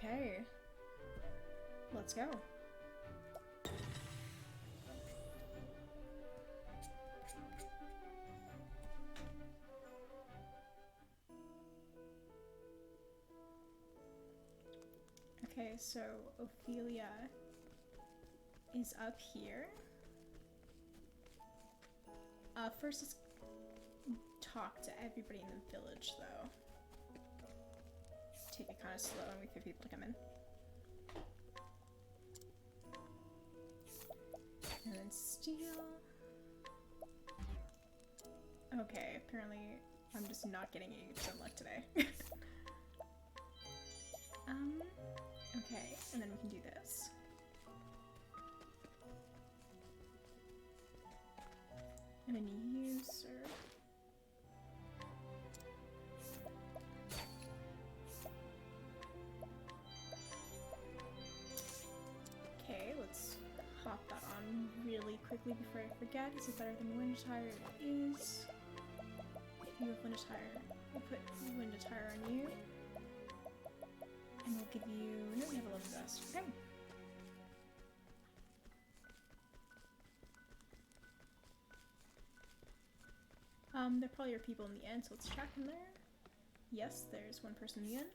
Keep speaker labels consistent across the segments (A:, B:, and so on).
A: Okay. Let's go. Okay, so Ophelia is up here. First let's talk to everybody in the village though. Take it kind of slow and wait for people to come in. And then steal. Okay, apparently I'm just not getting 80% luck today. Okay, and then we can do this. And then user. Okay, let's pop that on really quickly before I forget. Is it better than wind attire? It is. You have wind attire. We'll put wind attire on you. And we'll give you... No, we have a level vest. Okay. There probably are people in the end, so let's check in there. Yes, there's one person in the end.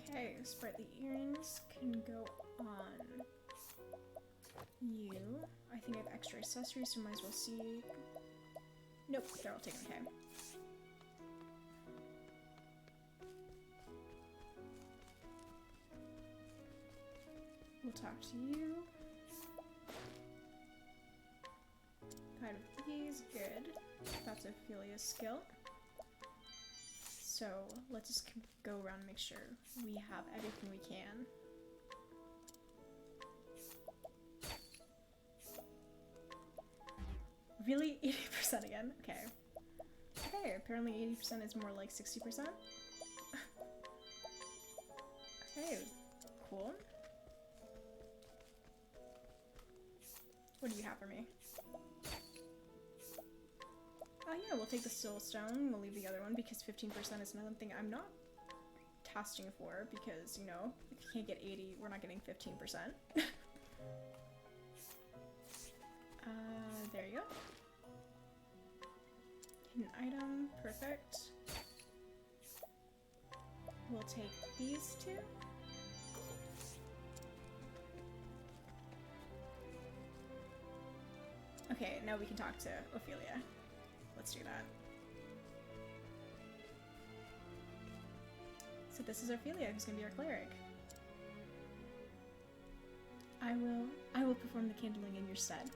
A: Okay, sprightly earrings can go on you. I think I have extra accessories, so might as well see. Nope, they're all taken. Okay. We'll talk to you. Kind of these, good. That's Ophelia's skill. So let's just go around and make sure we have everything we can. Really? 80% again? Okay. Okay, apparently 80% is more like 60%. Okay, cool. What do you have for me? Oh yeah, we'll take the soul stone, we'll leave the other one because 15% is another thing I'm not testing for because, you know, if you can't get 80, we're not getting 15%. There you go. Hidden item, perfect. We'll take these two. Okay, now we can talk to Ophelia. Let's do that. So this is Ophelia, who's gonna be our cleric. I will perform the kindling in your stead.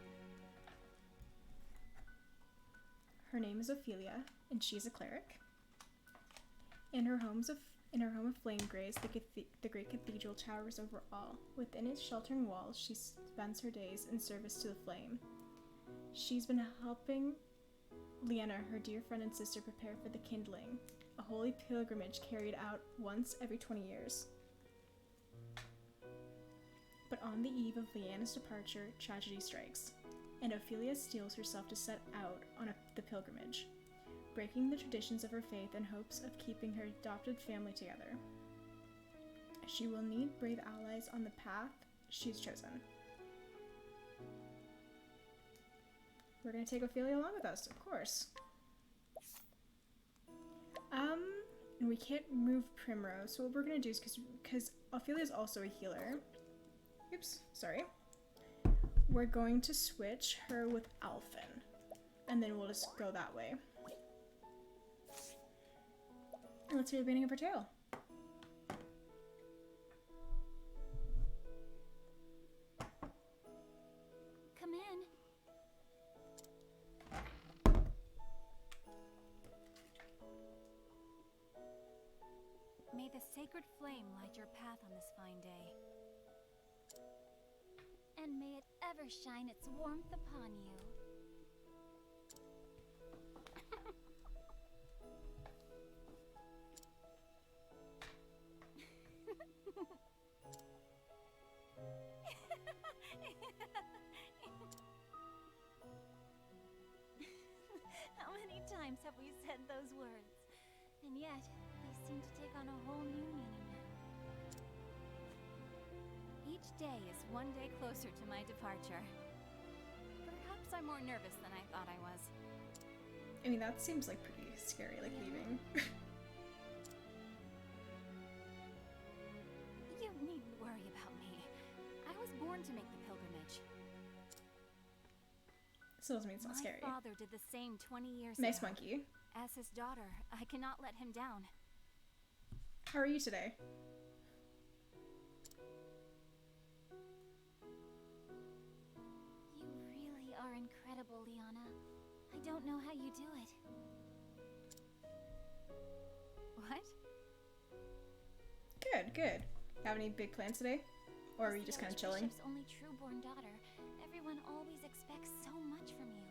A: Her name is Ophelia, and she's a cleric. In her home of flame grace, the great cathedral towers over all. Within its sheltering walls, she spends her days in service to the flame. She's been helping Leanna, her dear friend and sister, prepare for the kindling, a holy pilgrimage carried out once every 20 years. But on the eve of Leanna's departure, tragedy strikes, and Ophelia steels herself to set out on the pilgrimage, breaking the traditions of her faith in hopes of keeping her adopted family together. She will need brave allies on the path she's chosen. We're gonna take Ophelia along with us, of course. And we can't move Primrose, so what we're gonna do is, because Ophelia is also a healer. Oops, sorry. We're going to switch her with Alphen, and then we'll just go that way. And let's hear the beginning of her tale.
B: Come in. May the sacred flame light your path on this fine day. And may it ever shine its warmth upon you. times have we said those words? And yet, they seem to take on a whole new meaning now. Each day is one day closer to my departure. Perhaps I'm more nervous than I thought I was.
A: I mean, that seems like pretty scary, like leaving.
B: You needn't worry about me. I was born to make the pilgrimage.
A: Still doesn't mean it's not scary.
B: My father did the same 20 years
A: Nice
B: ago.
A: monkey.
B: As his daughter, I cannot let him down.
A: How are you today?
B: You really are incredible, Liana. I don't know how you do it. What?
A: Good, good. Have any big plans today? Or are you just kind of chilling?
B: Bishop's only true-born daughter. Everyone always expects so much from you.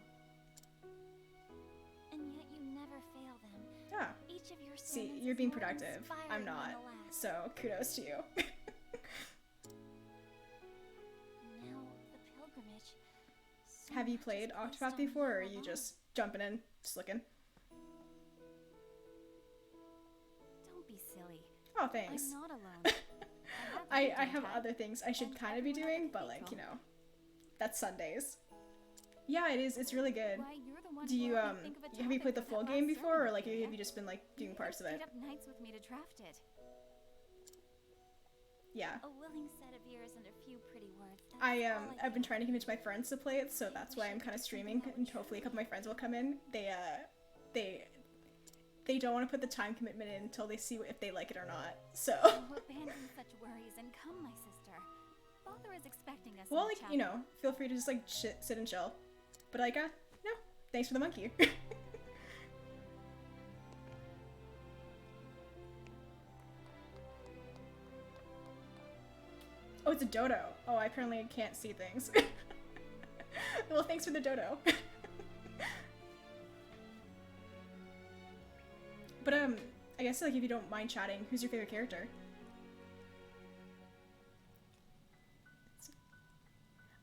B: And yet you never fail them.
A: Ah.
B: Each of your
A: See,
B: sermons
A: you're
B: is
A: being
B: more
A: productive. I'm
B: inspiring
A: not.
B: than the last.
A: So, kudos to you.
B: Now, the pilgrimage. So
A: Have you
B: much
A: played
B: is placed
A: Octopath
B: on
A: before, or are you
B: alone.
A: just jumping in, just looking?
B: Don't be silly.
A: Oh, thanks.
B: I'm not alone.
A: I have other things I should
B: and
A: kind of be
B: everyone at
A: doing,
B: the
A: but like, you
B: cathedral.
A: know, that's Sundays. Yeah, it is. It's really good.
B: Why, you're the one
A: Do
B: who
A: you
B: helped me think of a
A: have you
B: topic
A: played the
B: for
A: full
B: that
A: game
B: last
A: before, or
B: sermon,
A: like
B: Ophelia.
A: have you just been like doing parts of it?
B: Stayed up nights with me to draft it.
A: Yeah.
B: A willing set of ears and a few pretty words. That's
A: I've been trying to convince my friends to play it, so that's why I'm kind of streaming, and hopefully a couple of my friends will come in. They don't want to put the time commitment in until they see if they like it or not. So.
B: Oh, abandon such worries and come, my sister. Father is expecting us.
A: Well,
B: in the
A: like, you
B: chapel.
A: know, feel free to just like sit and chill. But like, no, thanks for the monkey. Oh, it's a dodo. Oh, I apparently can't see things. Well, thanks for the dodo. But I guess like if you don't mind chatting, who's your favorite character?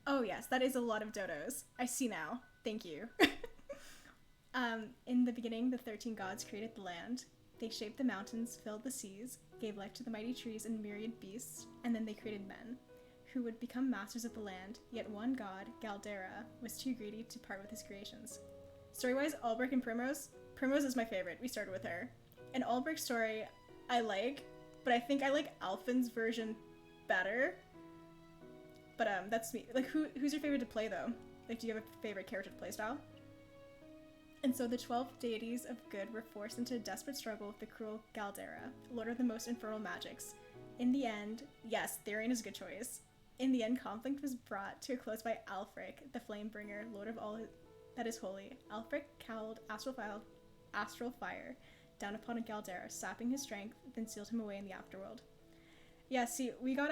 A: Oh yes, that is a lot of dodos. I see now. Thank you. In the beginning, the 13 gods created the land. They shaped the mountains, filled the seas, gave life to the mighty trees and myriad beasts, and then they created men, who would become masters of the land, yet one god, Galdera, was too greedy to part with his creations. Story-wise, Albrecht and Primrose. Primrose is my favorite. We started with her. And Albrecht's story, I like, but I think I like Alphen's version better. But that's me. Like, who's your favorite to play, though? Like, do you have a favorite character to play style? And so the 12 deities of good were forced into a desperate struggle with the cruel Galdera, lord of the most infernal magics. In the end, yes, Therian is a good choice. In the end, conflict was brought to a close by Alfric, the Flamebringer, lord of all that is holy. Alfric cowled astral fire down upon a Galdera, sapping his strength, then sealed him away in the afterworld. Yeah, see, we got,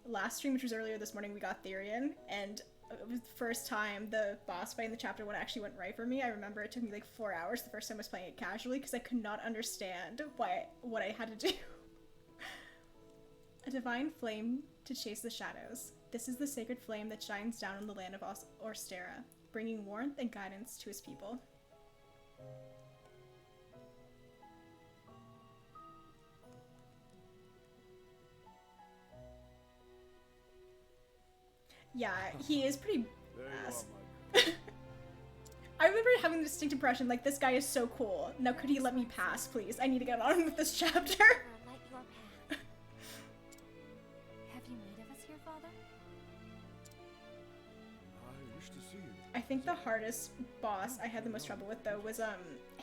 A: last stream, which was earlier this morning, we got Therian, and it was the first time the boss fight in the chapter 1 actually went right for me. I remember it took me like 4 hours the first time I was playing it casually because I could not understand what I had to do. A divine flame to chase the shadows. This is the sacred flame that shines down on the land of Orstera, bringing warmth and guidance to his people. Yeah, he is pretty ass. I remember having the distinct impression, like, this guy is so cool. Now could he let me pass, please? I need to get on with this chapter.
B: Light your path. Have you need of us here, Father?
C: I wish to see you.
A: I think the hardest boss I had the most trouble with, though, was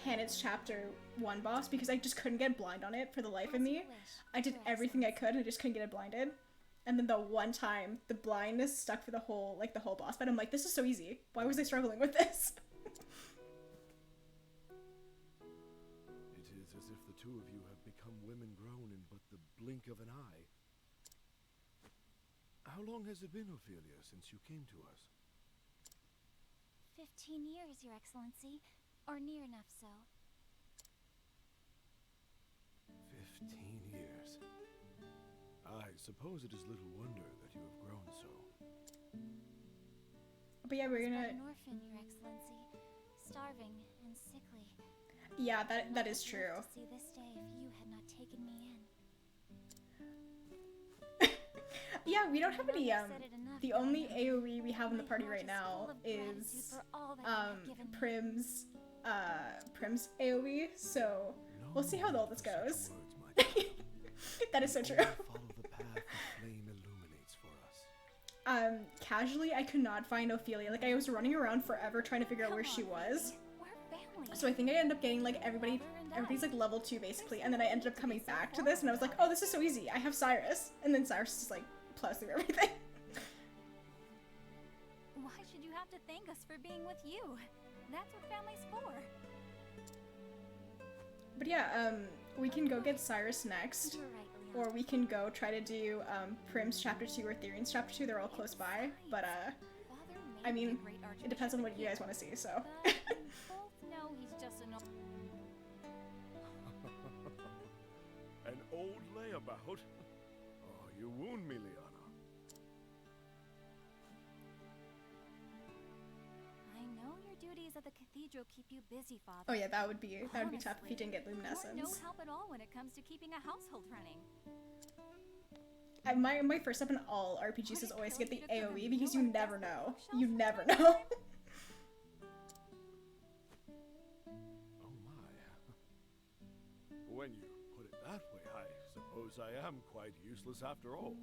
A: Hannah's chapter 1 boss, because I just couldn't get blind on it for the life of me. I did everything I could and I just couldn't get it blinded. And then the one time, the blindness stuck for the whole boss fight. I'm like, this is so easy. Why was I struggling with this?
C: It is as if the two of you have become women grown in but the blink of an eye. How long has it been, Ophelia, since you came to us?
B: 15 years, Your Excellency, or near enough so.
C: 15 years. I suppose it is little wonder that you have grown so.
A: But yeah, we're
B: I was
A: gonna...
B: but an orphan, Your Excellency, starving and and sickly.
A: Yeah, that is true.
B: To see this day if you had not taken me in.
A: Yeah, we don't have any,
B: Said it enough,
A: the
B: but I
A: only
B: know
A: AoE we have in the
B: my
A: party
B: heart
A: right now
B: full of gratitude
A: is,
B: for all that you have given me.
A: Prim's AoE, so we'll see how all this goes.
C: Words, my child.
A: That is so true.
C: Only follow the path the flame illuminates for us.
A: Casually, I could not find Ophelia. Like, I was running around forever trying to figure out where she was.
B: We're family.
A: So I think I ended up getting, like, everybody's, like, level 2, basically. And then I ended up coming back to this, and I was like, oh, this is so easy. I have Cyrus. And then Cyrus just, like, plows through everything.
B: Why should you have to thank us for being with you? That's what family's for.
A: But yeah, we can go get Cyrus next.
B: You're right, Leon.
A: Or we can go try to do, Prim's Chapter 2 or Therian's Chapter 2. They're all close by. But,
B: Father
A: I
B: may be
A: mean,
B: a great
A: it depends on what you guys
B: archbishop,
A: want to see, so.
B: but we both know he's just an old...
C: An old layabout? Oh, you wound me, Liana.
B: I know your duties at the cathedral keep you busy, Father.
A: Oh yeah, that would be tough if you
B: Honestly,
A: didn't get
B: you're no
A: luminescence.
B: help at all when it comes to keeping a household running.
A: My first step in all RPGs is always to get the AoE because you never know.
B: Shelf
A: You
B: or
A: never
B: something?
A: know.
C: Oh my. When you put it that way, I suppose I am quite useless after all.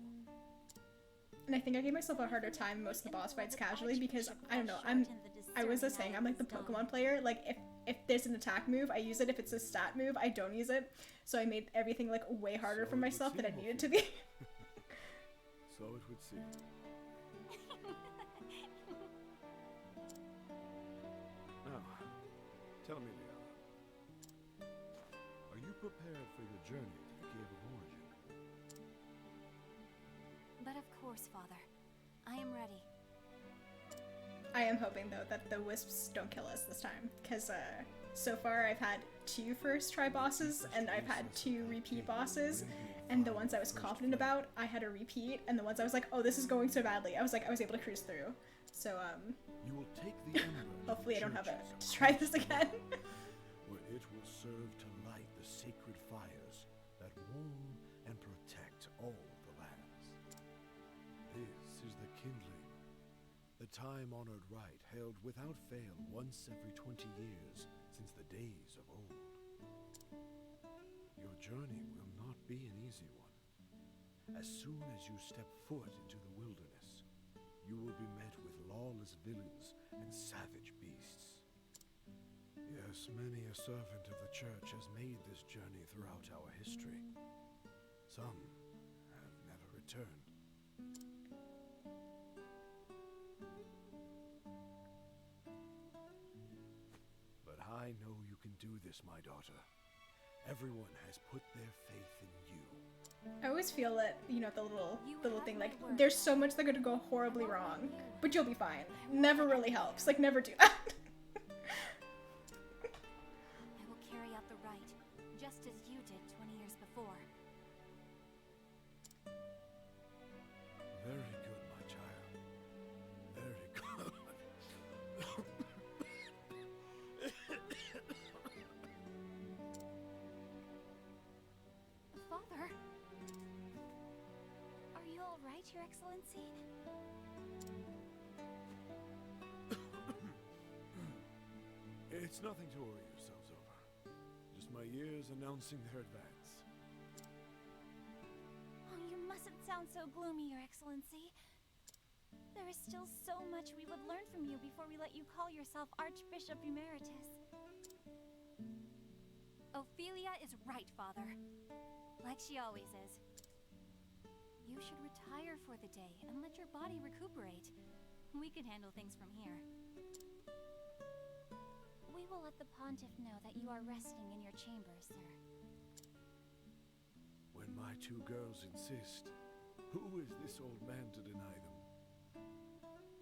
A: And I think I gave myself a harder time in most of the boss fights casually because I don't know. I was just saying I'm like the Pokemon player. Like if there's an attack move, I use it. If it's a stat move, I don't use it. So I made everything like way harder
C: So
A: for
C: it would
A: myself than
C: seem,
A: it needed to be.
C: So it would seem. Now, tell me, Liana. Are you prepared for your journey to the Cave of Origin?
B: But of course, Father. I am ready.
A: I am hoping though that the wisps don't kill us this time because so far I've had 2 first try bosses and I've had 2 repeat bosses. And the ones I was confident about, I had a repeat, and the ones I was like, oh, this is going so badly, I was able to cruise through. So,
C: You will take the ember
A: hopefully I don't have
C: churches
A: to try this again.
C: where it will serve to light the sacred fires that warm and protect all the lands. This is the kindling, the time-honored rite held without fail once every 20 years since the days of old. Your journey will not be an easy one. As soon as you step foot into the wilderness, you will be met with lawless villains and savage beasts. Yes, many a servant of the church has made this journey throughout our history. Some have never returned. But I know you can do this, my daughter. Everyone has put their faith in you.
A: I always feel that, you know, the little
B: have
A: thing,
B: my
A: like,
B: word.
A: there's so much that could go horribly wrong, but you'll be fine. Never really helps. Like, never do that.
B: I will carry out the rite, just as you did 20 years before.
C: Very good, my child. Very good.
B: Father? Are you all right, Your Excellency?
C: It's nothing to worry yourselves over. Just my ears announcing their advance.
B: Oh, you mustn't sound so gloomy, Your Excellency. There is still so much we would learn from you before we let you call yourself Archbishop Emeritus. Ophelia is right, Father. Like she always is. You should retire for the day and let your body recuperate. We can handle things from here. We will let the Pontiff know that you are resting in your chambers, sir.
C: When my 2 girls insist, who is this old man to deny them?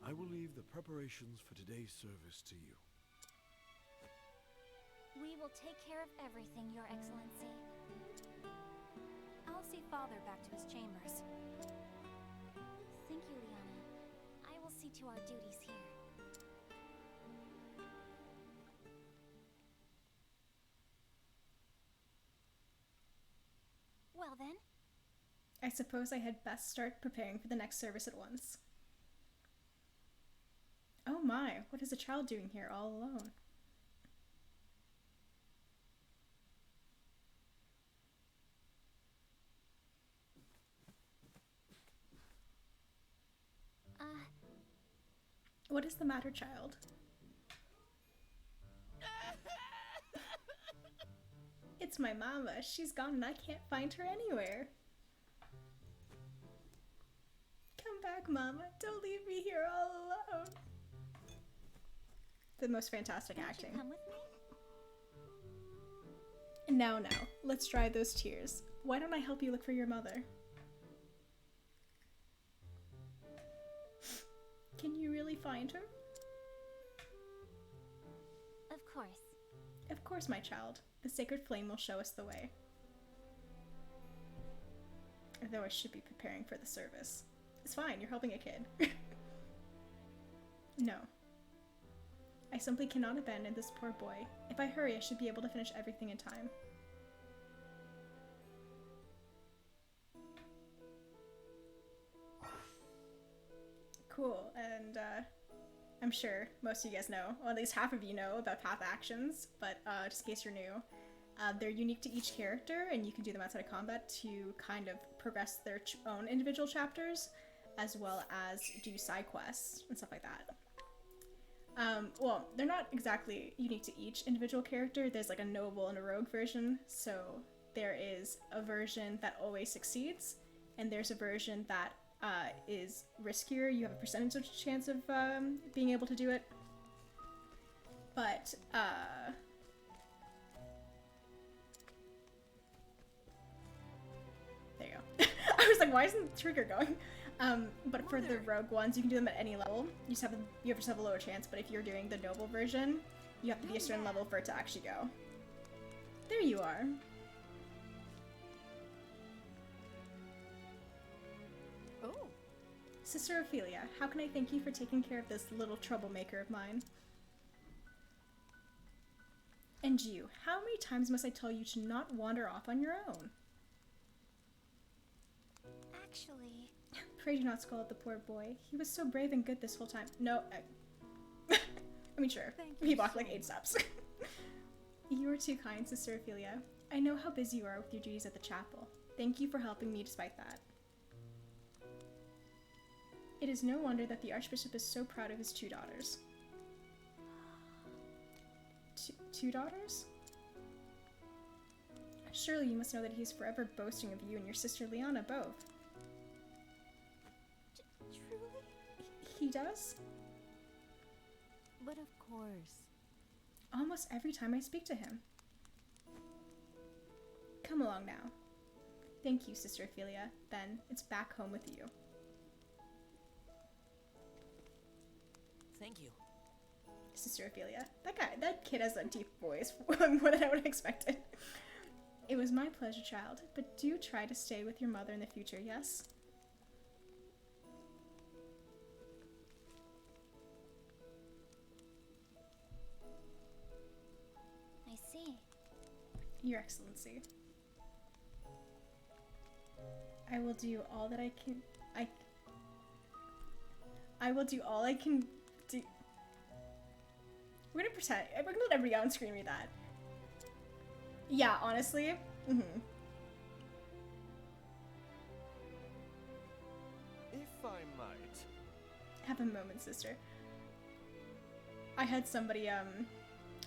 C: I will leave the preparations for today's service to you.
B: We will take care of everything, Your Excellency. I'll see Father back to his chambers. Thank you, Liana. I will see to our duties here. well then.
A: I suppose I had best start preparing for the next service at once. Oh my, what is a child doing here all alone? What is the matter, child? It's my mama. She's gone and I can't find her anywhere. Come back, mama. Don't leave me here all alone. The most fantastic acting.
B: Come with me?
A: Now, let's dry those tears. Why don't I help you look for your mother? Can you really find her?
B: Of course.
A: Of course, my child. The sacred flame will show us the way. Though I should be preparing for the service. It's fine, you're helping a kid. No. I simply cannot abandon this poor boy. If I hurry, I should be able to finish everything in time. Cool, and I'm sure most of you guys know, or at least half of you know about path actions, but just in case you're new, they're unique to each character, and you can do them outside of combat to kind of progress their own individual chapters, as well as do side quests and stuff like that. Well, they're not exactly unique to each individual character. There's like a noble and a rogue version, so there is a version that always succeeds, and there's a version that is riskier. You have a percentage chance of being able to do it. But, there you go. I was like, why isn't the trigger going? But for the rogue ones, you can do them at any level. You just have a lower chance, but if you're doing the noble version, you have to be a certain level for it to actually go. There you are.
B: Oh.
A: Sister Ophelia, how can I thank you for taking care of this little troublemaker of mine? And you, how many times must I tell you to not wander off on your own?
B: Actually...
A: Pray do not scold the poor boy. He was so brave and good this whole time. No, I mean, sure. He walked like 8 steps. You are too kind, Sister Ophelia. I know how busy you are with your duties at the chapel. Thank you for helping me despite that. It is no wonder that the Archbishop is so proud of his 2 daughters. Two daughters? Surely you must know that he is forever boasting of you and your sister Liana both.
B: Truly?
A: He does?
B: But of course.
A: Almost every time I speak to him. Come along now. Thank you, Sister Ophelia. Then, it's back home with you.
D: Thank you.
A: Sister Ophelia. That kid has a deep voice, more than I would have expected. It was my pleasure, child, but do try to stay with your mother in the future, yes?
B: I see.
A: Your Excellency. I will do all that I can. I will do all I can do. We're gonna pretend. We're gonna let everybody on screen read that. Yeah, honestly.
C: If I might.
A: Have a moment, sister. I had somebody, I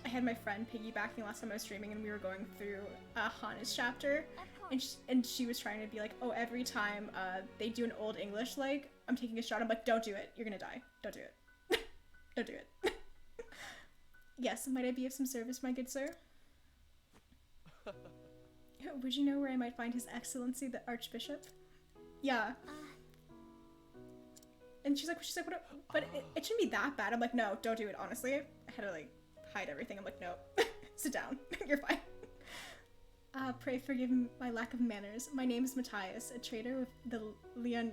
A: had my friend piggybacking last time I was streaming, and we were going through Hana's chapter, and she was trying to be like, oh, every time they do an old English, like, I'm taking a shot. I'm like, don't do it. You're gonna die. Don't do it. Don't do it. Yes, might I be of some service, my good sir? Would you know where I might find His Excellency, the Archbishop? Yeah. And she's like, what? But it shouldn't be that bad. I'm like, no, don't do it, honestly. I had to, like, hide everything. I'm like, no, sit down. You're fine. Pray forgive my lack of manners. My name is Matthias, a trader with the Leon...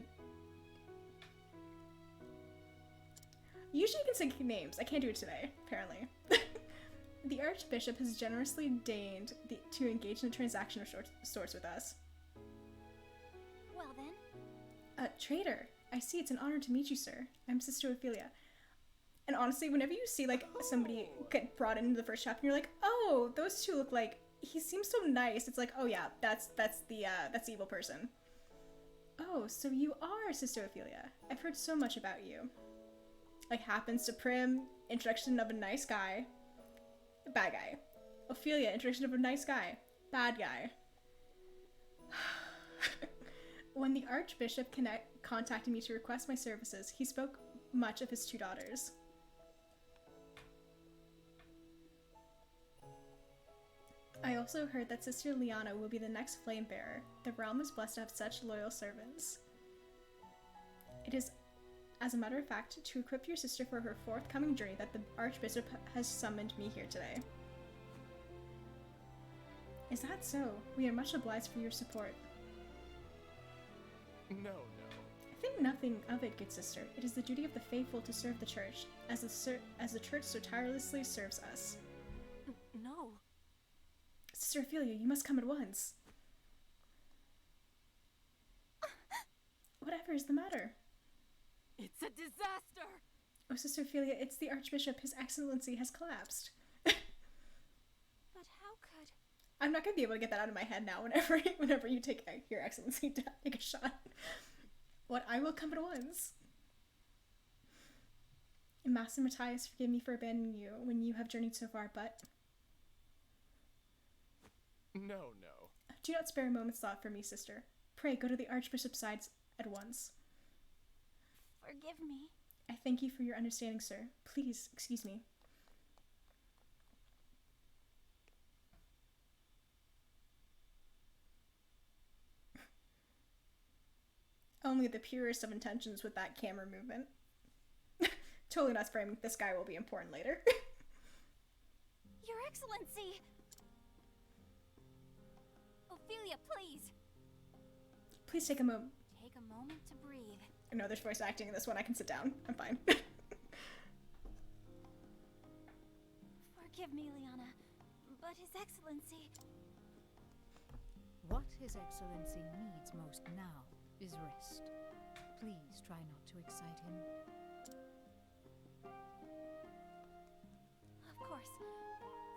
A: Usually you can say names. I can't do it today, apparently. The Archbishop has generously deigned to engage in a transaction of sorts with us.
B: well then.
A: Traitor, I see. It's an honor to meet you, sir. I'm Sister Ophelia. And honestly, whenever you see, like, somebody get brought into the first chapter, you're like, oh, those two look like, he seems so nice. It's like, oh yeah, that's the evil person. Oh, so you are Sister Ophelia. I've heard so much about you. Like, happens to Prim, introduction of a nice guy, bad guy. Ophelia, introduction of a nice guy, bad guy. When the Archbishop contacted me to request my services, he spoke much of his two daughters. I also heard that Sister Liana will be the next flame bearer. The realm is blessed to have such loyal servants. It is, as a matter of fact, to equip your sister for her forthcoming journey that the Archbishop has summoned me here today. Is that so? We are much obliged for your support.
E: No.
A: I think nothing of it, good sister. It is the duty of the faithful to serve the church, as the church so tirelessly serves us.
B: No.
A: Sister Ophelia, you must come at once. Whatever is the matter?
B: It's a disaster!
A: Oh, Sister Ophelia, it's the Archbishop. His Excellency has collapsed.
B: But how could...
A: I'm not going to be able to get that out of my head now whenever you take your Excellency to take a shot. What? I will come at once. And Master Matthias, forgive me for abandoning you when you have journeyed so far, but...
E: No.
A: Do not spare a moment's thought for me, sister. Pray, go to the Archbishop's side at once.
B: Forgive me.
A: I thank you for your understanding, sir. Please, excuse me. Only the purest of intentions with that camera movement. Totally not framing. This guy will be important later.
B: Your Excellency! Ophelia, please!
A: Please take a moment.
B: Take a moment to breathe.
A: I know there's voice acting in this one. I can sit down. I'm fine.
B: Forgive me, Liana, but His Excellency...
F: What His Excellency needs most now is rest. Please try not to excite him.
B: Of course.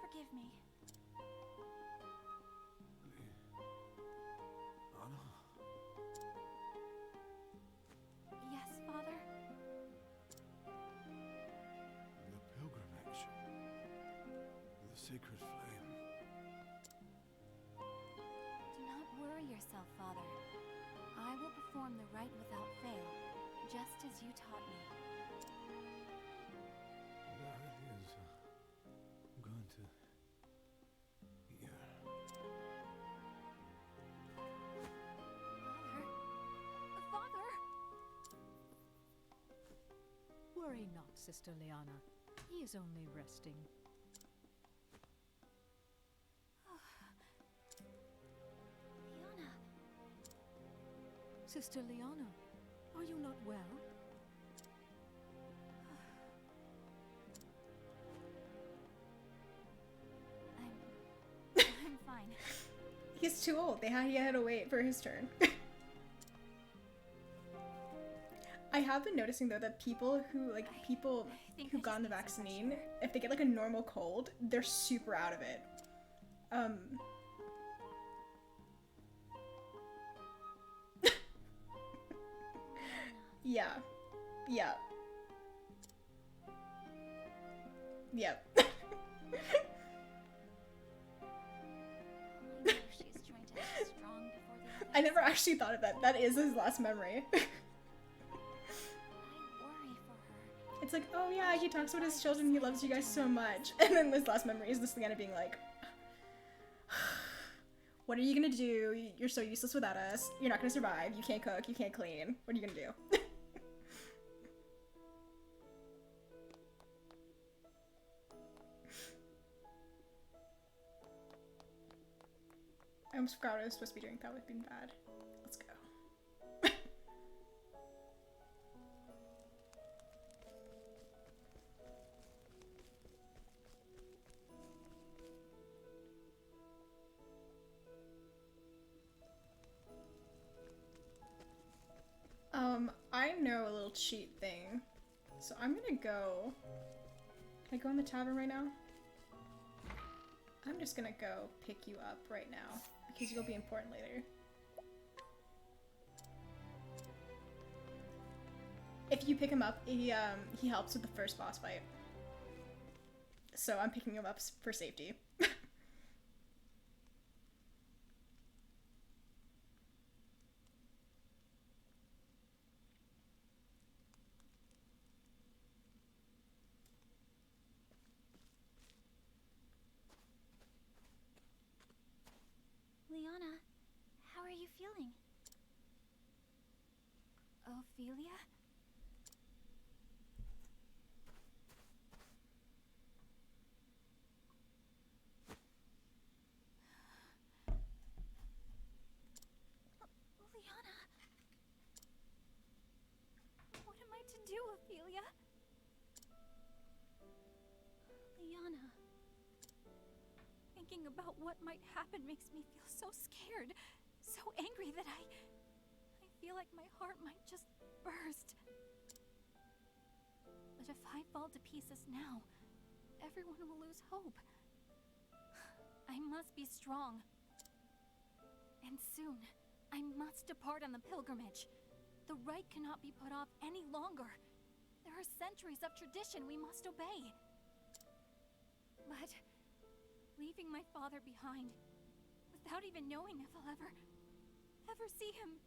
B: Forgive me.
C: Anna?
B: Yes, Father?
C: The pilgrimage. The sacred flame.
B: Do not worry yourself, Father. I will perform the rite without fail, just as you taught me.
C: That is going to... Yeah.
B: Father!
F: Worry not, Sister Liana. He is only resting.
B: Liana,
F: Sister Liana, are you not well?
B: I'm fine.
A: He's too old. He had to wait for his turn. I have been noticing though that people who gotten the vaccine, if they get like a normal cold, they're super out of it. Yeah. Yep.
B: I know she's trying to act strong before the others.
A: I never actually thought of that. That is his last memory.
B: I worry for her.
A: It's like, oh yeah, he talks about his children, he loves you guys so much. And then his last memory is this Liana being like, what are you gonna do? You're so useless without us. You're not gonna survive. You can't cook. You can't clean. What are you gonna do? I almost forgot what I was supposed to be doing. That would have been bad. Let's go. I know a little cheat thing. So I'm gonna go... Can I go in the tavern right now? I'm just gonna go pick you up right now, because you'll be important later. If you pick him up, he helps with the first boss fight. So I'm picking him up for safety.
B: Liana, how are you feeling? Ophelia? Liana? What am I to do, Ophelia? Liana. Thinking about what might happen makes me feel so scared, so angry that I feel like my heart might just burst. But if I fall to pieces now, everyone will lose hope. I must be strong. And soon, I must depart on the pilgrimage. The rite cannot be put off any longer. There are centuries of tradition we must obey. But leaving my father behind, without even knowing if I'll ever see him.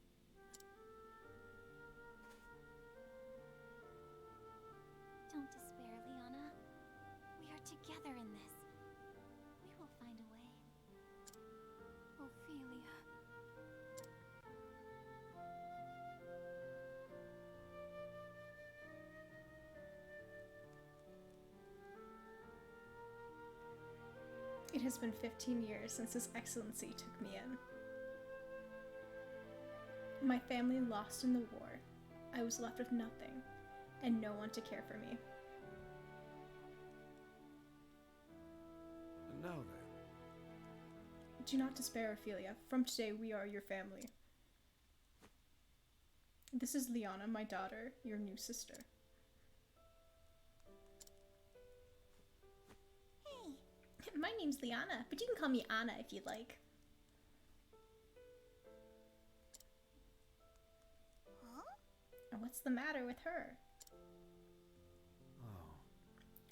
B: Don't despair, Liana. We are together in this. We will find a way. Ophelia.
A: It has been 15 years since His Excellency took me in. My family lost in the war. I was left with nothing, and no one to care for me.
C: And now then,
A: Do not despair, Ophelia. From today, we are your family. This is Liana, my daughter, your new sister.
B: Hey.
A: My name's Liana, but you can call me Anna if you'd like.
B: Huh?
A: What's the matter with her?
C: oh,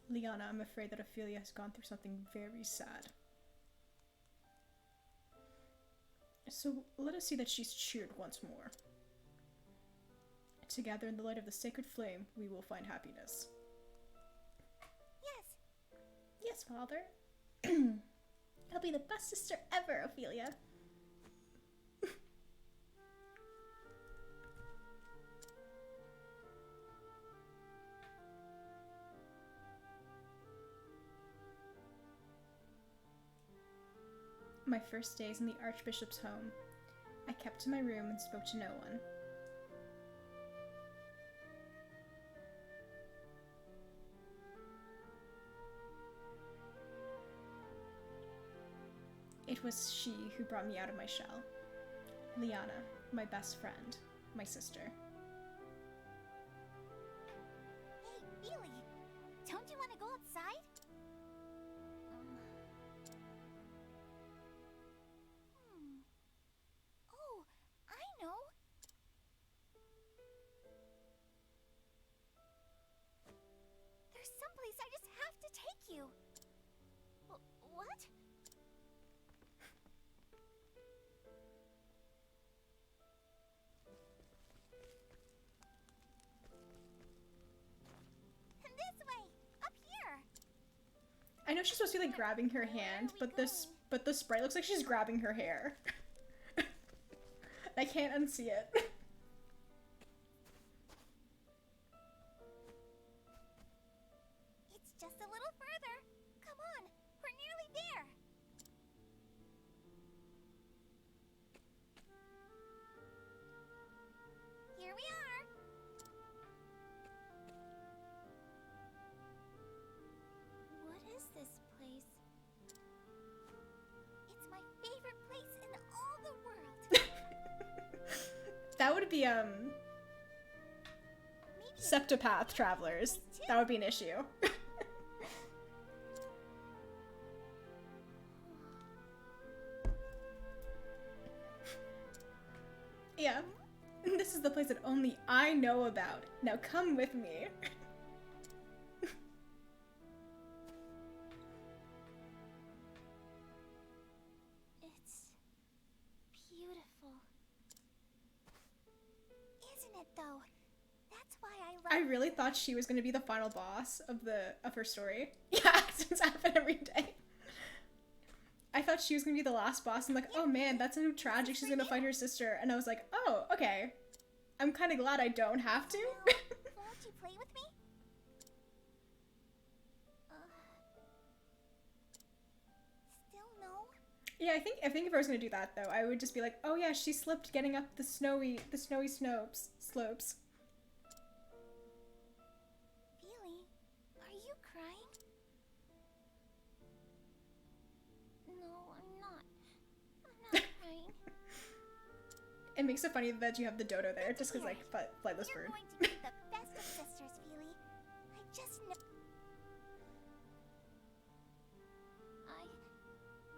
A: Liana, I'm afraid that Ophelia has gone through something very sad. So let us see that she's cheered once more. Together in the light of the sacred flame, we will find happiness.
B: Yes.
A: Yes, Father. I'll be the best sister ever, Ophelia. My first days in the Archbishop's home, I kept to my room and spoke to no one. It was she who brought me out of my shell. Liana, my best friend, my sister.
B: Hey, Feely. Don't you want to go outside? Oh, I know. There's someplace I just have to take you. What? This way, up here.
A: I know she's supposed to be like grabbing her hand, but the sprite looks like she's grabbing her hair. I can't unsee it.
B: It's just a little further. Come on, we're nearly there. Here we are. What is this place? It's my favorite place in all the world.
A: That would be Septopath travelers. That would be an issue. Yeah. This is the place that only I know about. Now come with me.
B: It's beautiful. Isn't it though? That's why
A: I really thought she was gonna be the final boss of her story. Yeah, accidents happen every day. I thought she was gonna be the last boss. I'm like, oh man, that's so tragic. She's gonna fight her sister. And I was like, oh, okay. I'm kind of glad I don't have to.
B: Won't you play with me? Still no?
A: Yeah, I think if I was gonna do that though, I would just be like, oh yeah, she slipped getting up the snowy slopes.
B: Feely, are you crying? No, I'm not. I'm not crying.
A: It makes it funny that you have the dodo there, just because like flightless
B: You're
A: bird.
B: going to be the best of sisters, Feely. I just know.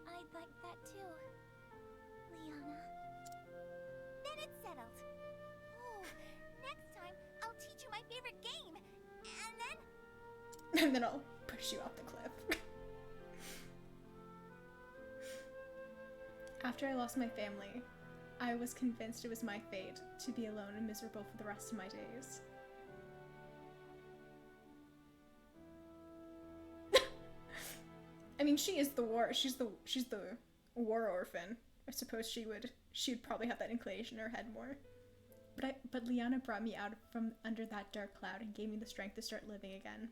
B: I'd like that too, Liana. Then it's settled. Oh, next time I'll teach you my favorite game, and then.
A: And then I'll push you off the cliff. After I lost my family, I was convinced it was my fate to be alone and miserable for the rest of my days. I mean, she is the war. She's the war orphan. I suppose she'd probably have that inclination in her head more. But Liana brought me out from under that dark cloud and gave me the strength to start living again.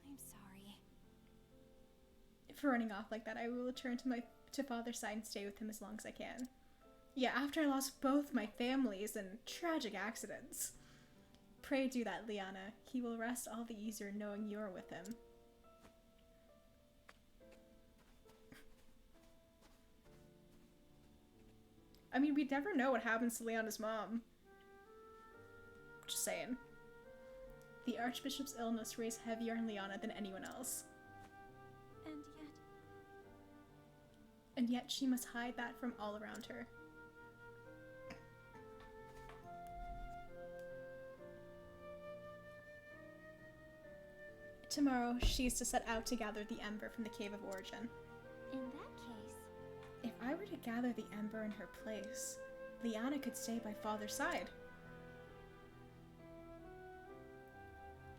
B: I'm sorry.
A: For running off like that, I will return to father's side and stay with him as long as I can. Yeah, after I lost both my families in tragic accidents. Pray do that, Liana. He will rest all the easier knowing you are with him. I mean, we'd never know what happens to Liana's mom. Just saying. The Archbishop's illness weighs heavier on Liana than anyone else. And yet she must hide that from all around her. Tomorrow, she is to set out to gather the ember from the Cave of Origin.
B: In that case...
A: If I were to gather the ember in her place, Liana could stay by father's side.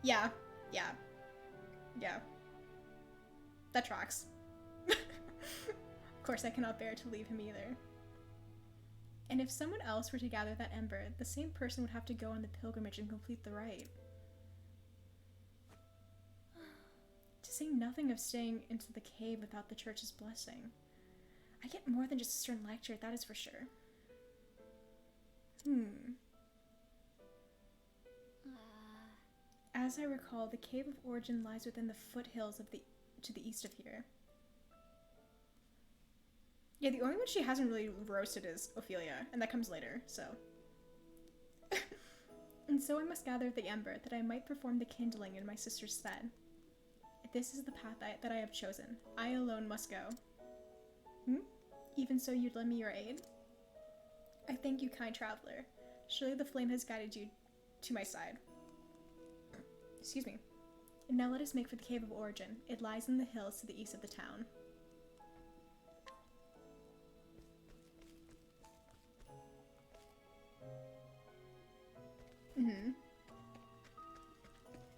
A: Yeah. That tracks. Of course, I cannot bear to leave him either. And if someone else were to gather that ember, the same person would have to go on the pilgrimage and complete the rite. To say nothing of staying into the cave without the church's blessing. I get more than just a stern lecture, that is for sure. As I recall, the Cave of Origin lies within the foothills to the east of here. Yeah, the only one she hasn't really roasted is Ophelia, and that comes later, so. And so I must gather the ember, that I might perform the kindling in my sister's stead. This is the path that I have chosen. I alone must go. Even so, you'd lend me your aid? I thank you, kind traveler. Surely the flame has guided you to my side. Excuse me. And now let us make for the Cave of Origin. It lies in the hills to the east of the town.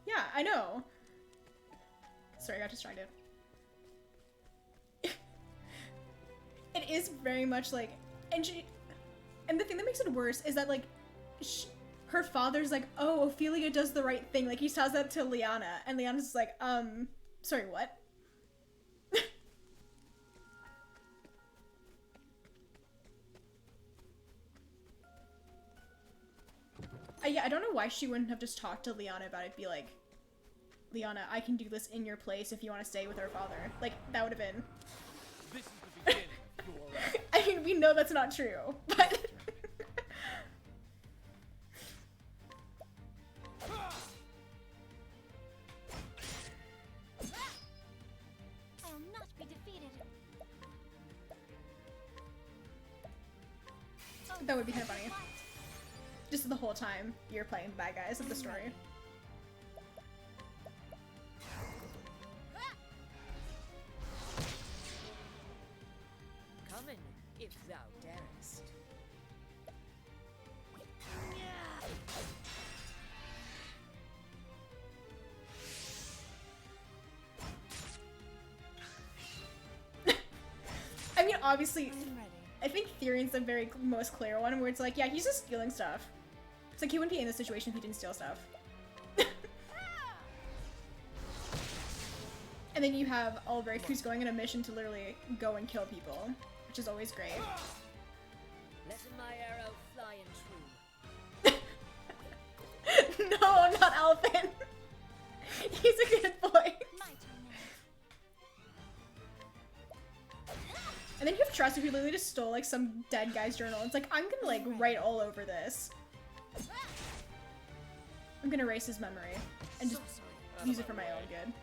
A: Yeah, I know. Sorry, I got distracted. It is very much like, and the thing that makes it worse is that like, her father's like, oh, Ophelia does the right thing. Like he tells that to Liana, and Liana's just like, sorry, what? Yeah, I don't know why she wouldn't have just talked to Liana about it. Be like, Liana, I can do this in your place if you want to stay with our father. Like, that would have been...
E: This is the beginning of your...
A: I mean, we know that's not true, but...
B: I'll not be defeated.
A: That would be kind of funny. Just the whole time you're playing the bad guys of the story.
G: Come in, if thou darest.
A: I mean, obviously,
F: I'm ready.
A: I think Therian's the very most clear one where it's like, yeah, he's just stealing stuff. It's like he wouldn't be in this situation if he didn't steal stuff. And then you have Ulrich, who's going on a mission to literally go and kill people, which is always great.
G: Let my arrow fly and true.
A: No, not Alvin! He's a good boy.
B: My turn now.
A: And then you have Trust, who literally just stole like some dead guy's journal. It's like, I'm gonna like write all over this. I'm gonna erase his memory and just use it for my own good.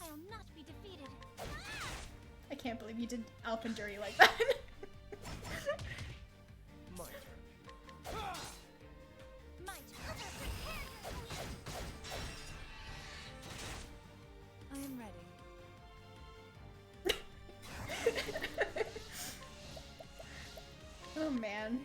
B: I'll not be defeated.
A: I can't believe you did Alpin dirty like that.
E: My turn.
B: My turn.
F: I am ready.
A: Oh man.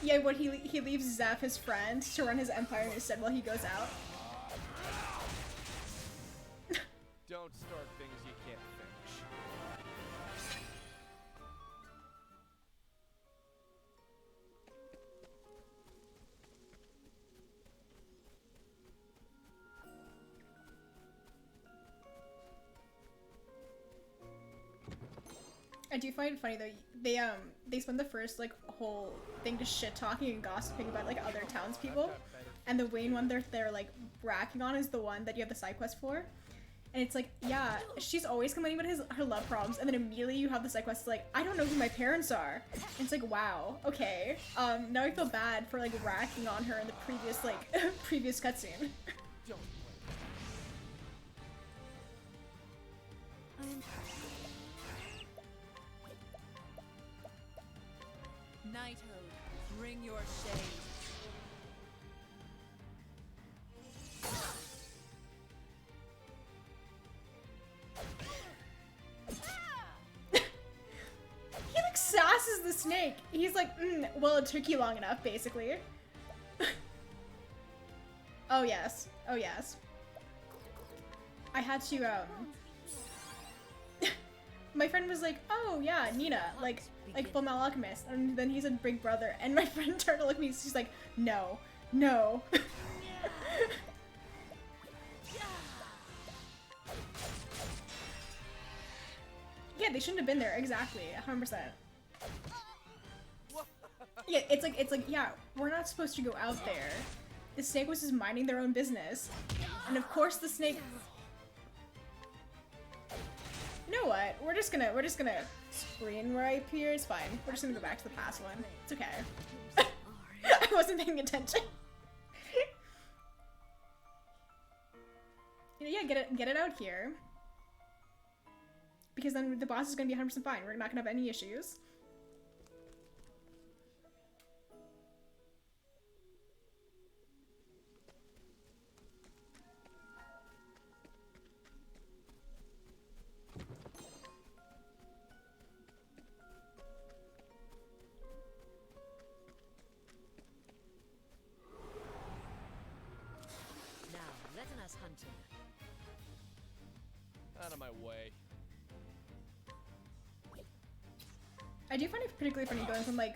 A: Yeah, what he leaves Zeph, his friend, to run his empire instead while he goes out.
E: Don't start things you can't finish.
A: I do find it funny though. They spend the first like whole thing just shit talking and gossiping about like other townspeople, and the Wayne one they're like racking on is the one that you have the side quest for, and it's like, yeah, she's always complaining about her love problems, and then immediately you have the side quest like, I don't know who my parents are, and it's like, wow, okay, now I feel bad for like racking on her in the previous like previous cutscene.
E: Don't
F: I am
G: Knighthood, bring your shade.
A: He like sasses the snake. He's like, well, it took you long enough, basically. Oh yes, oh yes. I had to my friend was like, oh yeah, Nina, like Full Metal Alchemist, and then he said Big Brother, and my friend turned to look at me, she's like, no, no. Yeah, they shouldn't have been there, exactly, 100%. Yeah, it's like, yeah, we're not supposed to go out there. The snake was just minding their own business, and of course the snake. You know what? We're just gonna screen wipe here. It's fine. We're just gonna go back to the past one. It's okay. I wasn't paying attention. You know, yeah, get it out here. Because then the boss is gonna be 100% fine. We're not gonna have any issues.
G: Hunting.
E: out of my way.
A: I do find it particularly funny going from like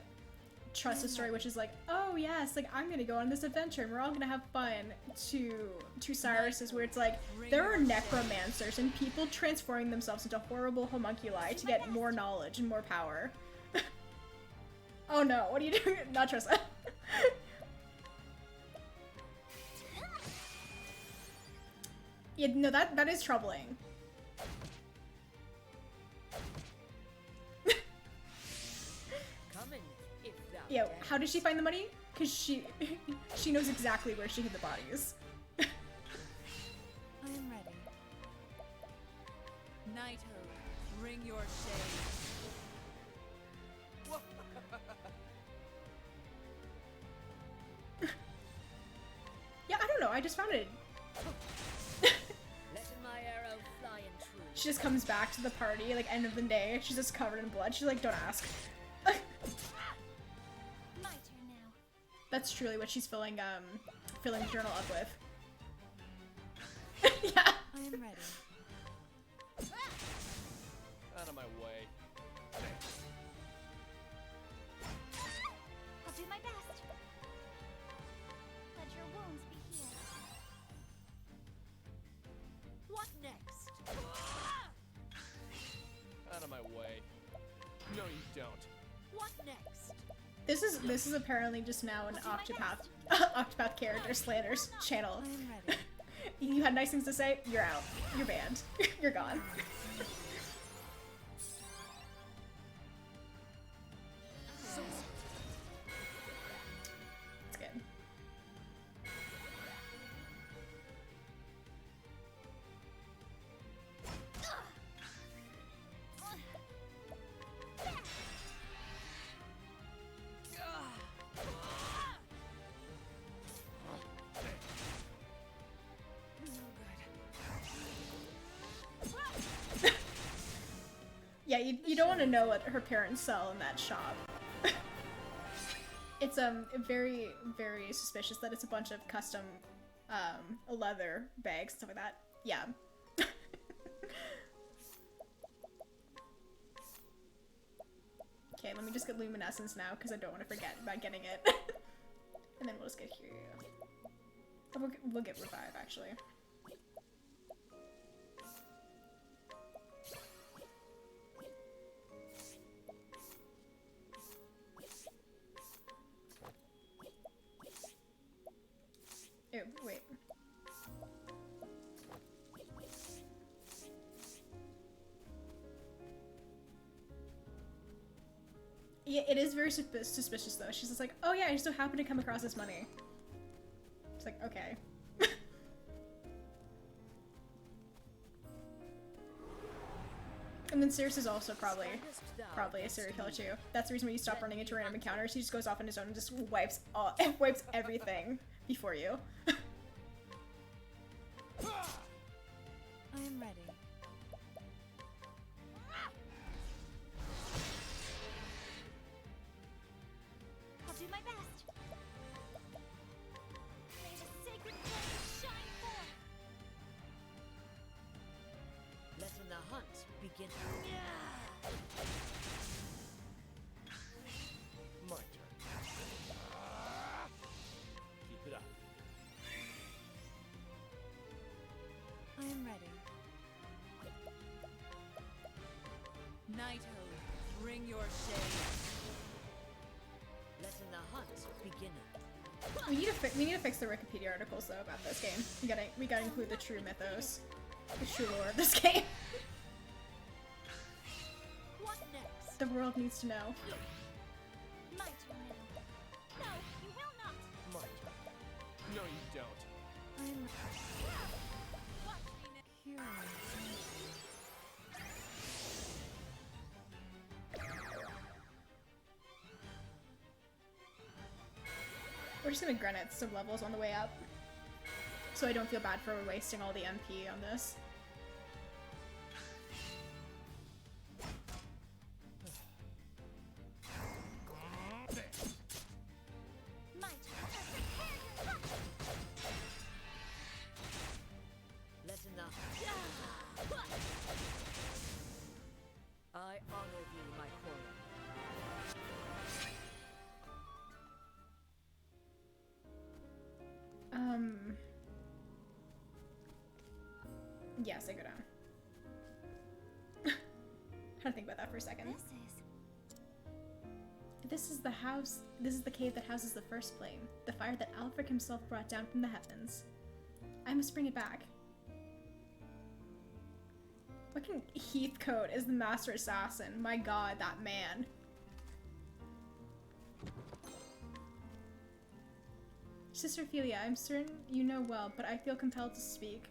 A: Trust's story, which is like, oh yes, like I'm gonna go on this adventure and we're all gonna have fun, to Cyrus's, where it's like there are necromancers and people transforming themselves into horrible homunculi to get more knowledge and more power. Oh no, what are you doing? Not Tressa. Yeah, no, that is troubling. Yeah, how did she find the money? Because she knows exactly where she hid the bodies.
F: I am ready. Knighthood, bring your shade.
A: Yeah, I don't know, I just found it.
G: Letting my arrow fly in true.
A: She just comes back to the party, like end of the day, she's just covered in blood. She's like, don't ask.
B: My turn now.
A: That's truly what she's filling the journal up with. Yeah.
F: I am ready.
E: Out of my way.
B: I'll do my best. Let your wounds be healed.
G: What next?
E: Out of my way. No, you don't.
G: What next?
A: This is apparently just now an Octopath Octopath character slanders channel.
F: I am ready.
A: You had nice things to say, you're out. You're banned. You're gone. It's good. Yeah, you don't want to know what her parents sell in that shop. It's very, very suspicious that it's a bunch of custom leather bags, stuff like that. Yeah. Okay, let me just get luminescence now because I don't want to forget about getting it. And then we'll just get here. Oh, we'll get revive actually. Oh, wait. Yeah, it is very suspicious though. She's just like, oh yeah, I just so happened to come across this money. It's like, okay. And then Circe is also probably a serial killer too. That's the reason why you stop running into random encounters. He just goes off on his own and just wipes everything before you.
F: I am ready.
B: I'll do my best. May the sacred flame shine forth.
G: Letting the hunt begin.
E: My turn. Keep it up.
F: I am ready. Knighthood, bring your shade.
G: Letting the hunt begin.
A: We need to fix the Wikipedia articles though about this game. We gotta include the true mythos, the true lore of this game.
G: What next?
A: The world needs to know.
B: My turn now. No, you will not.
E: My turn. No, you don't.
F: I am
B: Watch me now.
F: curious.
A: We're just gonna granite some levels on the way up, so I don't feel bad for wasting all the MP on this.
B: My turn. Prepare your luck.
G: Letting the I honor thee, my queen.
A: Yes, I go down. Had to think about that for a second. This is the house. This is the cave that houses the first flame, the fire that Alfred himself brought down from the heavens. I must bring it back. Fucking Heathcote is the master assassin. My god, that man. Sister Ophelia, I'm certain you know well, but I feel compelled to speak.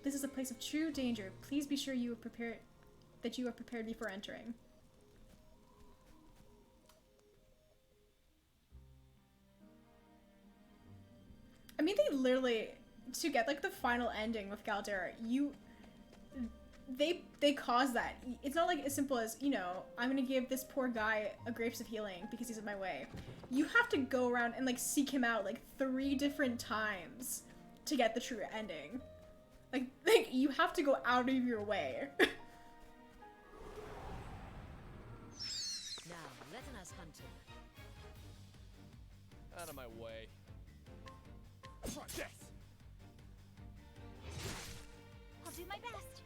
A: This is a place of true danger. Please be sure you are prepared before entering. I mean, they literally, to get like the final ending with Caldera, they cause that. It's not like as simple as, you know, I'm gonna give this poor guy a grapes of healing because he's in my way. You have to go around and like seek him out like 3 different times to get the true ending. Like you have to go out of your way.
G: Now, let us hunt him.
E: Out of my way. Try this!
B: I'll do my best.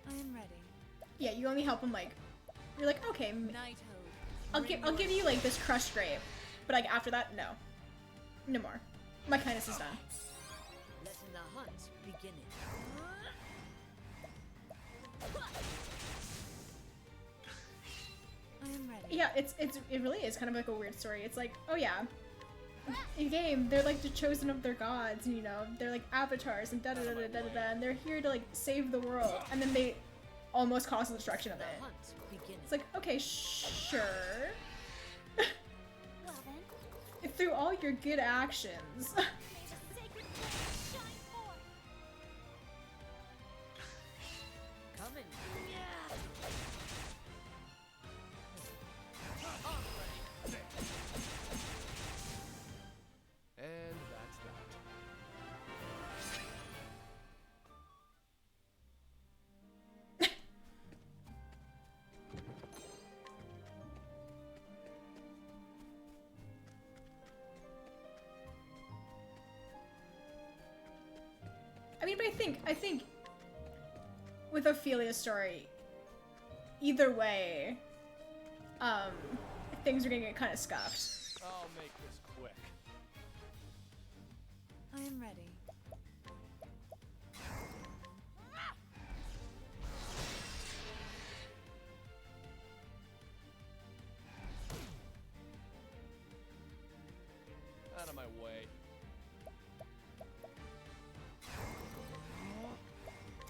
F: I am ready.
A: Yeah, you only help him like, you're like, okay, I'll give you like this crushed grape, but like after that, no. No more. My kindness is done.
G: Letting the hunt begin.
F: I am ready.
A: Yeah, it really is kind of like a weird story. It's like, oh yeah, in game they're like the chosen of their gods, and you know they're like avatars and da da da da da da, and they're here to like save the world, and then they almost cause the destruction of
G: The
A: it.
G: hunt begin.
A: It's like, okay, sure.
B: Well then,
A: Through all your good actions.
B: may the sacred flame shine forth.
G: Coming.
E: And that's that.
A: I mean, but I think with Ophelia's story, either way, things are gonna get kind of scuffed.
E: I'll make this quick.
F: I am ready.
E: Out of my way.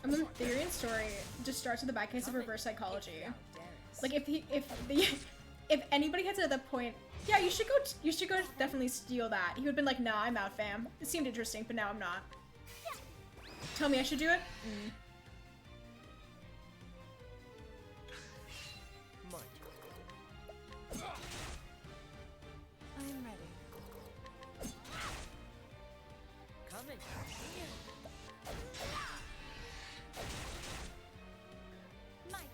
A: And then the Therian story just starts with the bad case of reverse psychology. Like if anybody gets at that point, yeah, you should go definitely steal that. He would have been like, nah, I'm out, fam. It seemed interesting, but now I'm not. Tell me I should do it?
E: Might.
F: I am ready.
G: Coming.
B: My turn.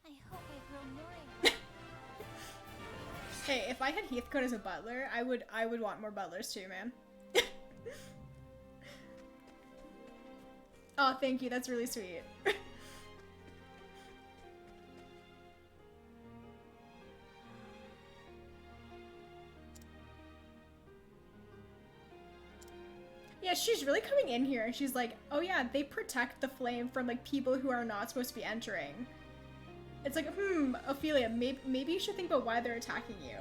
B: I hope I grow more angry.
A: Hey, if I had Heathcote as a butler, I would want more butlers too, man. Oh, thank you. That's really sweet. Yeah, she's really coming in here and she's like, oh yeah, they protect the flame from like people who are not supposed to be entering. It's like, Ophelia, maybe you should think about why they're attacking you.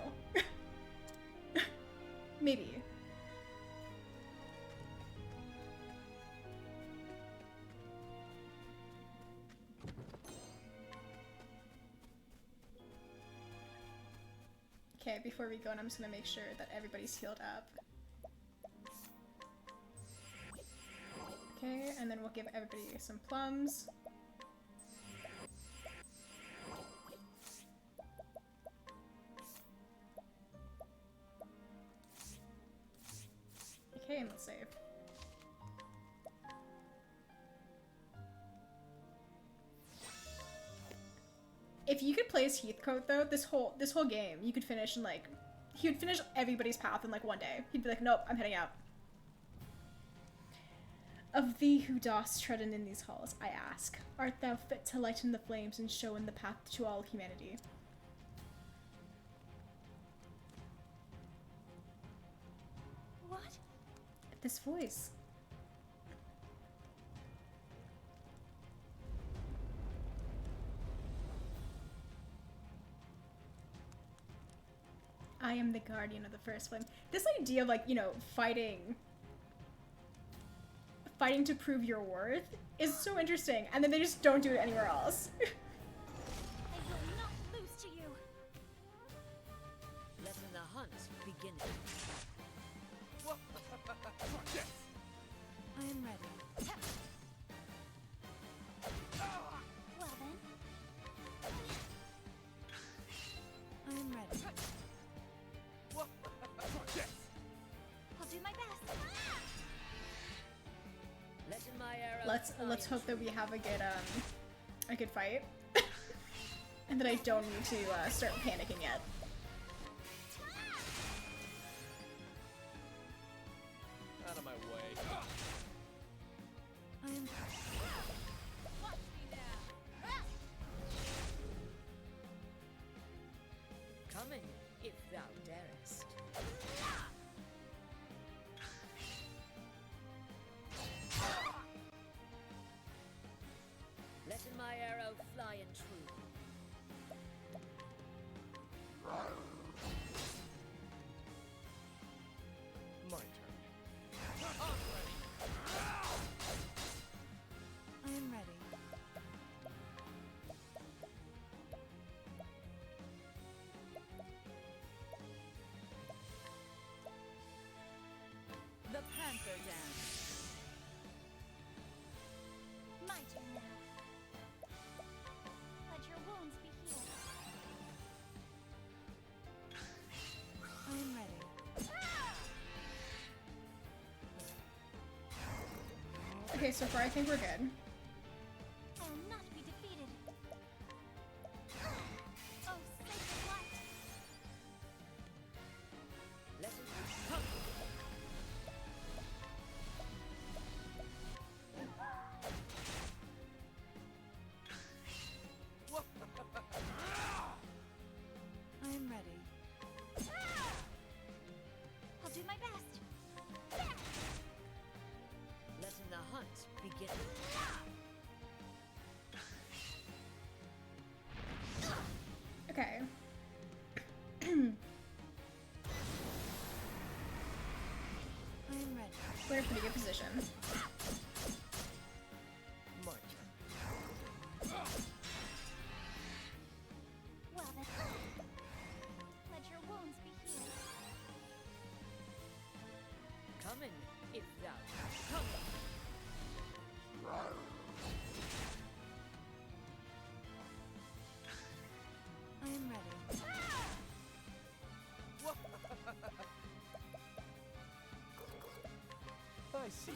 A: Maybe. Okay, before we go, I'm just gonna make sure that everybody's healed up. Okay, and then we'll give everybody some plums. Okay, and let's save. If you could play as Heathcote though, this whole game, you could finish in like, he would finish everybody's path in like one day. He'd be like, nope, I'm heading out. Of thee who dost tread in these halls, I ask, art thou fit to lighten the flames and show in the path to all humanity?
B: What?
A: This voice. I am the guardian of the first flame. This idea of like, you know, fighting to prove your worth is so interesting, and then they just don't do it anywhere else.
B: I will not lose to you.
G: Letting the hunt begin. I am ready.
B: Well then,
G: I am ready.
B: I'll do my best.
G: Letting my arrow
A: Let's
G: fly
A: hope that we have a good fight, and that I don't need to start panicking yet.
E: Out of my way.
G: I am coming if thou darest. Letting my arrow fly in true.
E: My turn.
G: I am ready. The Panther Dance.
B: My turn now. Let your wounds be healed.
G: I am ready.
A: Okay, so far I think we're good.
B: I will not be defeated. Oh, sacred light.
G: Let it come. I am ready.
B: I'll do my best.
G: Letting the hunt begin.
A: Okay.
G: I am ready.
A: We're in a pretty good position.
E: My turn.
B: Well then, let your wounds be healed.
G: Coming if thou come. I am ready.
E: I see.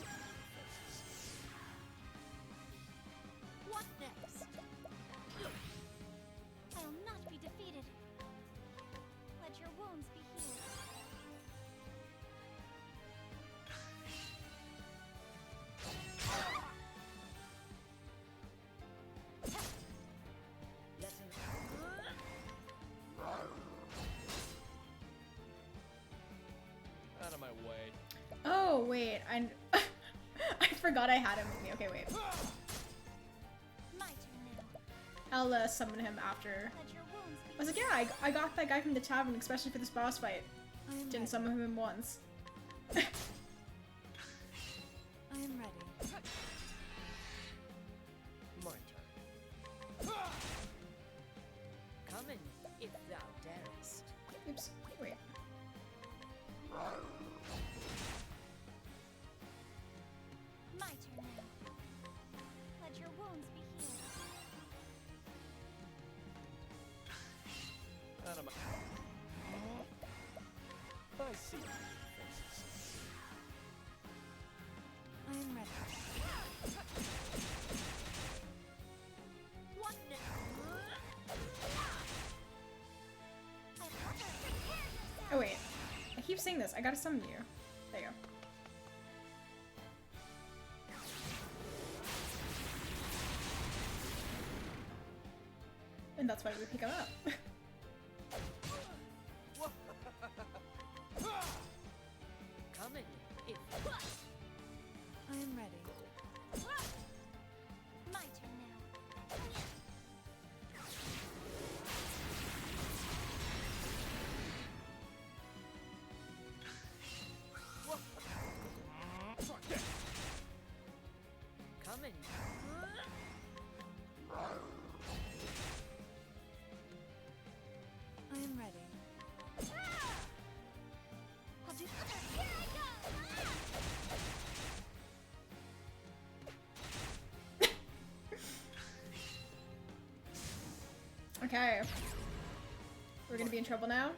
G: What next?
B: I will not be defeated. Let your wounds be healed.
G: Letting
E: Out of my way.
A: Oh wait, I I forgot I had him with me. Okay, wait.
B: My turn now.
A: I'll summon him after.
B: Let your wounds be
A: I was like, yeah, I got that guy from the tavern, especially for this boss fight.
G: I am
A: Didn't
G: ready.
A: summon him once.
G: I am ready.
E: My turn.
G: Coming if thou darest.
A: Oops. Wait.
B: My turn now. Let your wounds be healed.
E: Out of my. I see.
G: I am ready. What next?
A: saying this. I gotta summon you. There you go. And that's why we pick him up.
G: Coming. If I am ready.
B: My turn now.
G: Coming. I am ready.
B: I'll do. Here I go.
A: Okay. We're gonna be in trouble now.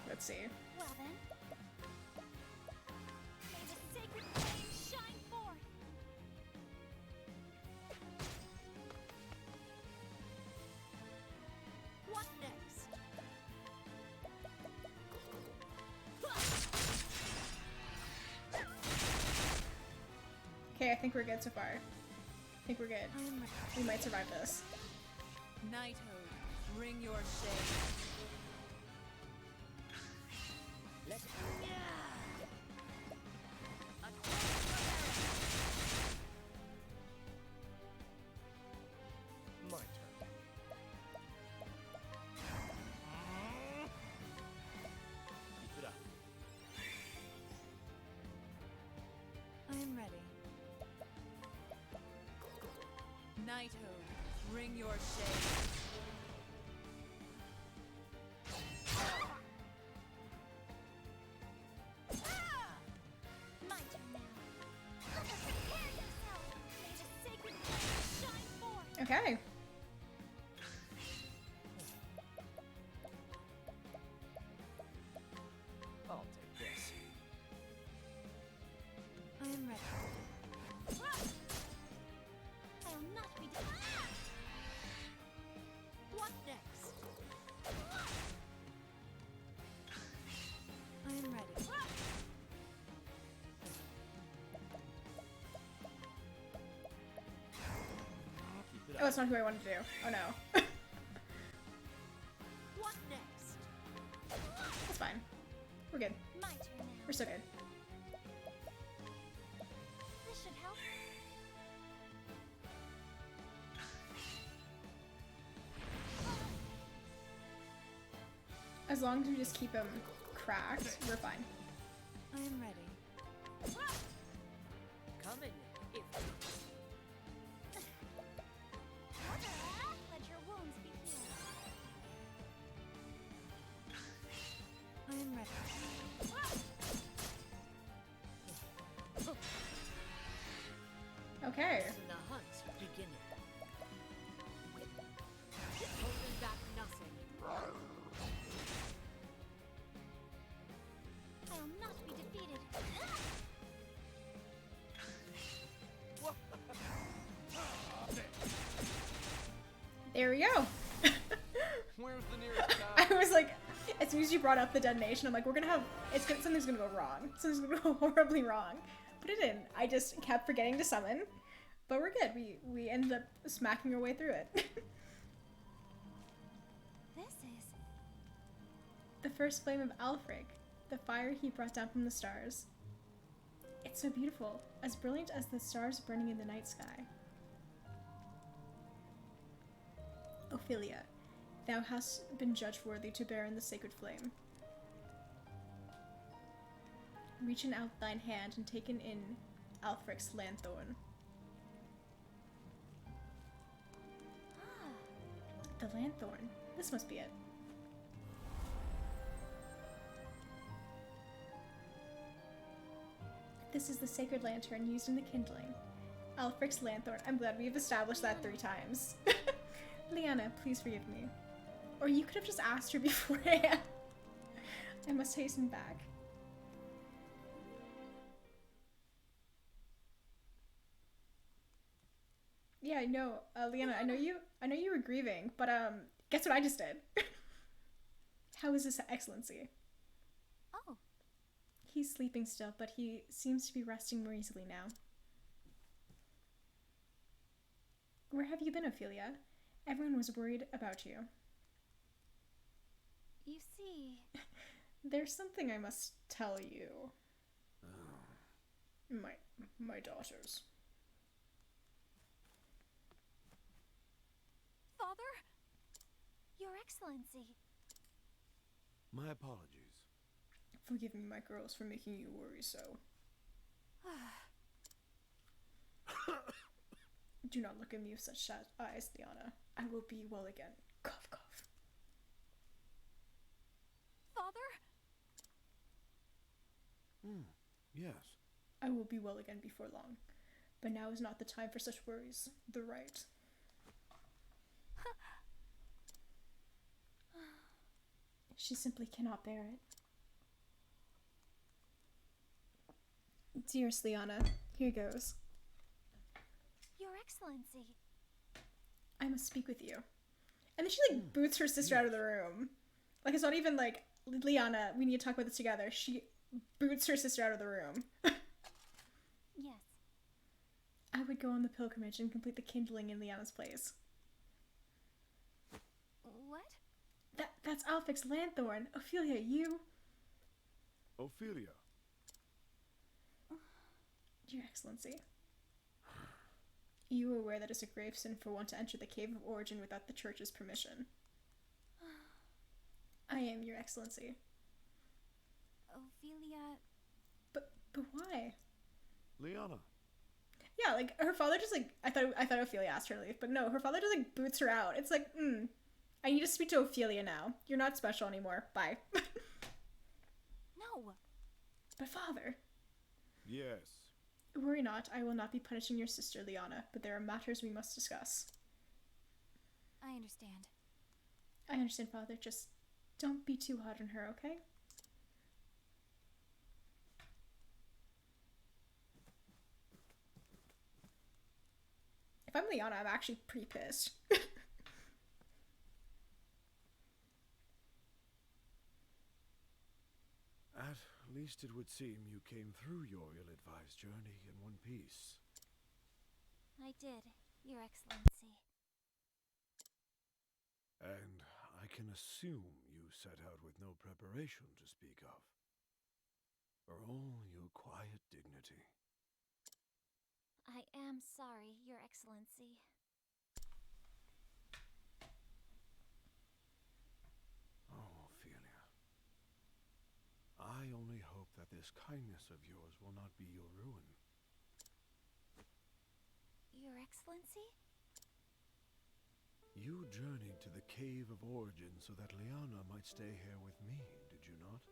A: Let's see.
B: Well then. May the sacred flame shine forth.
G: What next?
A: Okay, I think we're good so far. I think we're good.
G: I am ready.
A: We might survive this.
G: Knighthood, bring your shade.
D: Let's my turn. Keep it up.
G: I am ready. Knighthood, bring your shade.
B: My turn now. Prepare yourself. May the sacred flame shine forth.
A: Okay.
E: I'll take this.
G: I am ready.
B: I'll not be
G: What next? I am ready.
E: Keep it
A: Oh,
E: up.
A: that's not who I wanted to do. Oh no.
G: What next?
A: That's fine. We're good.
B: my turn now.
A: We're so good.
B: This should help.
A: As long as we just keep him cracked, we're fine.
G: I am ready. Coming. If
B: Let your wounds be healed.
G: I am ready.
A: Okay.
G: The hunt beginning. Holding back nothing.
B: I'll not be defeated.
A: There we go.
E: Where's the nearest
A: I
E: town?
A: was like, as soon as you brought up the detonation, I'm like, we're gonna have, something's gonna go wrong. Something's gonna go horribly wrong. But it didn't. I just kept forgetting to summon. But we're good. We ended up smacking our way through it.
B: This is.
A: The first flame of Alfric, the fire he brought down from the stars. It's so beautiful, as brilliant as the stars burning in the night sky. Ophelia, thou hast been judged worthy to bear in the sacred flame. Reaching out thine hand and taken in Alfric's lanthorn. The lanthorn. This must be it. This is the sacred lantern used in the kindling. Alfric's lanthorn. I'm glad we've established that 3 times. Liana, please forgive me. Or you could have just asked her beforehand. I must hasten back. Yeah, no, Liana, I know you were grieving, but guess what I just did? How is His Excellency?
B: Oh,
A: He's sleeping still, but he seems to be resting more easily now. Where have you been, Ophelia? Everyone was worried about you.
B: you see...
A: There's something I must tell you. My daughters.
B: Father? Your Excellency.
C: My apologies.
A: Forgive me, my girls, for making you worry so. Do not look at me with such sad eyes, Liana. I will be well again. Cough, cough.
B: Father?
C: Yes.
A: I will be well again before long. But now is not the time for such worries. The right. She simply cannot bear it. Dearest Liana, here goes.
B: Your Excellency.
A: I must speak with you. And then she like boots her sister out of the room. Like it's not even like, Liana, we need to talk about this together. She boots her sister out of the room.
B: Yes.
A: I would go on the pilgrimage and complete the kindling in Liana's place.
B: What?
A: That's Alphix Lanthorn. Ophelia, you...
C: Ophelia.
A: Your Excellency. You are aware that it's a grave sin for one to enter the Cave of Origin without the Church's permission. I am, Your Excellency.
B: Ophelia...
A: But why?
C: Liana.
A: Yeah, like, her father just, like, I thought Ophelia asked her to leave, but no, her father just, like, boots her out. It's like, I need to speak to Ophelia now. You're not special anymore. Bye.
B: No.
A: But father...
C: Yes.
A: Worry not, I will not be punishing your sister, Liana, but there are matters we must discuss.
B: I understand.
A: I understand, father, just don't be too hard on her, okay? If I'm Liana, I'm actually pretty pissed.
C: At least it would seem you came through your ill-advised journey in one piece.
B: I did, Your Excellency.
C: And I can assume you set out with no preparation to speak of. For all your quiet dignity.
B: I am sorry, Your Excellency.
C: Oh, Ophelia. I only hope that this kindness of yours will not be your ruin.
B: Your Excellency?
C: You journeyed to the Cave of Origin so that Liana might stay here with me, did you not?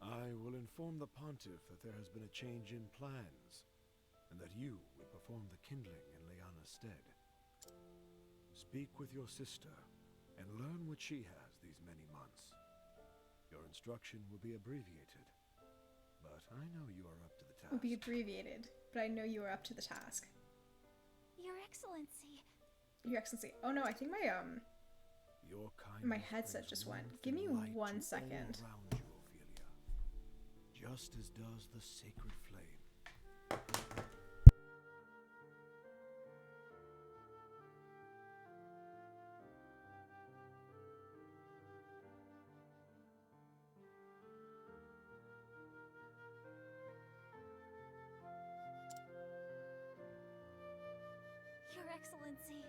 C: I will inform the Pontiff that there has been a change in plans, and that you would perform the kindling in Liana's stead. Speak with your sister, and learn what she has these many months. Your instruction will be abbreviated, but I know you are up to the task.
A: Will be abbreviated, but I know you are up to the task.
B: Your Excellency.
A: Your Excellency. Oh no, I think my
C: Your
A: my headset just went. Give me 1 second.
C: All around you, Ophelia, just as does the sacred flame.
B: Your Excellency,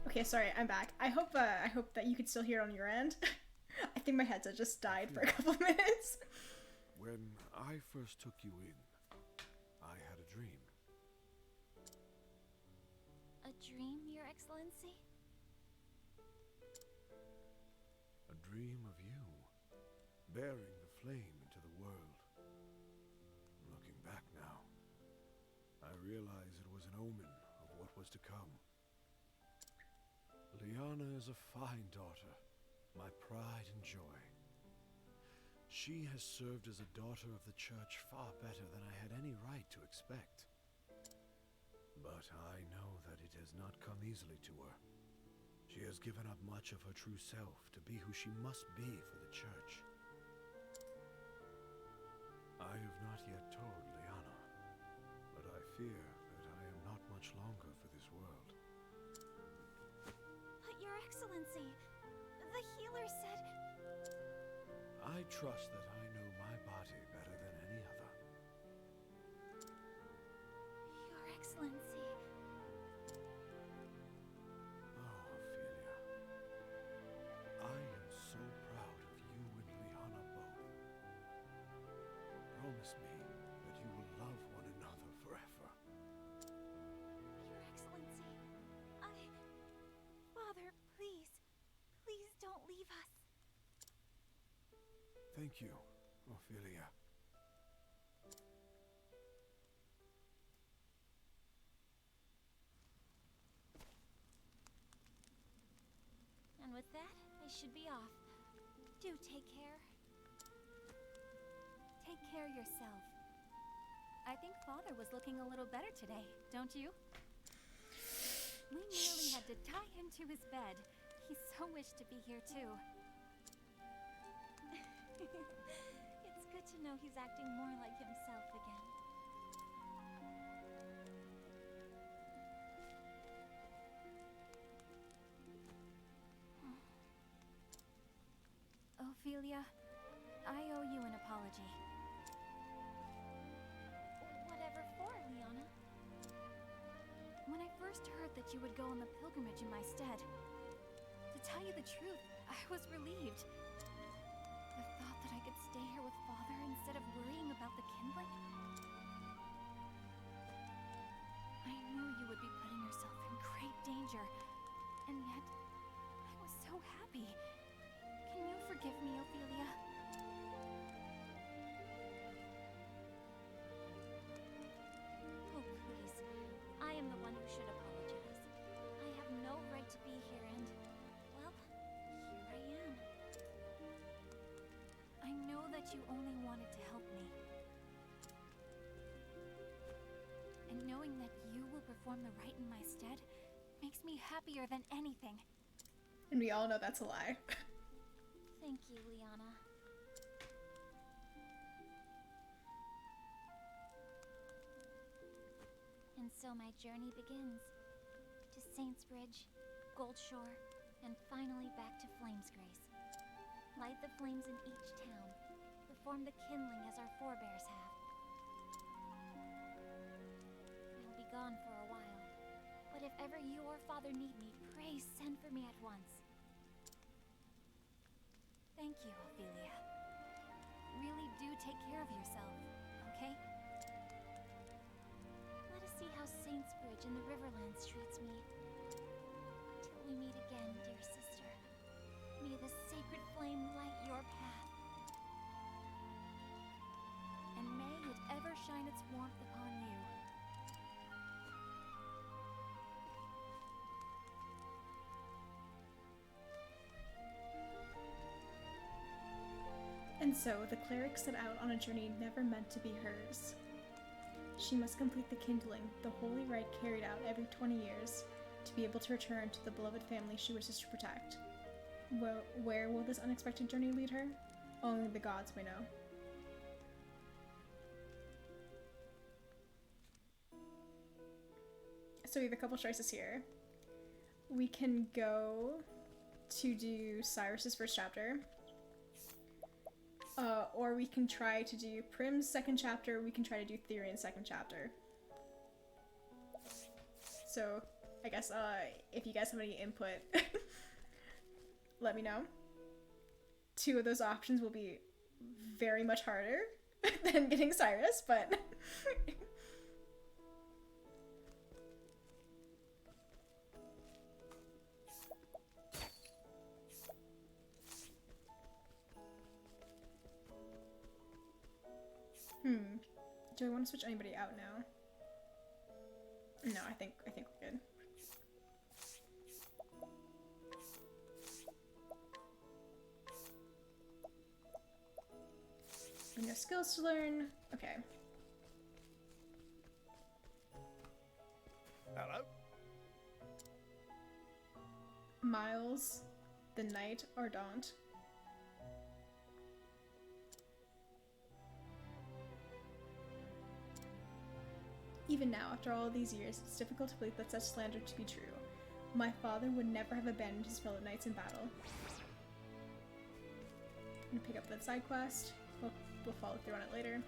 A: Okay, sorry, I'm back. I hope that you could still hear it on your end. I think my headset just died for a couple of minutes.
C: When I first took you in, I had a dream.
B: A dream, Your Excellency?
C: A dream of you, bearing the flame into the world. Looking back now, realize it was an omen of what was to come. Liana is a fine daughter, my pride and joy. She has served as a daughter of the church far better than I had any right to expect. But I know that it has not come easily to her. She has given up much of her true self to be who she must be for the church. I have not yet told Liana, but I fear that I am not much longer for this world.
B: But Your Excellency, the healer said...
C: I trust that I know my body better than any other.
B: Your Excellency...
C: Oh, Ophelia. I am so proud of you and Liana both. Promise me that you will love one another forever.
B: Your Excellency, Father, please, please don't leave us.
C: Thank you, Ophelia.
B: And with that, I should be off. Do take care. Take care yourself. I think Father was looking a little better today, don't you? We nearly had to tie him to his bed. He so wished to be here too. It's good to know he's acting more like himself again. Ophelia, I owe you an apology. Whatever for, Liana? When I first heard that you would go on the pilgrimage in my stead, to tell you the truth, I was relieved. The thought that I could stay here with Father instead of worrying about the kindling? I knew you would be putting yourself in great danger, and yet I was so happy. Can you forgive me, Ophelia? Oh, please. I am the one who should apologize. I have no right to be here and, well, here I am. I know that you only wanted to help me. And knowing that you will perform the rite in my stead makes me happier than anything.
A: And we all know that's a lie.
B: Thank you, Liana. And so my journey begins. To Saintsbridge, Goldshore, and finally back to Flamesgrace. Light the flames in each town. Perform the kindling as our forebears have. I'll be gone for a while. But if ever you or Father need me, pray send for me at once. Thank you, Ophelia. Really do take care of yourself, okay? Let us see how Saintsbridge and the Riverlands treats me. Till we meet again, dear sister. May the sacred flame light your path. And may it ever shine its warmth upon you.
A: And so the cleric set out on a journey never meant to be hers. She must complete the kindling, the holy rite carried out every 20 years, to be able to return to the beloved family she wishes to protect. Where will this unexpected journey lead her? Only the gods may know. So we have a couple choices here. We can go to do Cyrus's first chapter. Or we can try to do Prim's second chapter. We can try to do Therian's second chapter. So, I guess, if you guys have any input, let me know. Two of those options will be very much harder than getting Cyrus, but... Do I want to switch anybody out now? skills to learn. Okay.
C: Hello?
A: Miles, the Knight Ardent. Even now, after all these years, it's difficult to believe that such slander to be true. My father would never have abandoned his fellow knights in battle. I'm gonna pick up that side quest. We'll follow through on it later.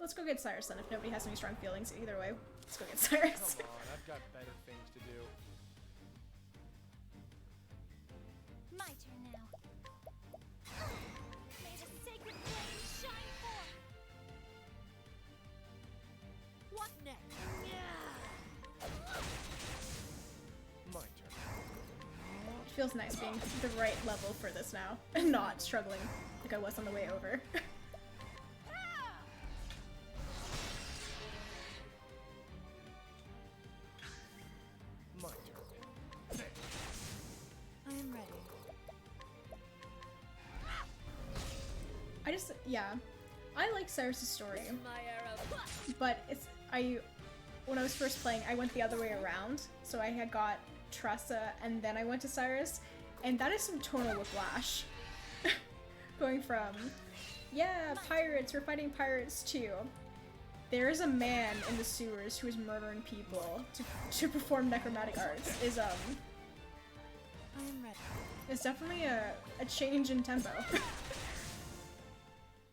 A: Let's go get Cyrus then, if nobody has any strong feelings either way. Let's go get Cyrus.
E: Come on, I've got better things to do.
B: My turn now. May the sacred flame shine forth!
G: What next?
E: My turn.
A: It feels nice being the right level for this now, and not struggling like I was on the way over.
E: My turn.
G: I am ready.
A: I like Cyrus's story,
G: My arrow.
A: but when I was first playing, I went the other way around, so I had got Tressa, and then I went to Cyrus, and that is some tonal whiplash. Going from, yeah, pirates, we're fighting pirates too. There is a man in the sewers who is murdering people to perform necromantic arts.
G: I am ready.
A: It's definitely a change in tempo.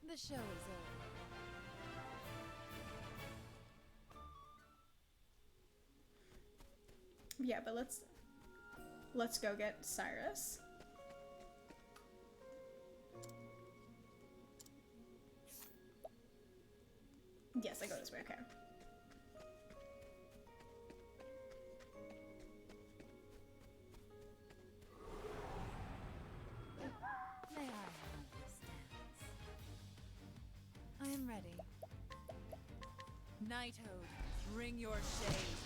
G: The show is over.
A: Yeah, but let's go get Cyrus. Yes, I go this way, okay.
G: May I have this dance? I am ready. Knighthood, bring your shade.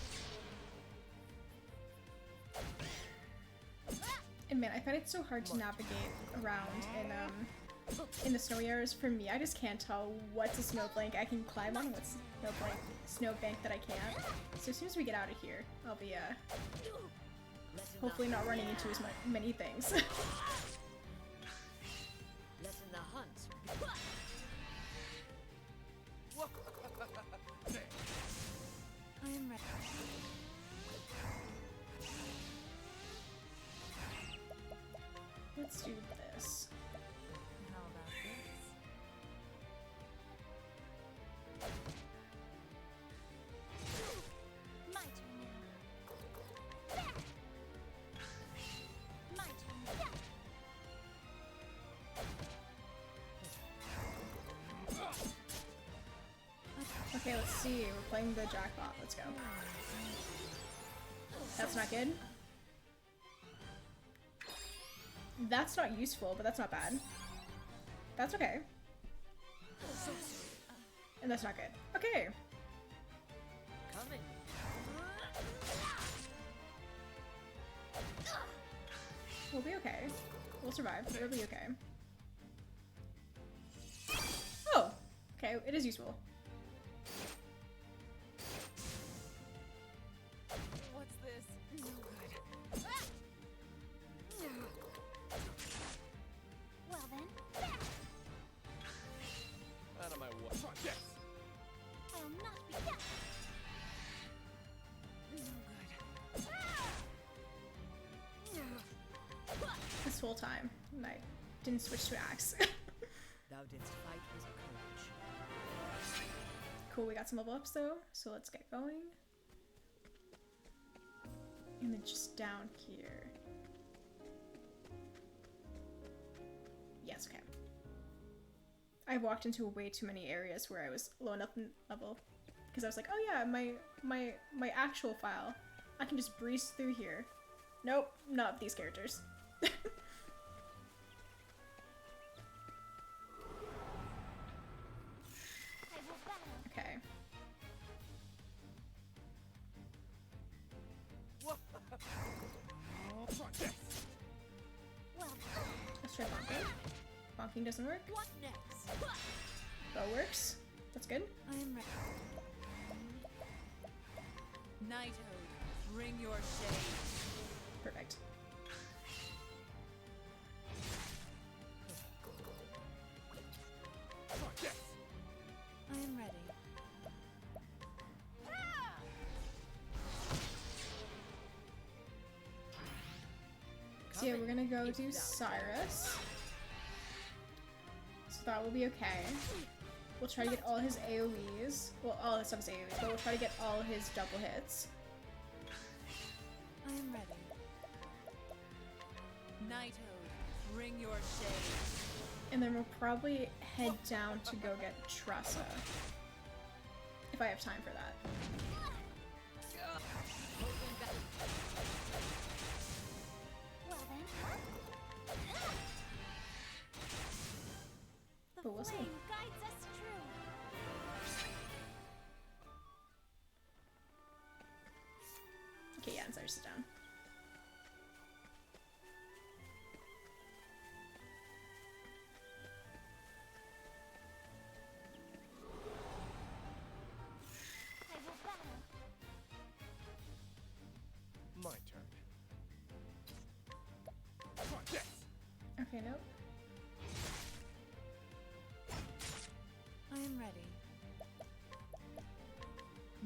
A: And man, I find it so hard to navigate around in the snowy areas. For me, I just can't tell what's a snowbank I can climb on and what's snowbank that I can't. So as soon as we get out of here, I'll be hopefully not running into as many things.
G: Let in the hunt. I am ready.
A: Let's do this.
G: How about this?
B: My turn now. There! My turn now.
A: Okay, let's see. We're playing the jackpot. Let's go. That's not good. That's not useful, but that's not bad. That's okay. And that's not good. Okay.
G: Coming.
A: We'll be okay. We'll survive. We'll be okay. Oh! Okay, it is useful.
G: What's this? No good.
B: Well then, there!
E: Out of my way. Yes!
B: I'll not be deaf.
A: This whole time. And I didn't switch to axe.
G: Thou didst fight with courage.
A: Cool, we got some level ups though, so let's get going. And then just down here. Yes, okay. I walked into way too many areas where I was low enough in level. Because I was like, oh yeah, my actual file. I can just breeze through here. Nope, not these characters.
B: I will battle.
A: Okay.
B: Well,
A: Let's try bonking. Bonking doesn't work.
G: What next?
A: Bow works. That's good.
G: I am ready. Knighthood, bring your shade.
A: Perfect.
G: I am ready.
A: So yeah, we're gonna go do Cyrus. So that will be okay. We'll try to get all his AoEs. Well, all his stuff is AoEs, but we'll try to get all his double hits.
G: I am ready. Knighthood, bring your shade.
A: And then we'll probably head down to go get Tressa. If I have time for that.
B: well then. The
A: But we'll see.
B: flame guides us true.
A: Okay, yeah, and Cyrus is down.
B: I will battle.
E: My turn.
A: Okay, nope.
G: I am ready.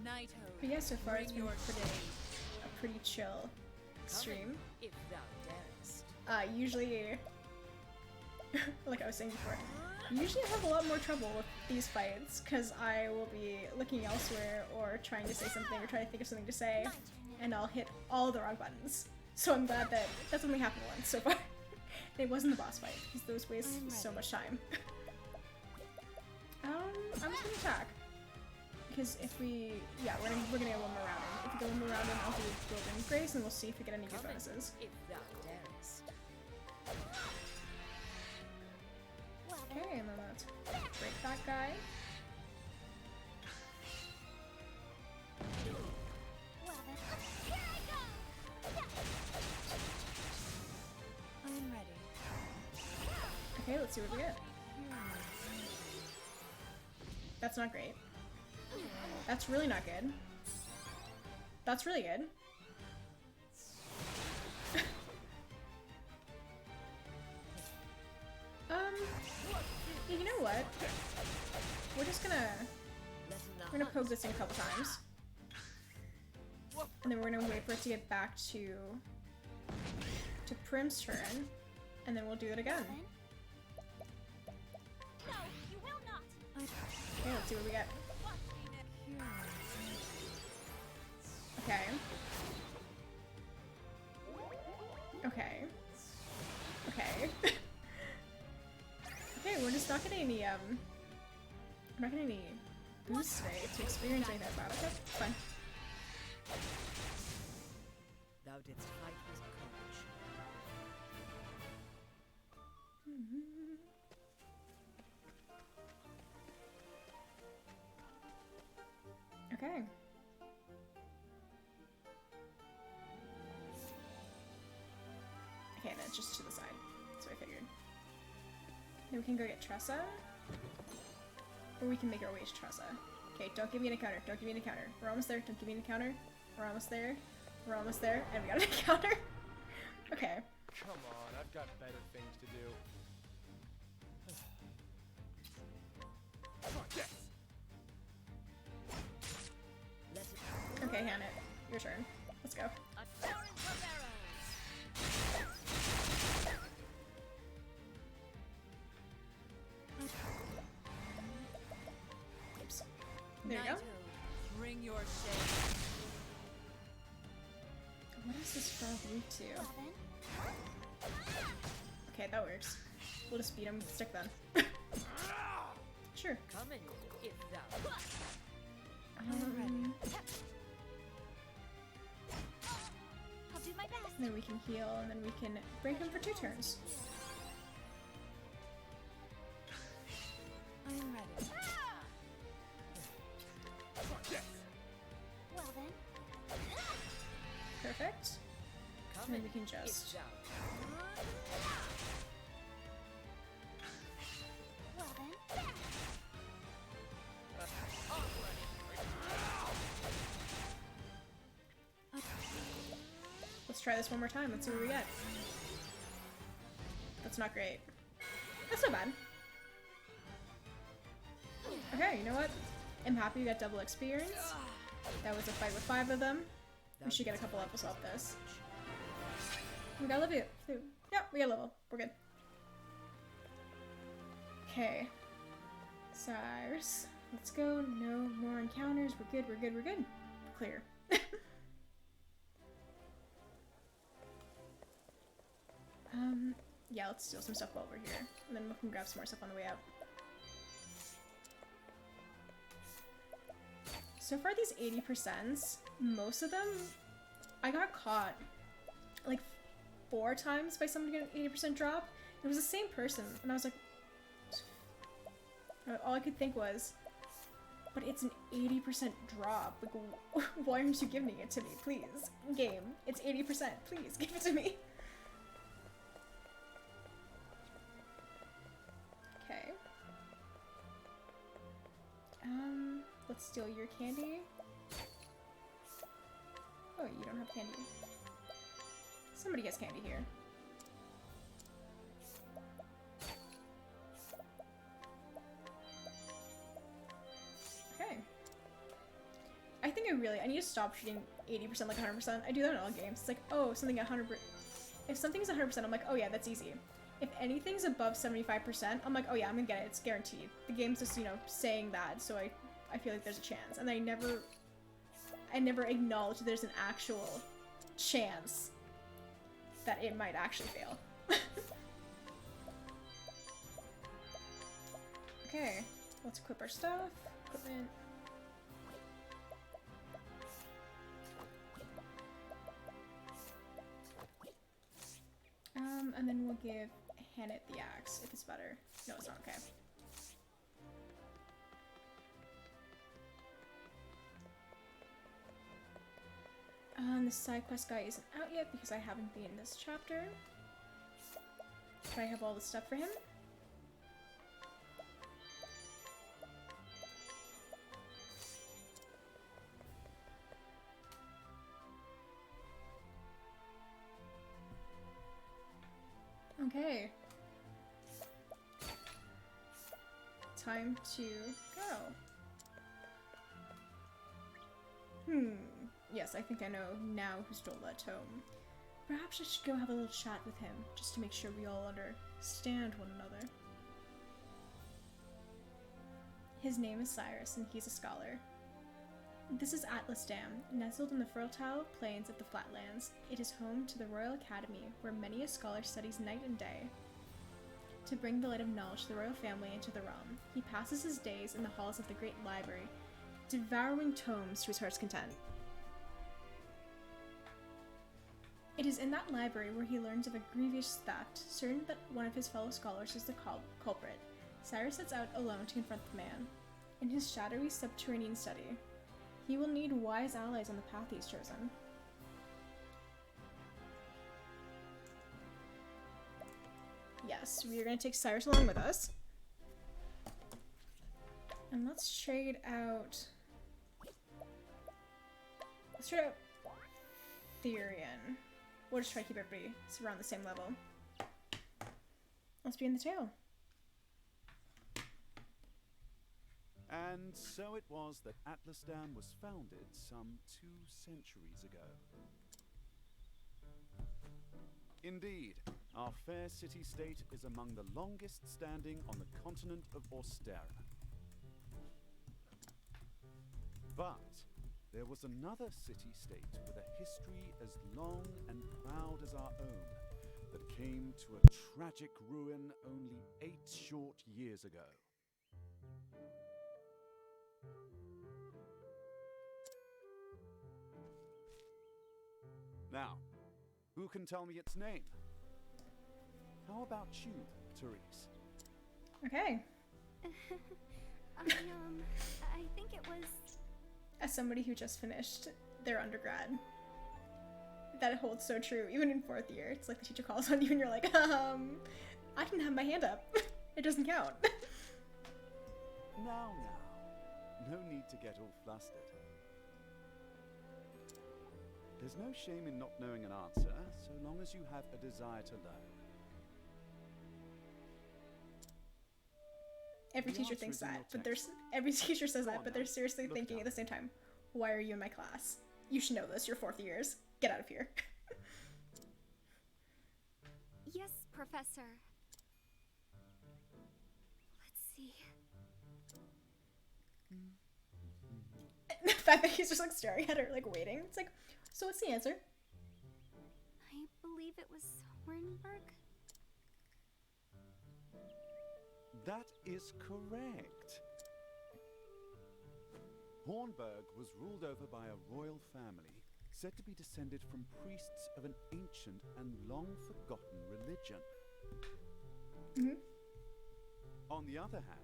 G: Knighthood,
A: But yeah, so far
G: bring
A: it's been
G: your
A: pretty,
G: shade.
A: a pretty chill stream.
G: If thou darest.
A: Usually, like I was saying before, usually I have a lot more trouble with these fights because I will be looking elsewhere or trying to say something or trying to think of something to say,
B: My turn now.
A: and I'll hit all the wrong buttons. So I'm glad that that's only happened once so far. It wasn't the boss fight because those waste
G: I'm
A: so
G: ready.
A: much time. I'm just gonna attack because if we, yeah, we're gonna get one more round in. If we go one more round in, I'll do Golden Grace and we'll see if we get any good bonuses.
G: If thou darest.
B: Well then.
A: Okay, and then let's break that guy.
B: Well then. Here I go.
G: I am ready.
A: Okay, let's see what we get.
G: Here am I.
A: That's not great. That's really not good. That's really good. Yeah, you know what? We're just gonna poke this thing a couple times. And then we're gonna wait for it to get back to Prim's turn. And then we'll do it again.
B: Then. No, you will not.
A: Okay, let's see what we get.
G: Here am
A: Okay. Okay. Okay. Okay, we're just not getting any, we're not getting any boosts today to experience anything about it. Okay, fine.
G: Thou didst fight with courage.
A: Okay. Okay, that's just to the side. That's what I figured. Then we can go get Tressa. Or we can make our way to Tressa. Okay, don't give me an encounter. Don't give me an encounter. We're almost there. Don't give me an encounter. We're almost there. We're almost there. And we got an encounter. Okay.
E: Come on, I've got better things to do.
A: Okay, Hannah. Your turn. Let's go.
G: A torrent of
A: Oops.
G: arrows.
A: There you go.
G: Knighthood, bring your shade.
A: What is this frog weak to?
B: Well then.
A: Okay, that works. We'll just beat him with stick then. Sure.
G: Come in, if thou.
B: I'll do my best.
A: then we can heal, and then we can break him for 2 turns.
G: I am ready.
B: Well then,
A: Perfect. And then we can just...
B: well then.
A: Let's try this one more time. Let's see what we get. That's not great. That's not bad. Okay, you know what? I'm happy we got double experience. That was a fight with 5 of them. We should get a couple levels off this. We got level 2. Yeah, we got level. We're good. Okay. Cyrus. Let's go. No more encounters. We're good, we're good, we're good. Clear. Yeah, let's steal some stuff while we're here. And then we can grab some more stuff on the way out. So far, these 80%, most of them, I got caught like 4 times by someone getting an 80% drop. It was the same person, and I was like, all I could think was, but it's an 80% drop. Like, why aren't you giving it to me, please? Game, it's 80%. Please give it to me. Okay. Let's steal your candy. Oh, you don't have candy. Somebody gets candy here. Okay. I think I need to stop shooting 80% like 100%. I do that in all games. It's like, oh, something 100%. If something's 100%, I'm like, oh yeah, that's easy. If anything's above 75%, I'm like, oh yeah, I'm gonna get it. It's guaranteed. The game's just, you know, saying that, so I feel like there's a chance. And I never acknowledge there's an actual chance that it might actually fail. Okay, let's equip our stuff. Equipment. And then we'll give Hannah the axe if it's better. No, it's not. Okay. The side quest guy isn't out yet because I haven't been in this chapter. But I have all the stuff for him. Okay. Time to go. Yes, I think I know now who stole that tome. Perhaps I should go have a little chat with him, just to make sure we all understand one another. His name is Cyrus, and he's a scholar. This is Atlas Dam, nestled in the fertile plains of the Flatlands. It is home to the Royal Academy, where many a scholar studies night and day to bring the light of knowledge to the royal family and to the realm. He passes his days in the halls of the great library, devouring tomes to his heart's content. It is in that library where he learns of a grievous theft, certain that one of his fellow scholars is the culprit. Cyrus sets out alone to confront the man. In his shadowy subterranean study, he will need wise allies on the path he's chosen. Yes, we are going to take Cyrus along with us. And let's trade out... Therian. We'll just try to keep everybody around the same level. Let's be in the tale.
H: And so it was that Atlasdan was founded some 2 centuries ago. Indeed, our fair city-state is among the longest standing on the continent of Austera. But there was another city-state with a history as long and proud as our own that came to a tragic ruin only 8 short years ago. Now, Who can tell me its name? How about you, Therese?
A: Okay.
B: I think it was...
A: As somebody who just finished their undergrad, that holds so true. Even in 4th year, it's like the teacher calls on you and you're like, I didn't have my hand up. It doesn't count.
H: Now. No need to get all flustered. There's no shame in not knowing an answer, so long as you have a desire to learn.
A: Every
H: The
A: teacher
H: answer
A: thinks
H: is in
A: that,
H: your
A: but
H: text.
A: every teacher says
H: Go
A: that,
H: on
A: but
H: now,
A: they're seriously
H: look it
A: thinking
H: up.
A: at the same time, why are you in my class? You should know this, you're 4th years. Get out of here.
B: Yes, Professor. Let's see.
A: The fact that he's just like staring at her, like waiting. It's like, so what's the answer?
B: I believe it was Hornburg.
H: That is correct. Hornburg was ruled over by a royal family, said to be descended from priests of an ancient and long-forgotten religion.
A: Mm-hmm.
H: On the other hand,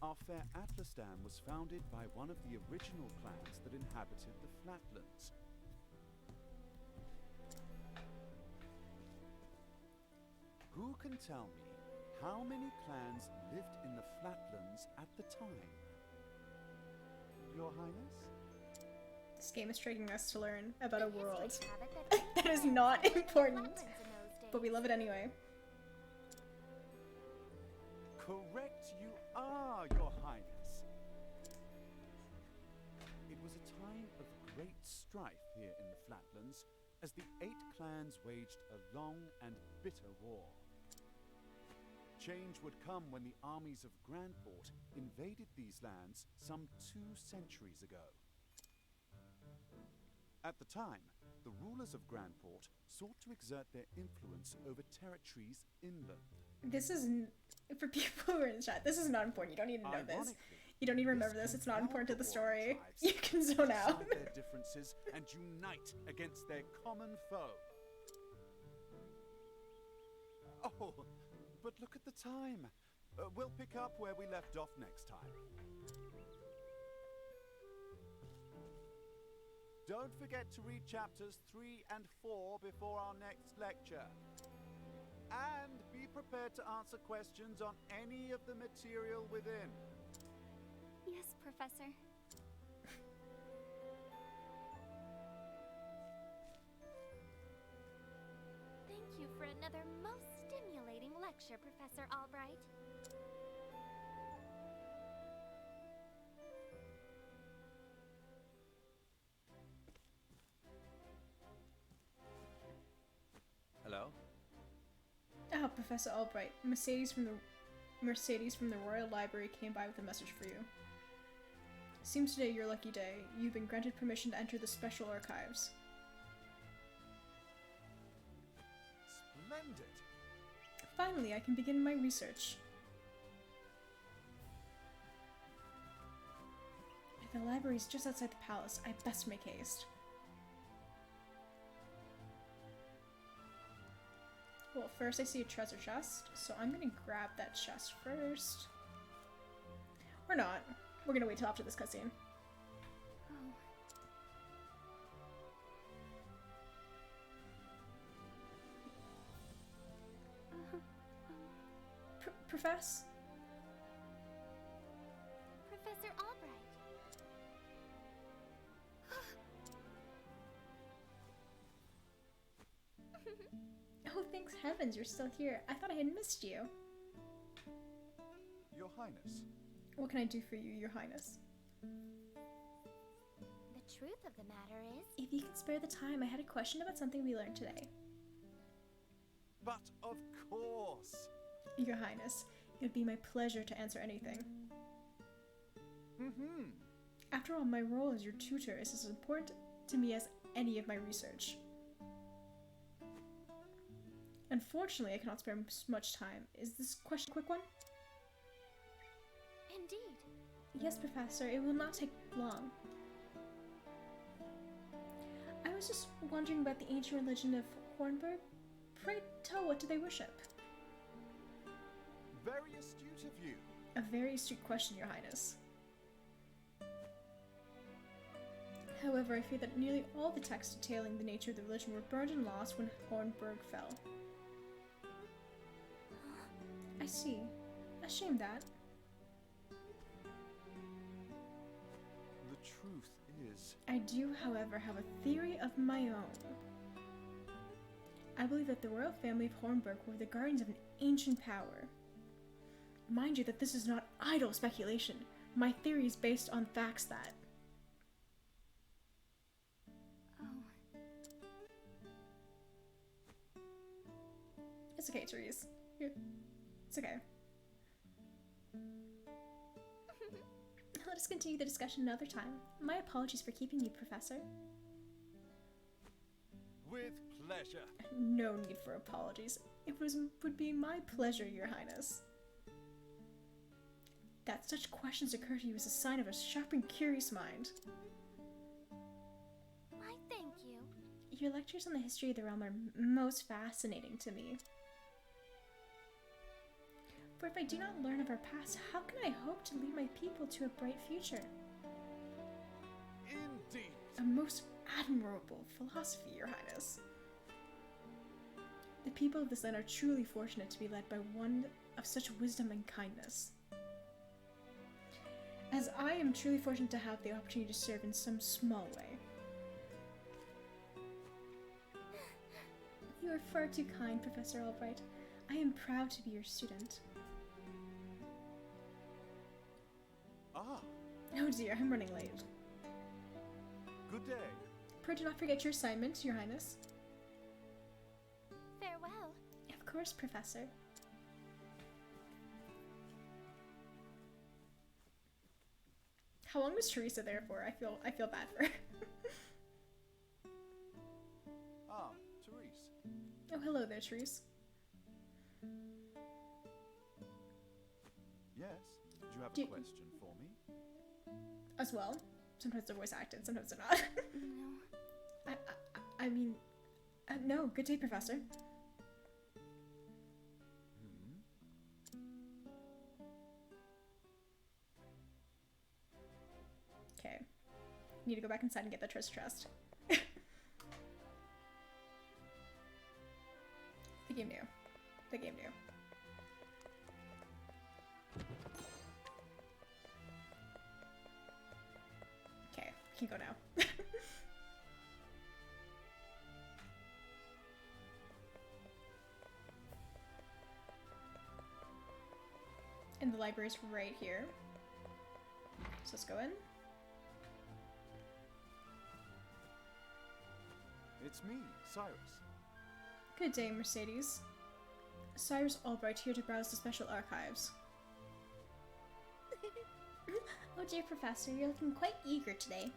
H: our fair Atlastan was founded by one of the original clans that inhabited the flatlands. Who can tell me how many clans lived in the flatlands at the time? Your Highness?
A: This game is tricking us to learn about a
B: The history
A: world
B: have it that
A: that is
B: England
A: not
B: lived in
A: important,
B: Flatlands in those
A: but we
B: days.
A: love it anyway.
H: Correct you are, Your Highness. It was a time of great strife here in the flatlands as the 8 clans waged a long and bitter war. Change would come when the armies of Grandport invaded these lands some 2 centuries ago. At the time, the rulers of Grandport sought to exert their influence over territories inland.
A: This is, for people who are in the chat, this is not important. You don't need to know this.
H: Ironically,
A: You don't need to remember this. It's not important to the story. You can zone out.
H: Decide their differences and unite against their common foe. Oh, but look at the time. We'll pick up where we left off next time. Don't forget to read chapters 3 and 4 before our next lecture. And be prepared to answer questions on any of the material within.
B: Yes, Professor. Thank you for another most stimulating lecture, Professor Albright.
E: Hello?
A: Oh, Professor Albright. Mercedes from the Royal Library came by with a message for you. Seems today your lucky day. You've been granted permission to enter the special archives.
H: Splendid!
A: Finally, I can begin my research. The library is just outside the palace. I best make haste. Well, first I see a treasure chest, so I'm gonna grab that chest first. Or not. We're gonna wait till after this cutscene.
B: Oh.
A: Profess?
B: Professor Albright.
A: Oh, thanks heavens, you're still here. I thought I had missed you.
H: Your Highness.
A: What can I do for you, Your Highness?
B: The truth of the matter is,
A: If you can spare the time, I had a question about something we learned today.
H: But of course!
A: Your Highness, it would be my pleasure to answer anything.
H: Mm-hmm.
A: After all, my role as your tutor is as important to me as any of my research. Unfortunately, I cannot spare much time. Is this question a quick one?
B: indeed,
A: Yes, Professor, it will not take long. I was just wondering about the ancient religion of Hornburg? Pray tell, what do they worship?
H: Very astute of you.
A: A very astute question, Your Highness. However, I fear that nearly all the texts detailing the nature of the religion were burned and lost when Hornburg fell. I see. A shame that.
H: The truth is...
A: I do, however, have a theory of my own. I believe that the royal family of Hornburg were the guardians of an ancient power. Mind you that this is not idle speculation. My theory is based on facts that...
B: Oh.
A: It's okay, Therese. It's okay. Let us continue the discussion another time. My apologies for keeping you, Professor.
H: With pleasure.
A: No need for apologies. It would be my pleasure, Your Highness. That such questions occur to you is a sign of a sharp and curious mind.
B: Why, thank you.
A: Your lectures on the history of the realm are most fascinating to me. For if I do not learn of our past, how can I hope to lead my people to a bright future?
H: Indeed.
A: A most admirable philosophy, Your Highness. The people of this land are truly fortunate to be led by one of such wisdom and kindness. As I am truly fortunate to have the opportunity to serve in some small way. You are far too kind, Professor Albright. I am proud to be your student.
H: Ah,
A: Oh dear, I'm running late.
H: good day.
A: Pray do not forget your assignment, Your Highness.
B: Farewell.
A: Of course, Professor. How long was Teresa there for? I feel bad for her.
H: Ah, Therese.
A: Oh, hello there, Therese.
H: Yes, did you have a
A: Do-
H: question for me?
A: As well. Sometimes they're voice acted, sometimes they're not.
B: No.
A: I mean, no. Good day, Professor. Okay. Need to go back inside and get the trust chest. The game knew. The game knew. Okay, can go now. And the library's right here. So let's go in.
H: It's me, Cyrus.
A: Good day, Mercedes. Cyrus Albright here to browse the special archives. Oh dear, Professor, you're looking quite eager today.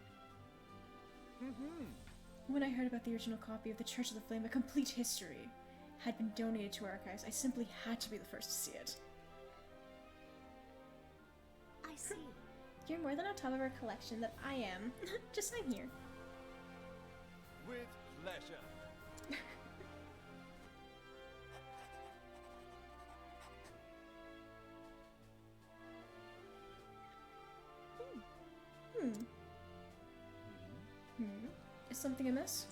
A: When I heard about the original copy of The Church of the Flame, a complete history, had been donated to our archives, I simply had to be the first to see it.
B: I see.
A: You're more than on top of our collection that I am. Just sign here.
H: With pleasure.
A: Is something amiss?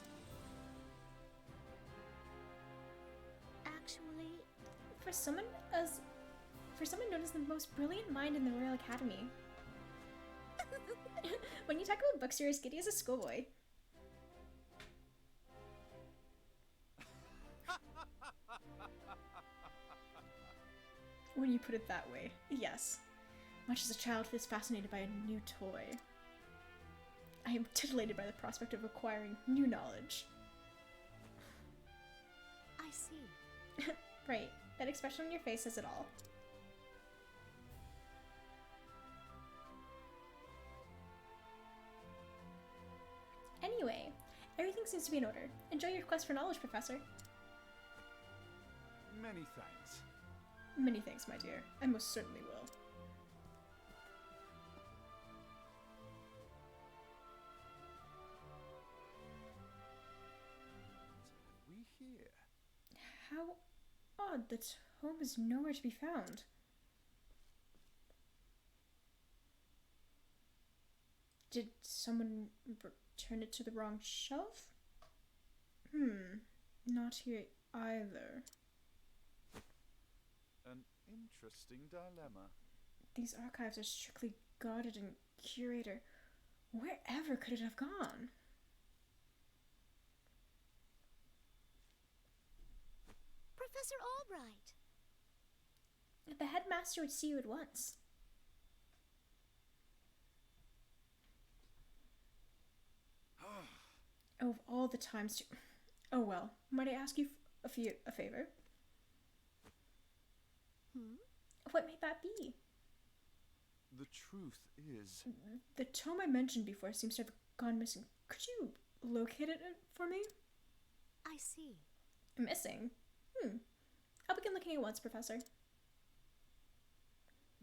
B: Actually,
A: For someone known as the most brilliant mind in the Royal Academy. When you talk about books, you're as giddy as a schoolboy. When you put it that way, yes. Much as a child is fascinated by a new toy. I am titillated by the prospect of acquiring new knowledge.
B: I see.
A: Right, that expression on your face says it all. Anyway, everything seems to be in order. Enjoy your quest for knowledge, Professor.
H: Many thanks.
A: Many thanks, my dear. I most certainly will.
H: What have we here?
A: odd. The tome is nowhere to be found. Did someone return it to the wrong shelf? Not here either.
H: An interesting dilemma.
A: These archives are strictly guarded and curated. Wherever could it have gone?
G: Professor Albright!
A: The headmaster would see you at once. Of all the times to... Oh well, might I ask you a favor? What may that be?
H: The truth is...
A: The tome I mentioned before seems to have gone missing. Could you locate it for me?
G: I see.
A: Missing? I'll begin looking at once, Professor.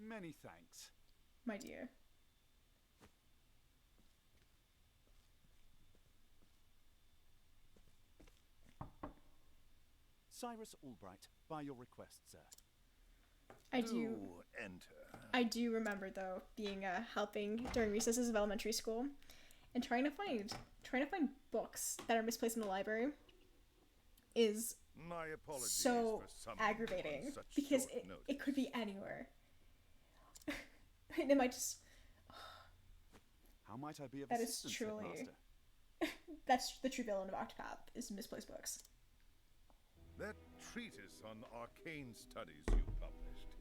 H: Many thanks.
A: My dear.
H: Cyrus Albright, by your request, sir.
A: I do remember though being helping during recesses of elementary school and trying to find books that are misplaced in the library is
C: My apologies
A: so
C: for summoning
A: aggravating
C: you on such
A: because
C: short
A: it could
C: notice.
A: be anywhere. And it might just
H: How might I be of
A: that is
H: assistance,
A: truly
H: Headmaster?
A: that's the true villain of Octopath is misplaced books.
C: That treatise on arcane studies you published.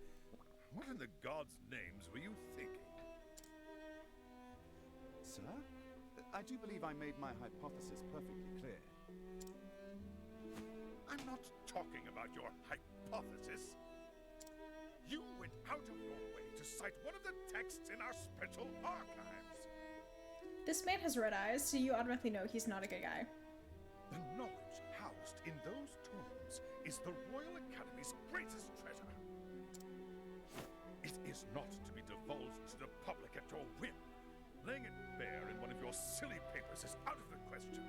C: What in the gods' names were you thinking?
H: Sir? I do believe I made my hypothesis perfectly clear.
C: I'm not talking about your hypothesis. You went out of your way to cite one of the texts in our special archives.
A: This man has red eyes, so you automatically know he's not a good guy.
C: The knowledge housed in those tomes is the Royal Academy's greatest treasure. It is not to be divulged to the public at your whim. Laying it bare in one of your silly papers is out of the question.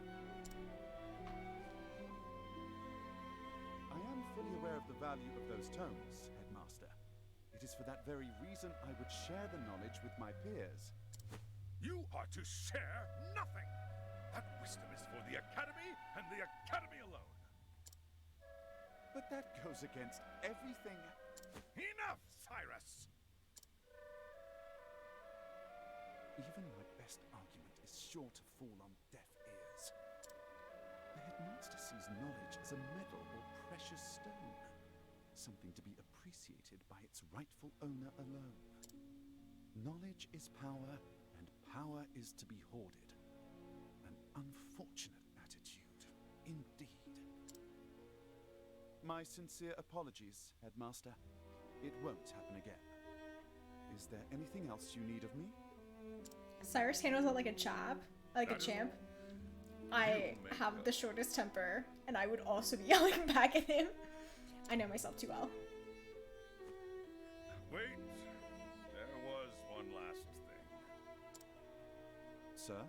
H: I am fully aware of the value of those tomes, Headmaster. It is for that very reason I would share the knowledge with my peers.
C: You are to share nothing. That wisdom is for the Academy and the Academy alone.
H: But that goes against everything...
C: Enough, Cyrus!
H: Even my best argument is sure to fall on deaf ears. The Headmaster sees knowledge as a medal or precious stone, something to be appreciated by its rightful owner alone. Knowledge is power, and power is to be hoarded. An unfortunate attitude, indeed. My sincere apologies, Headmaster. It won't happen again. Is there anything else you need of me?
A: Cyrus handles it like a champ. I have the shortest temper, and I would also be yelling back at him. I know myself too well.
C: Wait, there was one last thing.
H: Sir?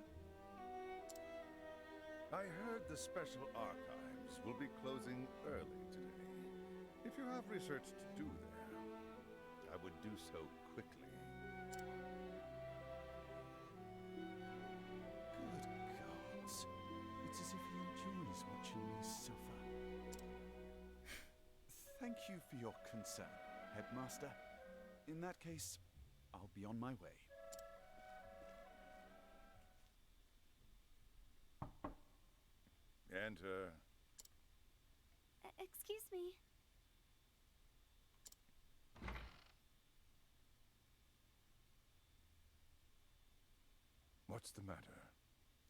C: I heard the special archives will be closing early today. If you have research to do there, I would do so quickly.
H: Good gods. It's as if he enjoys watching me suffer. Thank you for your concern, Headmaster. In that case, I'll be on my way.
C: Enter.
B: Excuse me.
C: What's the matter?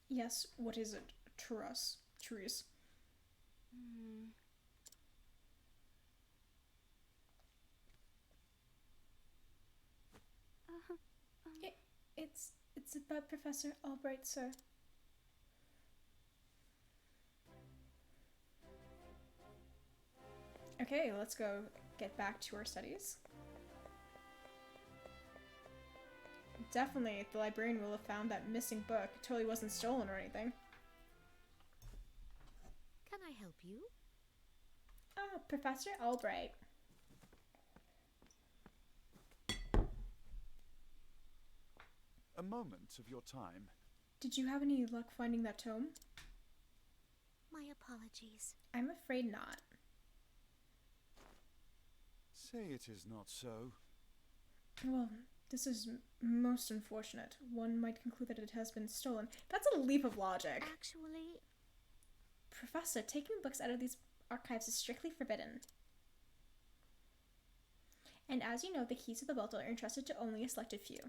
A: Yes, what is it? Therese. It's about Professor Albright, sir. Okay, let's go get back to our studies. Definitely, the librarian will have found that missing book. It totally wasn't stolen or anything.
G: Can I help you?
A: Ah, Professor Albright.
H: A moment of your time.
A: Did you have any luck finding that tome?
I: My apologies.
A: I'm afraid not.
H: Say it is not so.
A: Well, this is most unfortunate. One might conclude that it has been stolen. That's a leap of logic.
I: Actually,
A: Professor, taking books out of these archives is strictly forbidden. And as you know, the keys to the vault are entrusted to only a selected few.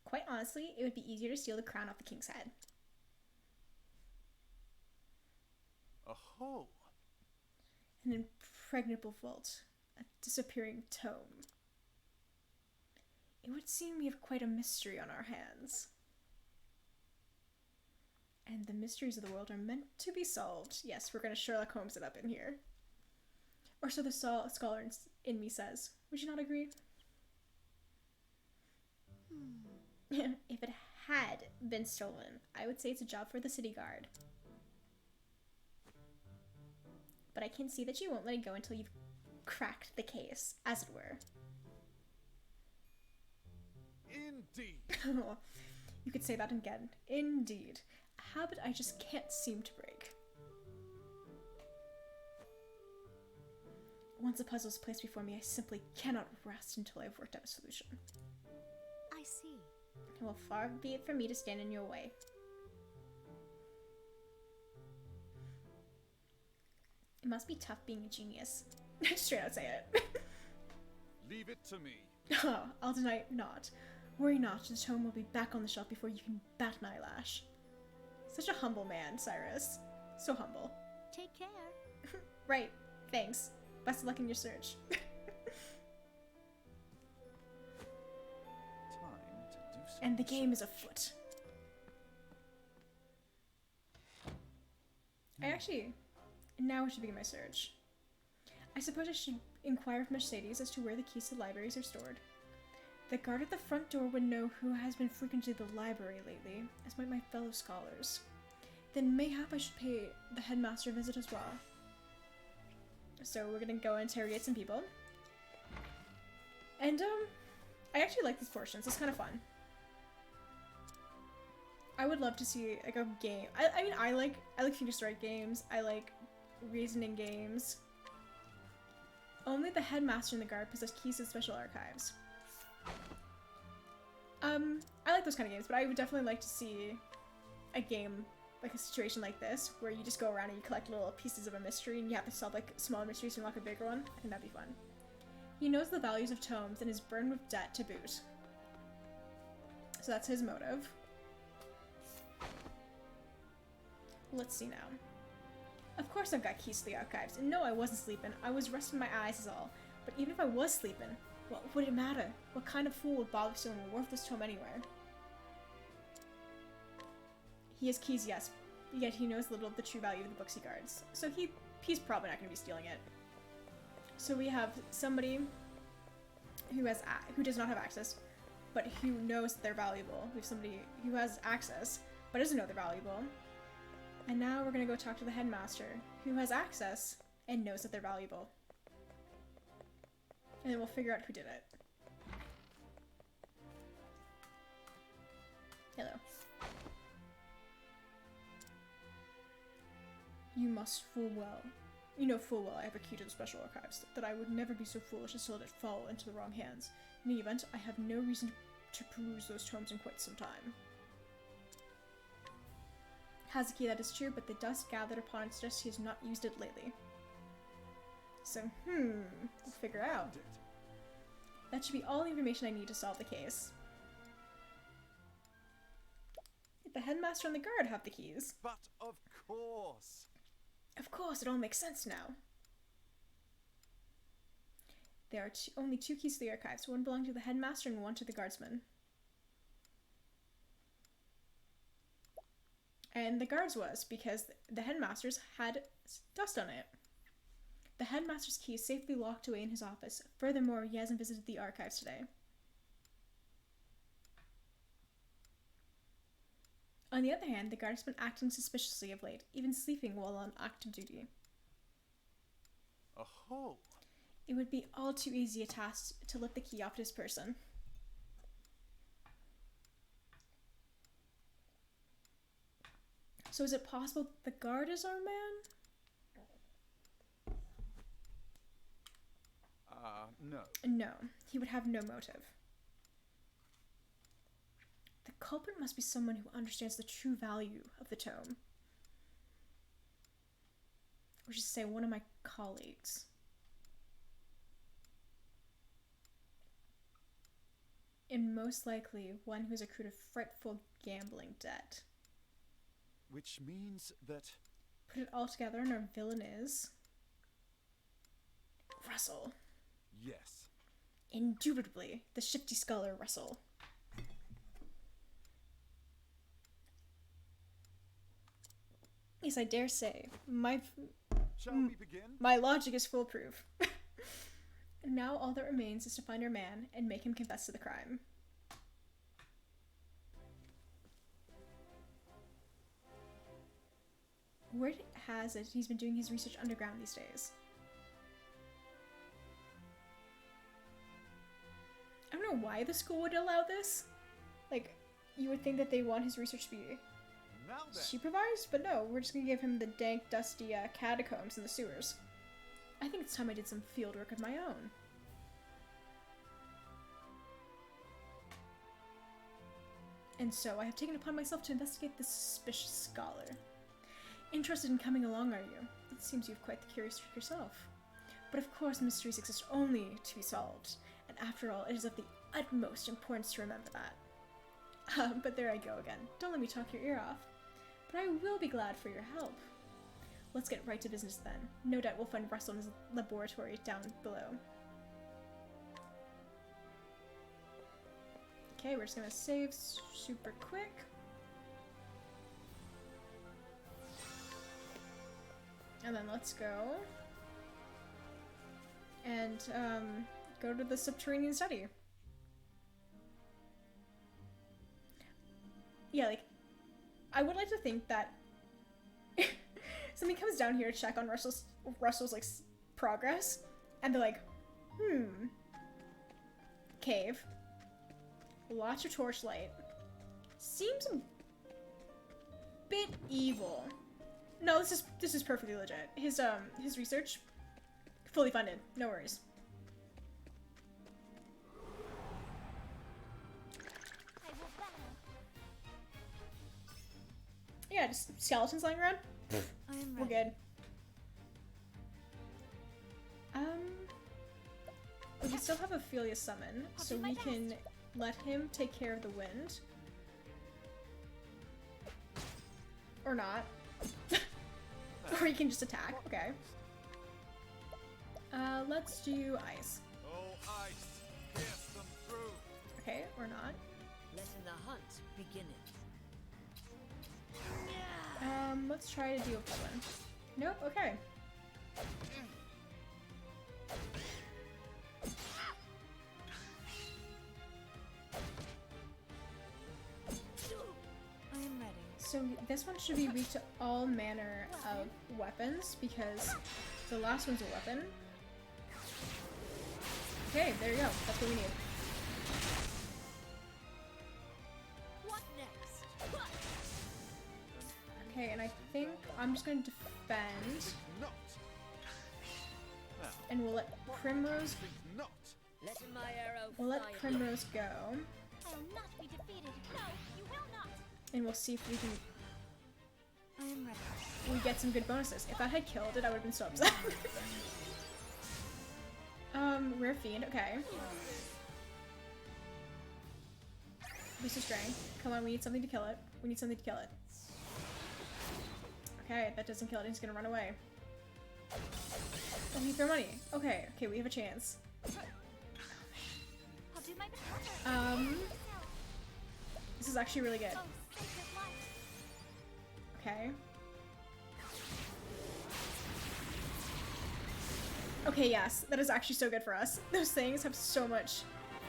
A: Quite honestly, it would be easier to steal the crown off the king's head.
H: Aho!
A: An impregnable vault. A disappearing tome. It would seem we have quite a mystery on our hands. And the mysteries of the world are meant to be solved. Yes, we're going to Sherlock Holmes it up in here. Or so the scholar in me says. Would you not agree? If it had been stolen, I would say it's a job for the city guard. But I can see that you won't let it go until you've cracked the case, as it were.
H: Indeed!
A: You could say that again. Indeed. A habit I just can't seem to break. Once a puzzle is placed before me, I simply cannot rest until I've worked out a solution.
I: I see.
A: Well, far be it from me to stand in your way. It must be tough being a genius. Straight out say it.
H: Leave it to me.
A: Oh, I'll deny it not. Worry not, the tome will be back on the shelf before you can bat an eyelash. Such a humble man, Cyrus. So humble.
I: Take care.
A: Right, thanks. Best of luck in your search.
H: Time to do some
A: And the game is
H: research.
A: afoot. Now I should begin my search. I suppose I should inquire of Mercedes as to where the keys to libraries are stored. The guard at the front door would know who has been frequenting the library lately, as might my fellow scholars. Then mayhap I should pay the headmaster a visit as well. So we're gonna go interrogate some people. And, I actually like these portions. It's kind of fun. I would love to see, like, a game. I mean, I like Finger Strike games. I like reasoning games. Only the headmaster and the guard possess keys to special archives. I like those kind of games, but I would definitely like to see a game, like a situation like this, where you just go around and you collect little pieces of a mystery and you have to solve, like, small mysteries to unlock a bigger one. I think that'd be fun. He knows the values of tomes and is burdened with debt to boot. So that's his motive. Let's see now. Of course I've got keys to the archives, and no, I wasn't sleeping. I was resting my eyes is all. But even if I was sleeping, what would it matter? What kind of fool would bother stealing a worthless tome anywhere? He has keys, yes, yet he knows little of the true value of the books he guards. So he's probably not going to be stealing it. So we have somebody who does not have access, but who knows that they're valuable. We have somebody who has access, but doesn't know they're valuable. And now we're gonna go talk to the headmaster, who has access and knows that they're valuable. And then we'll figure out who did it. Hello. You must full well. You know full well I have a key to the special archives, that I would never be so foolish as to let it fall into the wrong hands. In the event, I have no reason to peruse those tomes in quite some time. Has a key, that is true, but the dust gathered upon it suggests he has not used it lately. So, we'll figure out. That should be all the information I need to solve the case. The headmaster and the guard have the keys.
H: But of course!
A: Of course, it all makes sense now. There are only two keys to the archives, one belonging to the headmaster and one to the guardsman. And the guards was because the headmaster's had dust on it. The headmaster's key is safely locked away in his office. Furthermore, he hasn't visited the archives today. On the other hand, the guard has been acting suspiciously of late, even sleeping while on active duty.
H: Oh,
A: It would be all too easy a task to lift the key off this person. So is it possible the guard is our man?
H: no.
A: No, he would have no motive. The culprit must be someone who understands the true value of the tome. Or just say one of my colleagues. And most likely one who has accrued a frightful gambling debt.
H: Which means that...
A: Put it all together and our villain is... Russell.
H: Yes.
A: Indubitably, the shifty scholar Russell. Yes, I dare say,
H: Shall we begin?
A: my logic is foolproof. Now all that remains is to find our man and make him confess to the crime. Word has it he's been doing his research underground these days. I don't know why the school would allow this. Like, you would think that they want his research to be
H: Now then.
A: supervised, but no, we're just gonna give him the dank, dusty catacombs in the sewers. I think it's time I did some field work of my own. And so I have taken upon myself to investigate this suspicious scholar. Interested in coming along, are you? It seems you have quite the curious streak yourself. But of course mysteries exist only to be solved, and after all, it is of the utmost importance to remember that. But there I go again. Don't let me talk your ear off. But I will be glad for your help. Let's get right to business then. No doubt we'll find Russell in his laboratory down below. Okay, we're just gonna save super quick. And then let's go and go to the subterranean study. Yeah, like, I would like to think that somebody comes down here to check on Russell's like progress, and they're like, cave, lots of torchlight, seems a bit evil. No, this is perfectly legit. His research, fully funded, no worries.
B: I will battle.
A: Yeah, just skeletons lying around.
G: I am
A: We're
G: ready.
A: good. We still have Ophelia summon, so we can let him take care of the wind. Or not. Or he can just attack. Okay. Let's do ice.
H: Oh, ice, pierce them through.
A: Okay, or not.
J: Letting the hunt begin it.
A: Let's try to do a full one. Nope, okay.
G: I am ready.
A: So this one should be weak to all manner of weapons because the last one's a weapon. Okay, there you go. That's what we need.
J: What next?
A: Okay, and I think I'm just gonna defend,
H: Not. Now,
A: and we'll let Primrose.
H: think not.
J: Letting my arrow
A: We'll let
J: fly.
A: Primrose go,
B: I will not be defeated. No, you will not.
A: and we'll see if we can
G: I am ready.
A: get some good bonuses. If I had killed it, I would have been so upset. Rare Fiend. Okay. Boost of strength. Come on, we need something to kill it. We need something to kill it. Okay, that doesn't kill it. He's gonna run away. Oh, he threw money. Okay, okay, we have a chance.
B: I'll do my best.
A: This is actually really good.
B: Oh, sacred light.
A: Okay. Okay, yes, that is actually so good for us. Those things have so much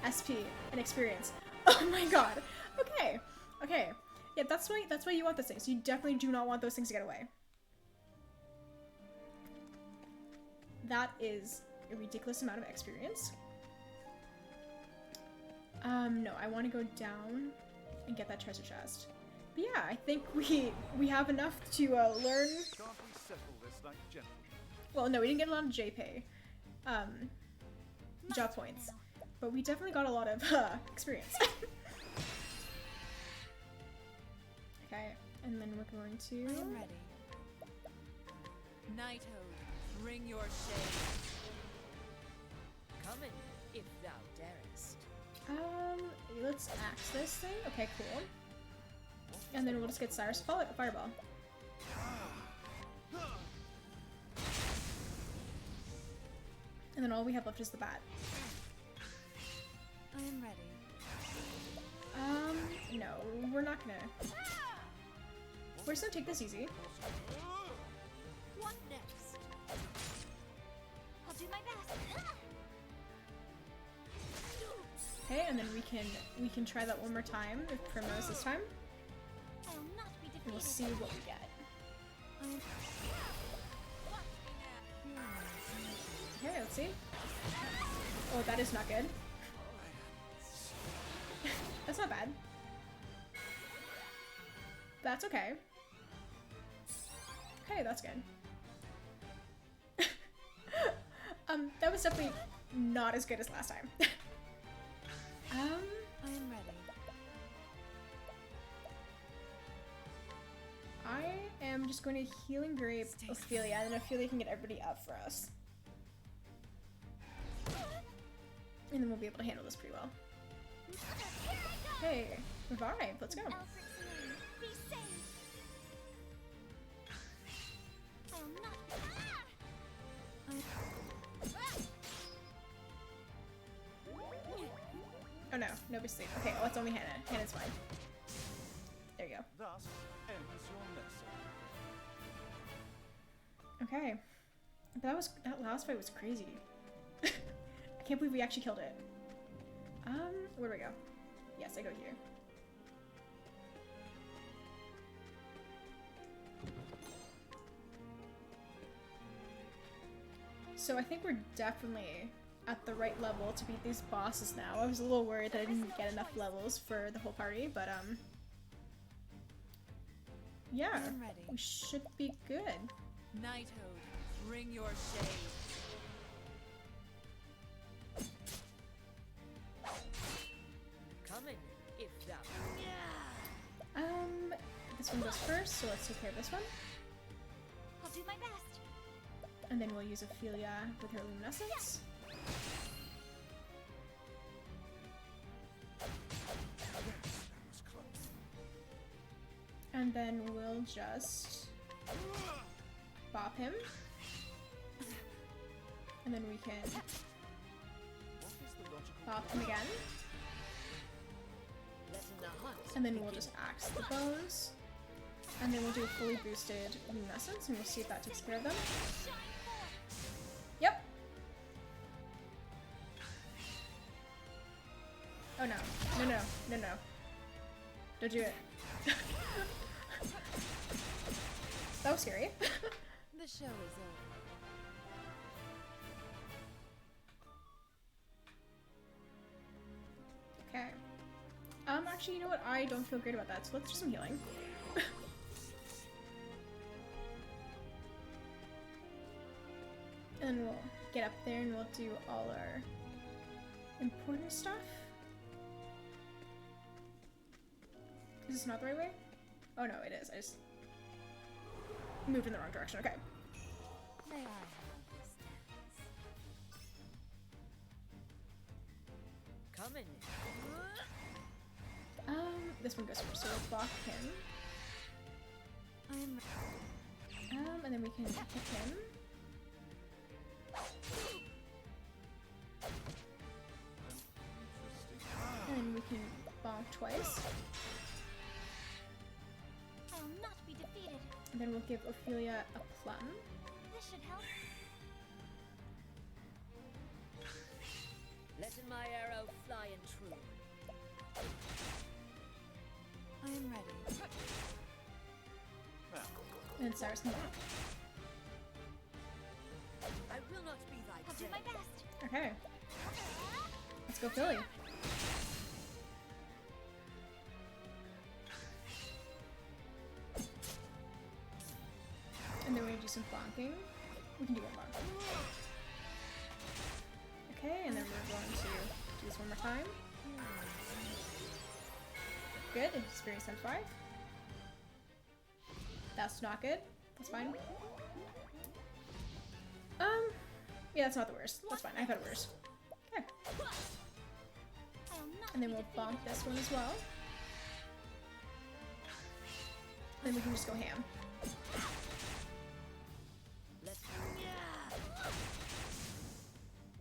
A: SP and experience. Oh my god. Okay, okay. Yeah, that's why you want those things. You definitely do not want those things to get away. That is a ridiculous amount of experience. No, I want to go down and get that treasure chest. But yeah, I think we have enough to learn.
H: Can't we settle this like gentlemen?
A: Well, no, we didn't get a lot of JPay, job points, but we definitely got a lot of experience. Okay, and then we're going to.
G: I am ready. Nighthode, bring your shade.
J: Come in, if thou darest.
A: Let's axe this thing. Okay, cool. And then we'll just get Cyrus Fireball. And then all we have left is the bat.
G: I am ready.
A: No, we're not gonna. We're just gonna take this easy.
B: What next? I'll do my best.
A: Okay, and then we can try that one more time with Primrose this time.
B: I'll not be defeated.
A: And we'll see what we get. Okay, let's see. Oh, that is not good. That's not bad. That's okay. Okay, that's good. That was definitely not as good as last time.
G: I am ready.
A: I am just going to Healing Grape Ophelia, and then Ophelia can get everybody up for us. And then we'll be able to handle this pretty well. Hey, revive, let's go.
B: Be safe. I'll not.
A: Oh no, nobody's asleep. Okay, well, it's only Hannah. Hannah's fine. There you go.
H: Thus ends your lesson.
A: Okay. That last fight was crazy. I can't believe we actually killed it. Where do I go? Yes, I go here. So I think we're definitely at the right level to beat these bosses now. I was a little worried that I didn't get enough levels for the whole party, but yeah,
G: I'm ready.
A: we should be good.
G: Nighthode, bring your shade.
J: Come in, if thou.
A: This one goes first, so let's take care of this one.
B: I'll do my best.
A: And then we'll use Ophelia with her luminescence. And then we'll just bop him. And then we can bop him again.
J: Let in the hunt.
A: And then we'll just axe the bones. And then we'll do a fully boosted luminescence and we'll see if that takes care of them. Yep. Oh no. No, no, no, no. Don't do it. That was scary.
G: The show is over.
A: Okay. Actually, you know what? I don't feel great about that, so let's do some healing. And then we'll get up there and we'll do all our important stuff. Is this not the right way? Oh no, it is. I just moved in the wrong direction. Okay.
G: May I have this dance?
J: Come in.
A: This one goes first, so we'll block him.
G: I'm
A: And then we can hit him. And then we can bonk twice.
B: I'll not be defeated.
A: And then we'll give Ophelia a plum.
B: This should help.
J: Let in my arrow fly and true.
G: I am ready.
A: And Cyrus can block.
J: I will not be thy
B: I'll do my
J: slave.
B: best.
A: Okay. Let's go Philly. And then we do some bonking. We can do one bonk. Okay, and then we're going to do this one more time. Good, experience times 5. That's not good. That's fine. Yeah, that's not the worst. That's fine. I've had worse. Okay. And then we'll bonk this one as well. Then we can just go ham.
J: Let's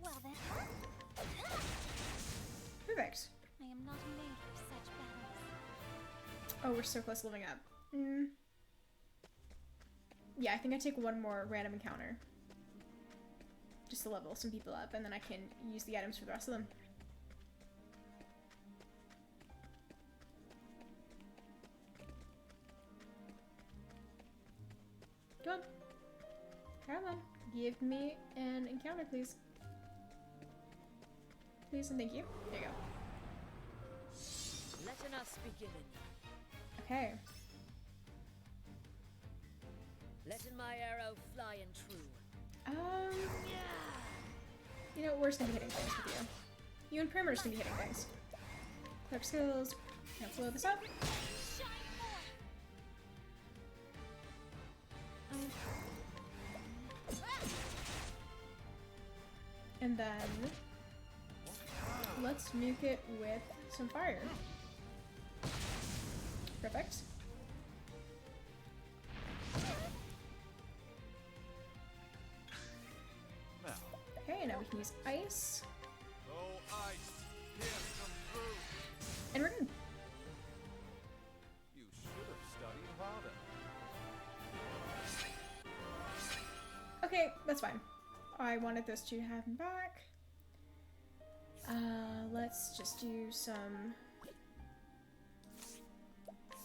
B: Well then,
A: Perfect.
B: I am not made for such battles.
A: Oh, we're so close to living up. Yeah, I think I take one more random encounter. Just to level some people up, and then I can use the items for the rest of them. Come on. Come on. Give me an encounter, please. Please and thank you. There you go.
J: let us begin.
A: Okay.
J: Letting my arrow fly and true.
A: You know, we're just gonna be hitting things with you. You and Prim are just gonna be hitting things. Clerk skills. Let's load this up. And then let's nuke it with some fire. Perfect.
H: Now,
A: Okay, now we can use ice.
H: oh ice, pierce them through.
A: And we're good.
H: You should have studied harder.
A: Okay, that's fine. I wanted those two to have him back. Let's just do some...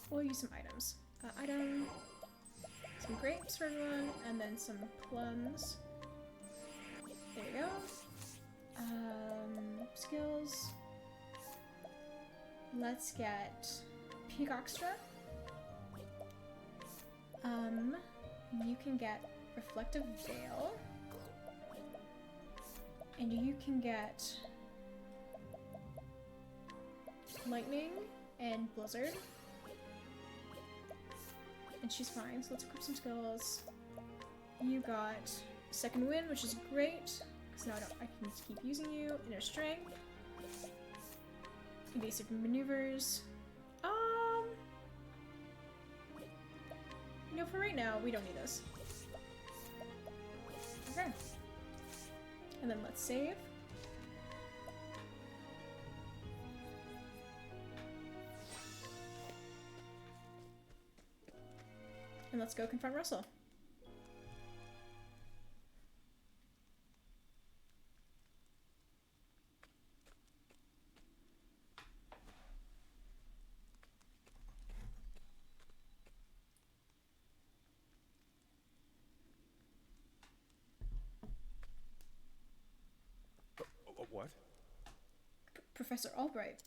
A: We'll use some items. Item... Some grapes for everyone, and then some plums. There you go. Skills. Let's get Peacock Strut. You can get Reflective Veil. And you can get Lightning and Blizzard. And she's fine, so let's equip some skills. You got Second Wind, which is great, because now I can keep using you. Inner Strength. Evasive Maneuvers. You know, for right now, we don't need this. Okay. And then let's save. And let's go confront Russell.
C: What?
A: Professor Albright.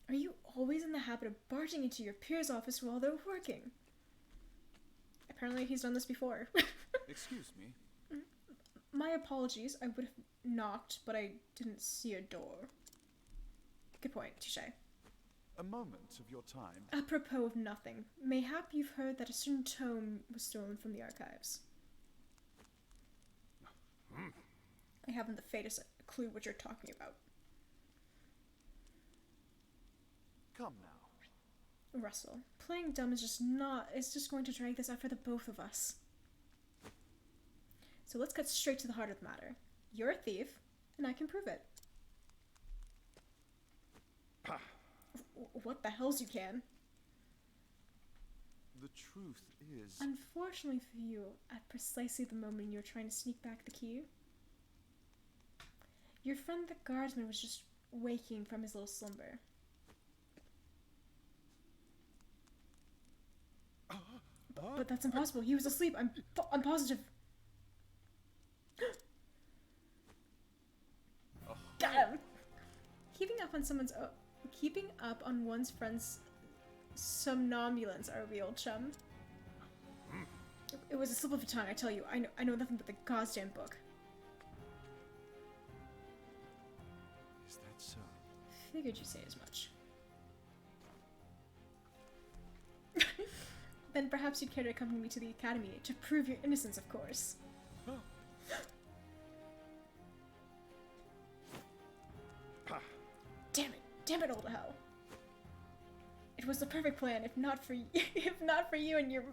A: Are you always in the habit of barging into your peer's office while they're working? Apparently he's done this before.
H: Excuse me.
A: My apologies. I would have knocked, but I didn't see a door. Good point. Touché.
H: A moment of your time.
A: Apropos of nothing, mayhap you've heard that a certain tome was stolen from the archives. I haven't the faintest clue what you're talking about.
H: Come now.
A: Russell, playing dumb is just going to drag this out for the both of us. So let's get straight to the heart of the matter. You're a thief, and I can prove it. What the hells you can?
H: The truth is...
A: Unfortunately for you, at precisely the moment you're trying to sneak back the key, your friend the guardsman was just waking from his little slumber. But that's impossible. He was asleep. I'm positive. Got him. Keeping up on one's friend's somnambulance, our real chum. It was a slip of the tongue, I tell you. I know nothing but the goddamn book.
C: Is that so?
A: Figured you'd say as much. Then perhaps you'd care to accompany me to the academy to prove your innocence, of course. Damn it, old hell. It was the perfect plan, if not for you and your,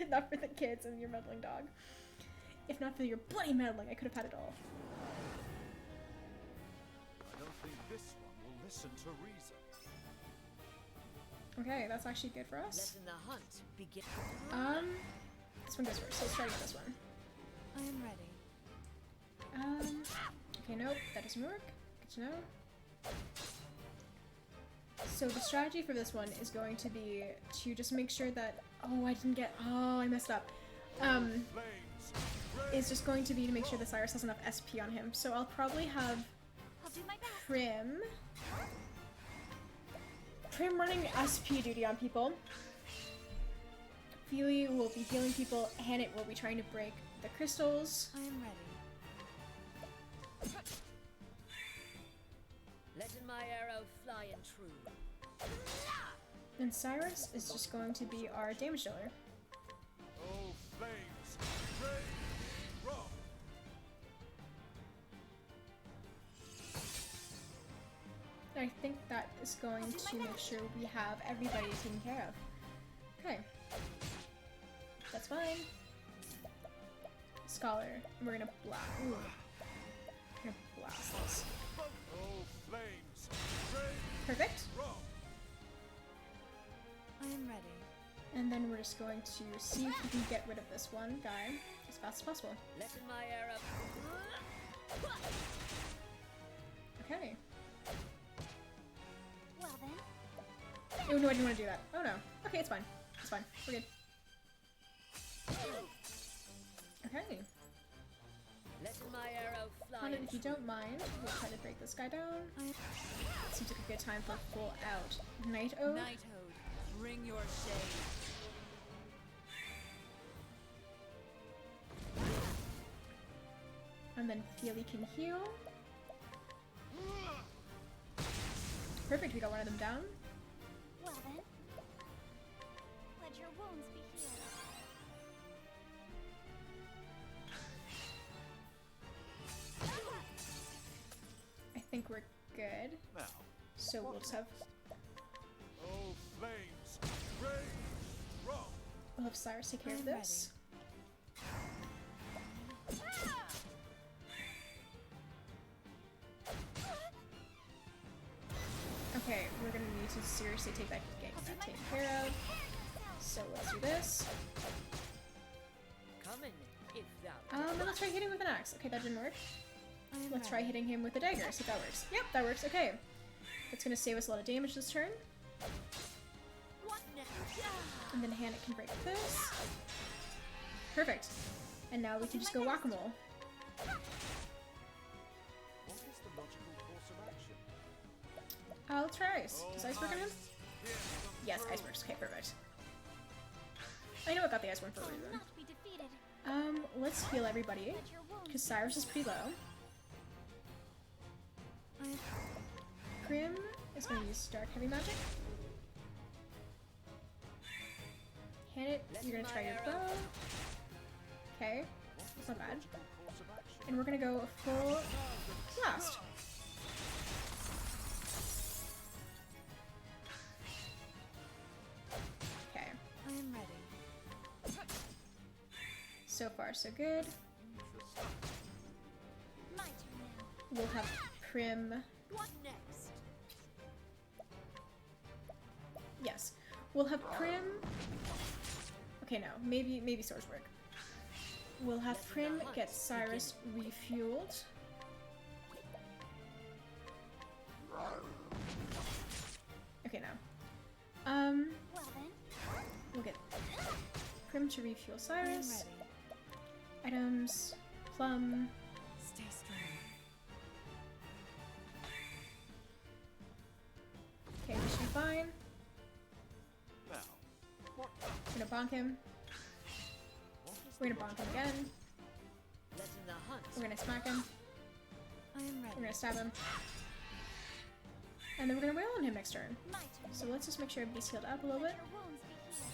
A: not for the kids and your meddling dog. If not for your bloody meddling, I could have had it all.
H: I don't think this one will listen to reason.
A: Okay, that's actually good for us.
J: Letting the hunt begin.
A: This one goes first, so let's try with this one.
G: I am ready.
A: Okay, nope, that doesn't work. Good to know. So the strategy for this one is going to be to just make sure that, I messed up. Is just going to be to make sure that Cyrus has enough SP on him. So I'll probably have
B: I'll do my best.
A: Prim running SP duty on people. Feely will be healing people. Hannah will be trying to break the crystals.
G: I am ready.
J: Letting my arrow fly and true.
A: And Cyrus is just going to be our damage dealer.
H: Oh, flames! Rain! Rock!
A: I think that is going to make sure we have everybody taken care of. Okay. That's fine. Scholar. We're gonna blast. Ooh. We're gonna blast this.
H: Oh, flames! Rain!
A: Perfect.
H: Rock!
G: I am ready.
A: And then we're just going to see if we can get rid of this one guy as fast as possible.
J: Letting my arrow.
A: Okay.
B: Well then.
A: Oh no, I didn't want to do that. Oh no. Okay, it's fine. It's fine. We're good. Okay.
J: Letting my arrow fly.
A: Hannah,
J: and
A: if you
J: true.
A: don't mind, we'll try to break this guy down. Seems like a good time for full out. Night Ode.
G: Night Ode, bring your shade.
A: And then Feely can heal. Perfect, we got one of them down.
B: Well then. Let your wounds be healed.
A: I think we're good.
H: Now,
A: So we'll just have
H: oh, flames! Rain! Rock!
A: we'll have Cyrus take care of
G: I'm
A: this. Okay, we're gonna need to seriously take that taken care of. So let's do this.
J: Coming, if thou.
A: Then let's try hitting with an axe. Okay, that didn't work.
G: I am
A: Let's try
G: ready.
A: hitting him with a dagger, see if that works. Yep, that works. Okay. That's gonna save us a lot of damage this turn.
J: What now?
A: And then Hannah can break this. Perfect. And now we can just go whack-a-mole.
H: What is the logical course of action?
A: Let's try ice. Does ice work on him? Yes, ice works. Okay, perfect. I know I got the ice one for a
B: Will
A: reason.
B: not be defeated.
A: Let's heal everybody.
B: Let your wounds
A: Because Cyrus is pretty low. Prim is going to use dark heavy magic. Hannah, you're going to try your bow. Okay, that's not bad.
H: Logical course of action.
A: And we're going to go a full blast. Okay,
G: I am ready.
A: so far so good.
B: my turn now.
A: We'll have Prim.
J: What next?
A: Yes, we'll have Prim. Okay, no, maybe swords work. We'll have Prim get Cyrus refueled. Okay, now.
B: Well then.
A: We'll get Prim to refuel
G: I am
A: Cyrus.
G: ready.
A: Items, plum.
G: Stay strong.
A: Okay, we should be fine.
H: Now, what?
A: We're gonna bonk him.
H: What is
A: We're
H: the
A: gonna bonk him again.
J: Letting the hunt.
A: We're gonna smack him.
G: I am
A: We're
G: ready.
A: gonna stab him. And then we're gonna wail on him next turn.
B: My turn.
A: So let's just make sure everybody's healed up a little
B: Let
A: bit.
B: your wounds be healed.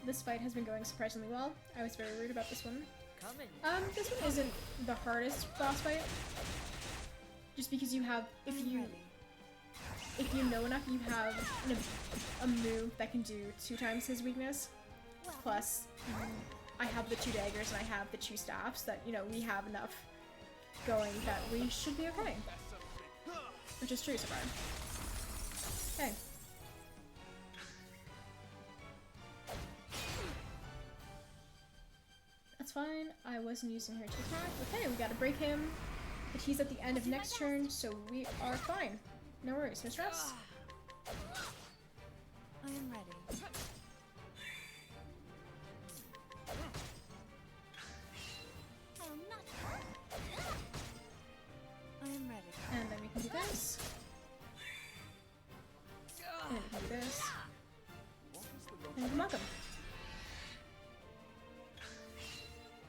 A: This fight has been going surprisingly well. I was very worried about this one.
J: Coming.
A: This one isn't the hardest boss fight. Just because you have,
G: I am ready.
A: if you know enough, you have a move that can do 2 times his weakness. Plus, I have the 2 daggers and I have the 2 staffs that, you know, we have enough going that we should be okay. Which is true so far. Okay. That's fine. I wasn't using her to attack. Okay, we gotta break him. But he's at the end of next turn, so we are fine. No worries, no stress.
G: I am ready.
B: I am not.
G: I am ready.
A: And then we can do this. And then we can do this.
H: What is the
A: And we can mock him.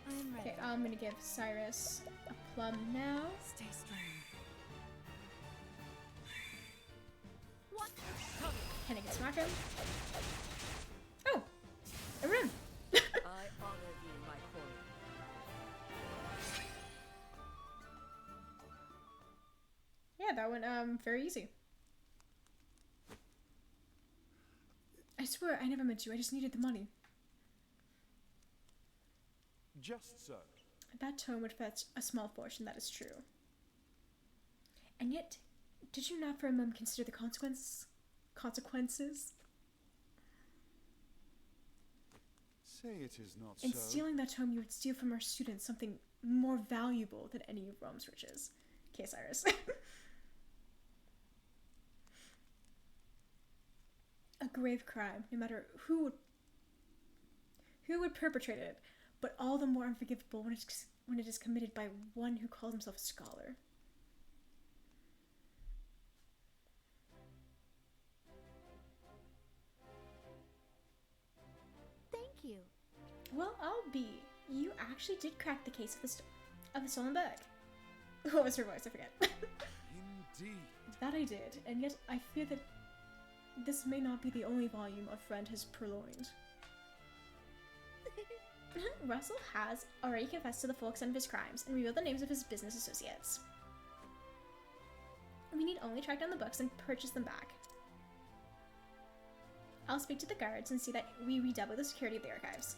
G: I am ready.
A: Okay, I'm gonna give Cyrus a plum now.
G: Stay strong.
B: What?
A: Can I get smack him? Oh! A rune!
J: I honor thee, my queen.
A: Yeah, that went very easy. I swear I never meant to, I just needed the money.
H: Just so.
A: That tome would fetch a small fortune, that is true. And yet, did you not for a moment consider the consequences?
H: Say it is not
A: In
H: so.
A: stealing that tome, you would steal from our students something more valuable than any of Rome's riches. Okay, Cyrus. A grave crime, no matter who would perpetrate it, but all the more unforgivable when it is committed by one who calls himself a scholar.
I: Thank you.
A: Well, I'll be. You actually did crack the case of the stolen book. What was her voice? I forget.
H: Indeed.
A: That I did, and yet I fear that this may not be the only volume a friend has purloined. Russell has already confessed to the full extent of his crimes and revealed the names of his business associates. We need only track down the books and purchase them back. I'll speak to the guards and see that we redouble the security of the archives.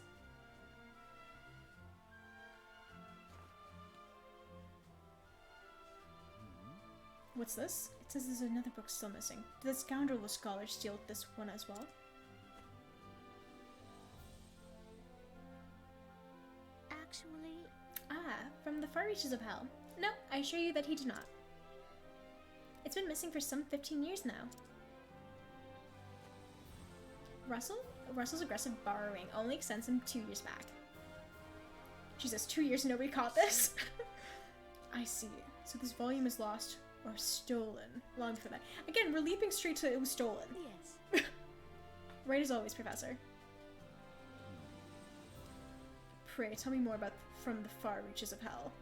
A: What's this? It says there's another book still missing. Did the scoundrel of a scholar steal this one as well?
I: Actually,
A: From the far reaches of hell. No, I assure you that he did not. It's been missing for some 15 years now. Russell's aggressive borrowing only extends him 2 years back. Jesus, 2 years and nobody caught this? I see. So this volume is lost or stolen long before that. Again, we're leaping straight to it was stolen.
I: yes.
A: Right as always, Professor. Pray, tell me more about from the far reaches of hell.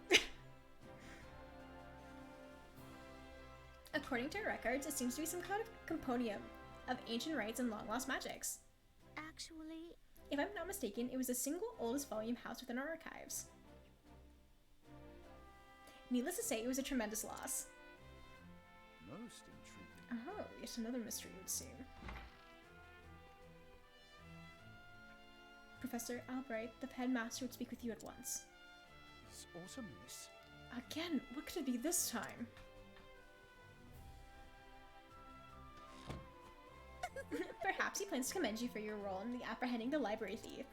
A: According to our records, it seems to be some kind of compendium of ancient rites and long-lost magics.
I: Actually,
A: If I'm not mistaken, it was the single oldest volume housed within our archives. Needless to say, it was a tremendous loss.
H: Most intriguing.
A: Oh, yet another mystery, it would seem. Professor Albright, the headmaster would speak with you at once.
H: Is aught amiss?
A: Again, what could it be this time? Perhaps he plans to commend you for your role in the apprehending the library thief.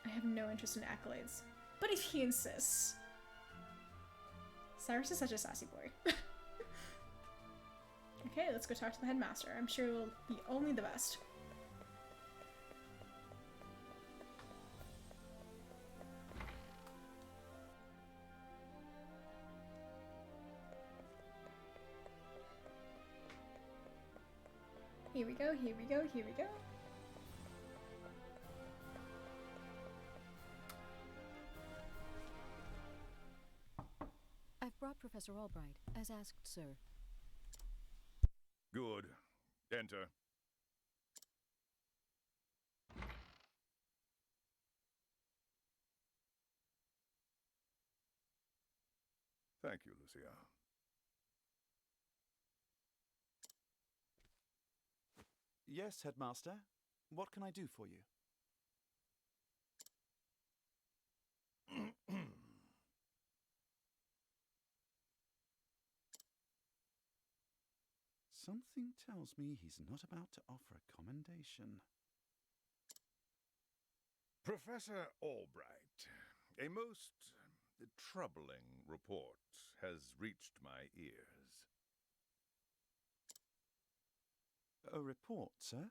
A: I have no interest in accolades, but if he insists. Cyrus is such a sassy boy. Okay, let's go talk to the headmaster. I'm sure it will be only the best. Here we go, here we go, here we go.
F: I've brought Professor Albright, as asked, sir.
K: Good. Enter. Thank you, Lucia.
H: Yes, Headmaster. What can I do for you? Something tells me he's not about to offer a commendation.
K: Professor Albright, a most troubling report has reached my ears.
H: A report, sir?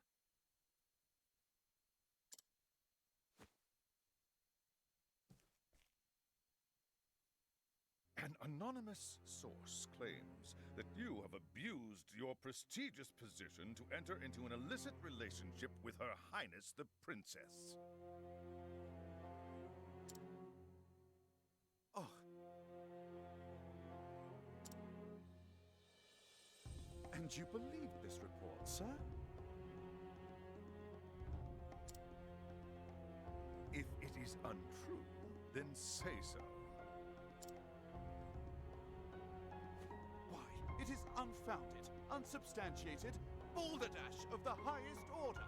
K: An anonymous source claims that you have abused your prestigious position to enter into an illicit relationship with Her Highness the Princess.
H: Oh. And you believe this report, sir?
K: If it is untrue, then say so.
H: Why, it is unfounded, unsubstantiated, balderdash of the highest order.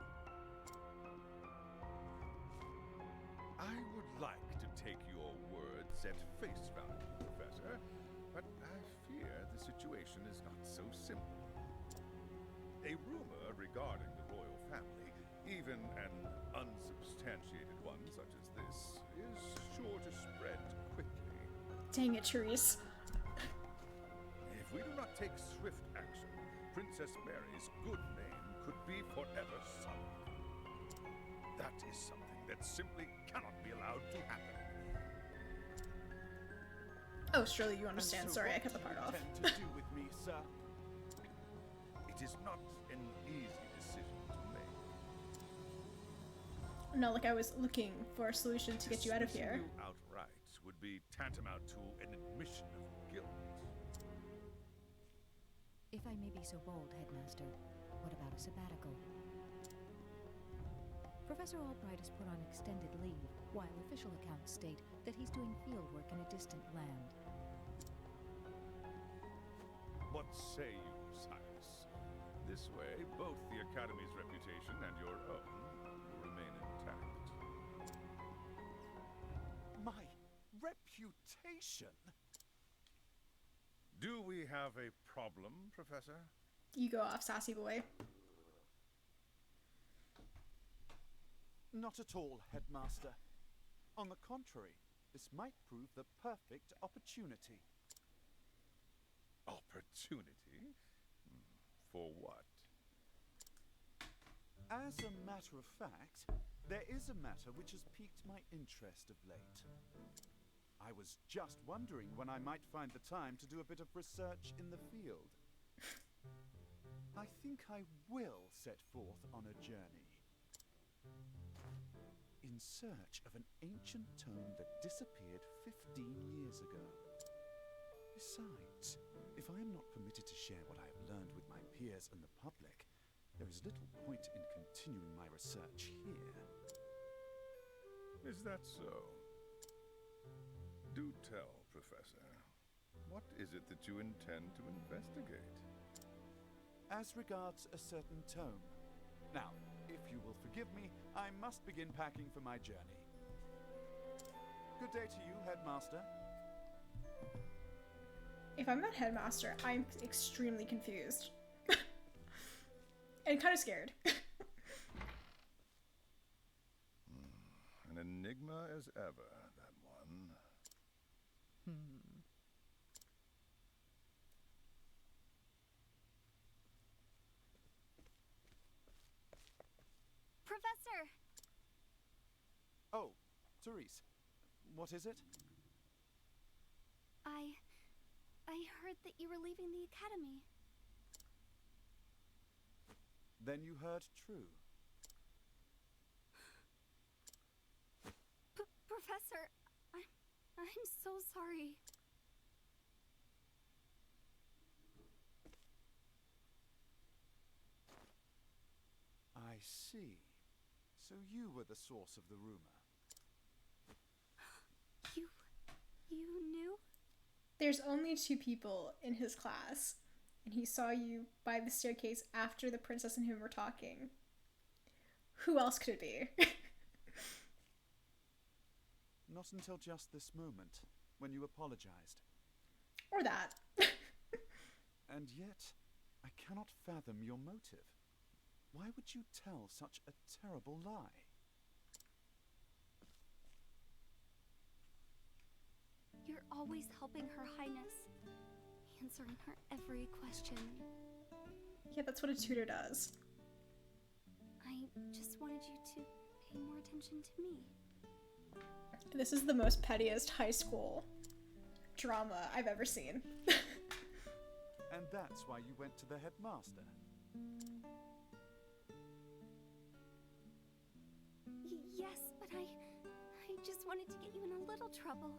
K: I would like to take your words at face value, Professor, but I fear the situation is not so simple. A rumor regarding the royal family, even an unsubstantiated one such as this, is sure to spread quickly.
A: Dang it, Therese.
K: If we do not take swift action, Princess Mary's good name could be forever sullied. That is something that simply cannot be allowed to happen.
A: Oh, surely you understand.
H: And so
A: Sorry, I
H: what
A: cut the
H: do
A: part
H: you
A: off.
H: intend to do with me, sir?
K: It is not an easy decision to make.
A: No, like I was looking for a solution to get you out of here.
K: Dismissing you outright would be tantamount to an admission of guilt.
F: If I may be so bold, Headmaster, what about a sabbatical? Professor Albright is put on extended leave, while official accounts state that he's doing fieldwork in a distant land.
K: What say you, Cyrus? This way, both the Academy's reputation and your own will remain intact.
H: My reputation?
K: Do we have a problem, Professor?
A: You go off, sassy boy.
H: Not at all, Headmaster. On the contrary, this might prove the perfect opportunity.
K: Opportunity? For what?
H: As a matter of fact, there is a matter which has piqued my interest of late. I was just wondering when I might find the time to do a bit of research in the field. I think I will set forth on a journey. In search of an ancient tome that disappeared 15 years ago. Besides, if I am not permitted to share what I have learned with my peers and the public, there is little point in continuing my research here.
K: Is that so? Do tell, Professor. What is it that you intend to investigate?
H: As regards a certain tome. Now, if you will forgive me, I must begin packing for my journey. Good day to you, Headmaster.
A: If I'm not headmaster, I'm extremely confused. And kind of scared.
K: An enigma as ever, that one.
B: Professor!
H: Oh, Therese. What is it?
B: I heard that you were leaving the academy.
H: Then you heard true.
B: Professor, I'm so sorry.
H: I see. So you were the source of the rumor.
B: You knew?
A: There's only 2 people in his class, and he saw you by the staircase after the princess and him were talking. Who else could it be?
H: Not until just this moment, when you apologized.
A: Or that.
H: And yet, I cannot fathom your motive. Why would you tell such a terrible lie?
B: You're always helping Her Highness, answering her every question.
A: Yeah, that's what a tutor does.
B: I just wanted you to pay more attention to me.
A: This is the most pettiest high school drama I've ever seen.
H: And that's why you went to the headmaster.
B: Yes, but I just wanted to get you in a little trouble.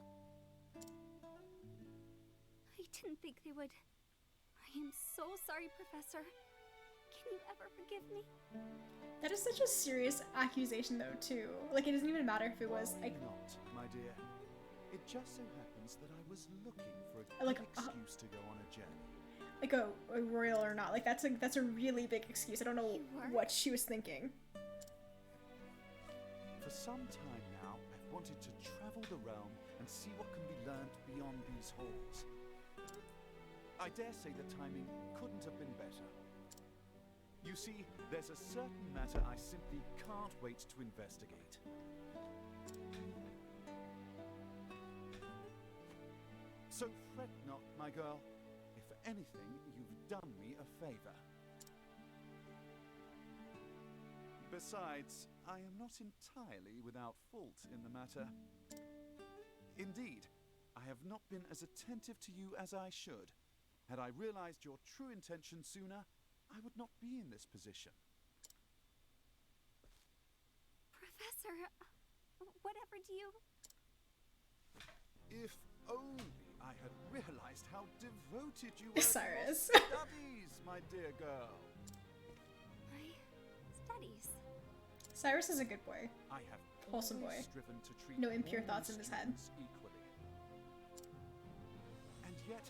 B: I didn't think they would. I am so sorry, Professor. Can you ever forgive me?
A: That is such a serious accusation, though, too. Like, it doesn't even matter if it was, like...
H: Not, my dear. It just so happens that I was looking for a
A: Like,
H: good excuse to go on a journey.
A: Like a royal or not. Like, that's a really big excuse. I don't know what she was thinking.
H: For some time now, I've wanted to travel the realm and see what can be learned beyond these halls. I dare say the timing couldn't have been better. You see, there's a certain matter I simply can't wait to investigate. So fret not, my girl. If anything, you've done me a favor. Besides, I am not entirely without fault in the matter. Indeed, I have not been as attentive to you as I should. Had I realized your true intention sooner, I would not be in this position.
B: Professor, whatever do you...
H: If only I had realized how devoted you were
A: Cyrus.
H: to your studies, my dear girl.
B: My studies.
A: Cyrus is a good boy.
H: I have
A: Wholesome boy.
H: always striven to treat
A: No impure
H: all
A: thoughts in his head.
H: students equally. And yet,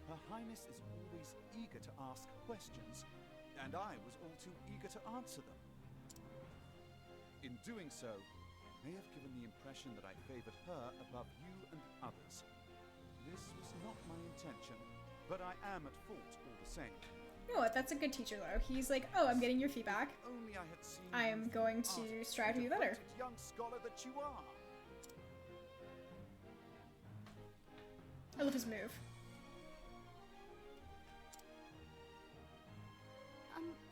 H: Her Highness is always eager to ask questions, and I was all too eager to answer them. In doing so, I may have given the impression that I favored her above you and others. This was not my intention, but I am at fault all the same.
A: You know what? That's a good teacher, though. He's like, oh, I'm getting your feedback.
H: Only I had seen
A: I am
H: you
A: going
H: from
A: to
H: art,
A: strive to
H: the
A: be better.
H: devoted young scholar that you are.
A: I love his move.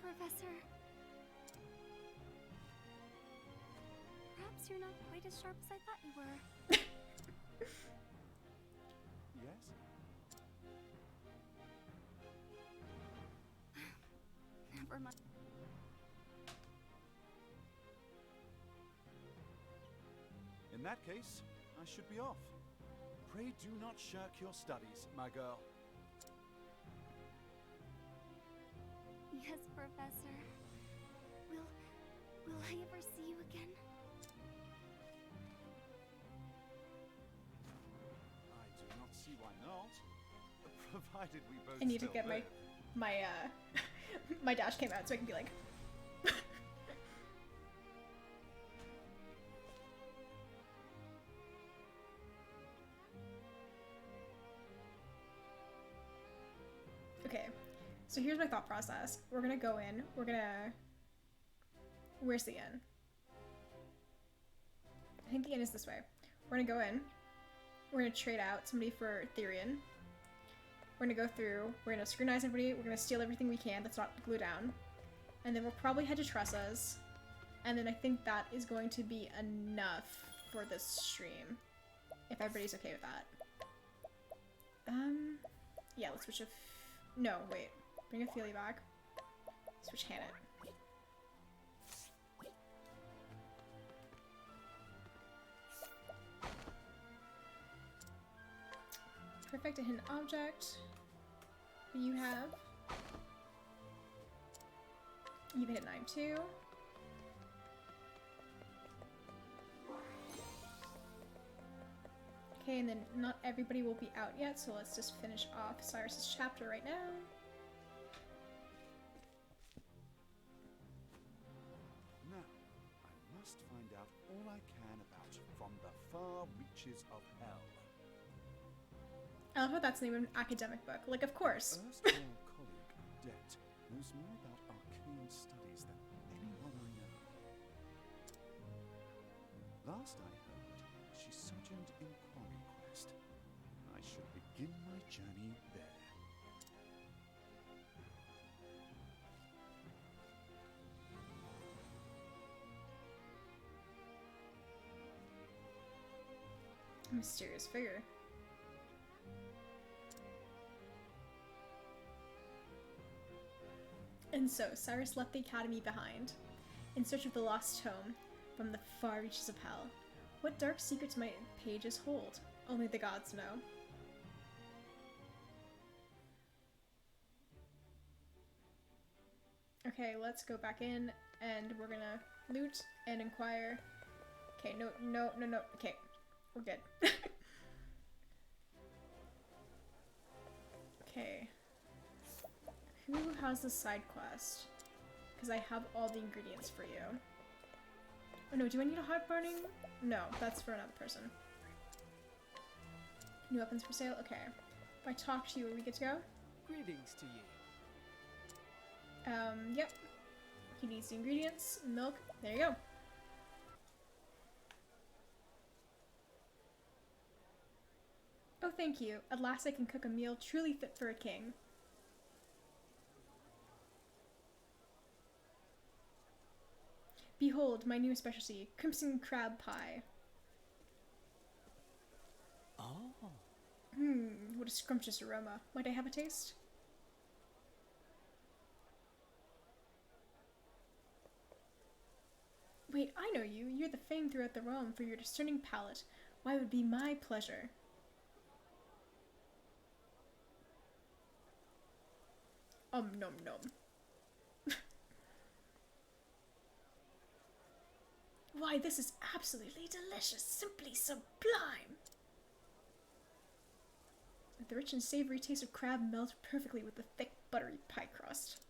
B: Professor... Perhaps you're not quite as sharp as I thought you were.
H: Yes?
B: Never mind.
H: In that case, I should be off. Pray do not shirk your studies, my girl.
B: Yes, Professor. Will I ever see you again?
H: I do not see why not. Provided we both
A: I need to
H: still
A: get
H: live.
A: my my dash came out so I can be like... Okay, so here's my thought process. We're gonna go in, where's the inn? I think the inn is this way. We're gonna go in, we're gonna trade out somebody for Therian. We're gonna go through, we're gonna scrutinize everybody, we're gonna steal everything we can that's not glue down. And then we'll probably head to Tressa's. And then I think that is going to be enough for this stream. If everybody's okay with that. Yeah, let's switch no, wait. Bring Ophelia back. Switch Hannah. Perfect, a hidden object. You have a hit 9 too. Okay, and then not everybody will be out yet, so let's just finish off Cyrus's chapter right now.
H: Now, I must find out all I can about From the Far Reaches of Hell.
A: I love how that's the name of an academic book. Like, of course.
H: Erstwhile colleague Odette knows more about arcane studies than anyone I know. Last I heard, she sojourned in Quarry Quest. I should begin my journey there.
A: A mysterious figure. And so, Cyrus left the academy behind, in search of the lost tome from the far reaches of hell. What dark secrets might pages hold? Only the gods know. Okay, let's go back in, and we're gonna loot and inquire. Okay, no. Okay, we're good. Okay. Who has the side quest? Because I have all the ingredients for you. Oh no, do I need a hot burning? No, that's for another person. New weapons for sale? Okay. If I talk to you, are we good to go?
D: Greetings to you.
A: Yep. He needs the ingredients. Milk. There you go. Oh, thank you. At last I can cook a meal truly fit for a king. Behold, my new specialty, crimson crab pie.
D: Oh.
A: What a scrumptious aroma. Might I have a taste? Wait, I know you. You're the fame throughout the realm for your discerning palate. Why, it would be my pleasure. Nom nom. Why, this is absolutely delicious, simply sublime. The rich and savory taste of crab melts perfectly with the thick, buttery pie crust.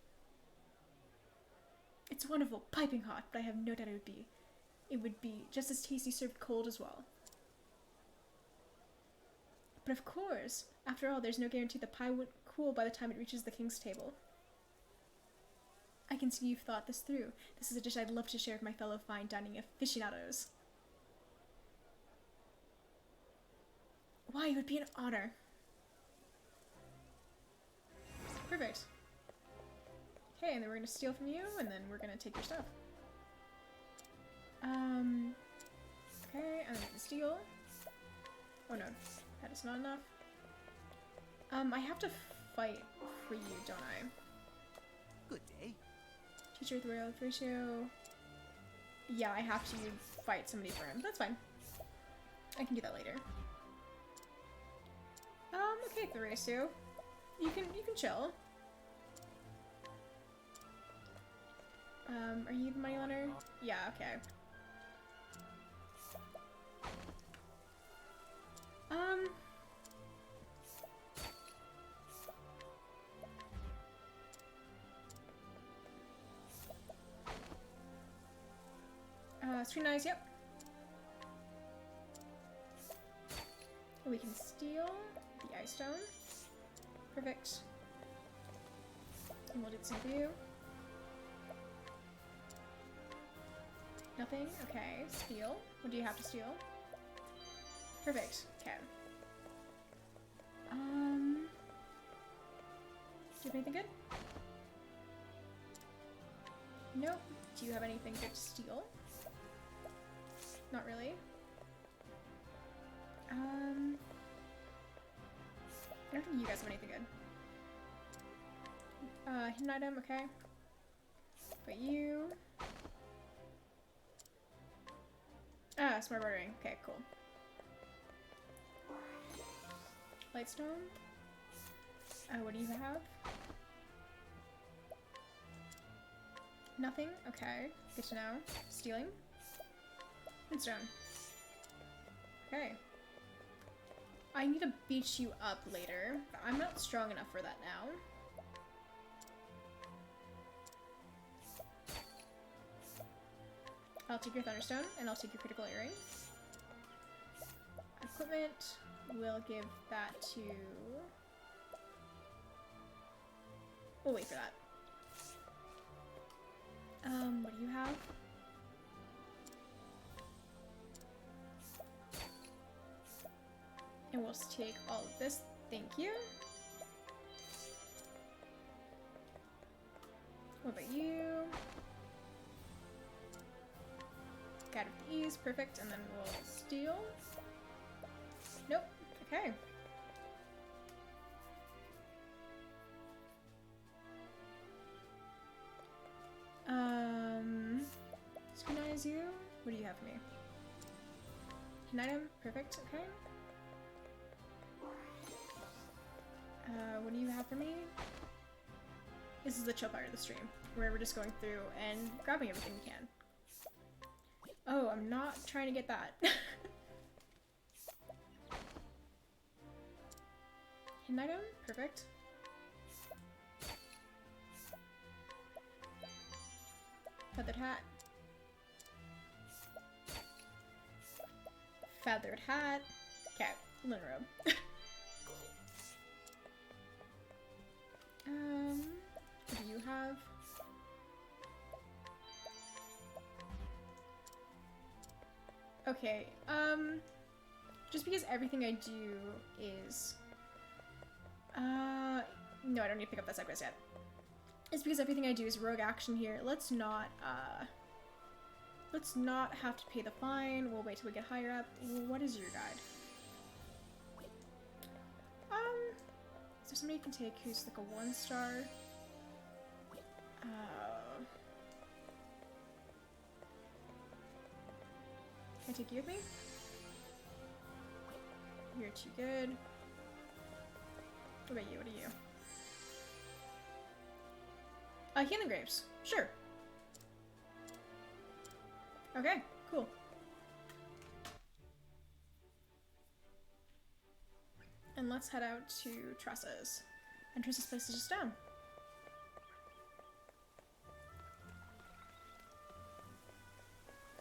A: It's wonderful, piping hot, but I have no doubt it would be just as tasty served cold as well. But of course, after all, there's no guarantee the pie won't cool by the time it reaches the king's table. I can see you've thought this through. This is a dish I'd love to share with my fellow fine dining aficionados. Why, it would be an honor. Perfect. Okay, and then we're gonna steal from you, and then we're gonna take your stuff. Okay, I'm gonna steal. Oh no, that is not enough. I have to fight for you, don't I?
D: Good day.
A: Teacher with royal ratio. Yeah, I have to fight somebody for him. That's fine. I can do that later. Okay, Thrasu. You can chill. Are you the money lender? Yeah, okay. Scrutinize, yep. We can steal the ice stone. Perfect. And we'll do the same for you. Nothing? Okay. Steal. What do you have to steal? Perfect. Okay. Do you have anything good? Nope. Do you have anything good to steal? Not really. I don't think you guys have anything good. Hidden item, okay. But you... smart ordering. Okay, cool. Lightstone. What do you have? Nothing? Okay. Good to know. Stealing? Windstone. Okay. I need to beat you up later, but I'm not strong enough for that now. I'll take your Thunderstone, and I'll take your Critical Earring. Equipment, we'll give that to... We'll wait for that. What do you have? And we'll just take all of this. Thank you. What about you? Got it with ease. Perfect. And then we'll steal. Nope. Okay. Scrutinize you. What do you have for me? An item. Perfect. Okay. What do you have for me? This is the chill part of the stream, where we're just going through and grabbing everything we can. Oh, I'm not trying to get that. Hidden item? Perfect. Feathered hat. Feathered hat. Okay, linen robe. What do you have? Okay, just because everything I do is, no, I don't need to pick up that side quest yet. It's because everything I do is rogue action here. Let's not have to pay the fine. We'll wait till we get higher up. What is your guide? Is there somebody you can take who's like a 1-star? Can I take you with me? You're too good. What about you? What are you? Healing Graves. Sure. Okay, cool. And let's head out to Tressa's. And Tressa's place is just down.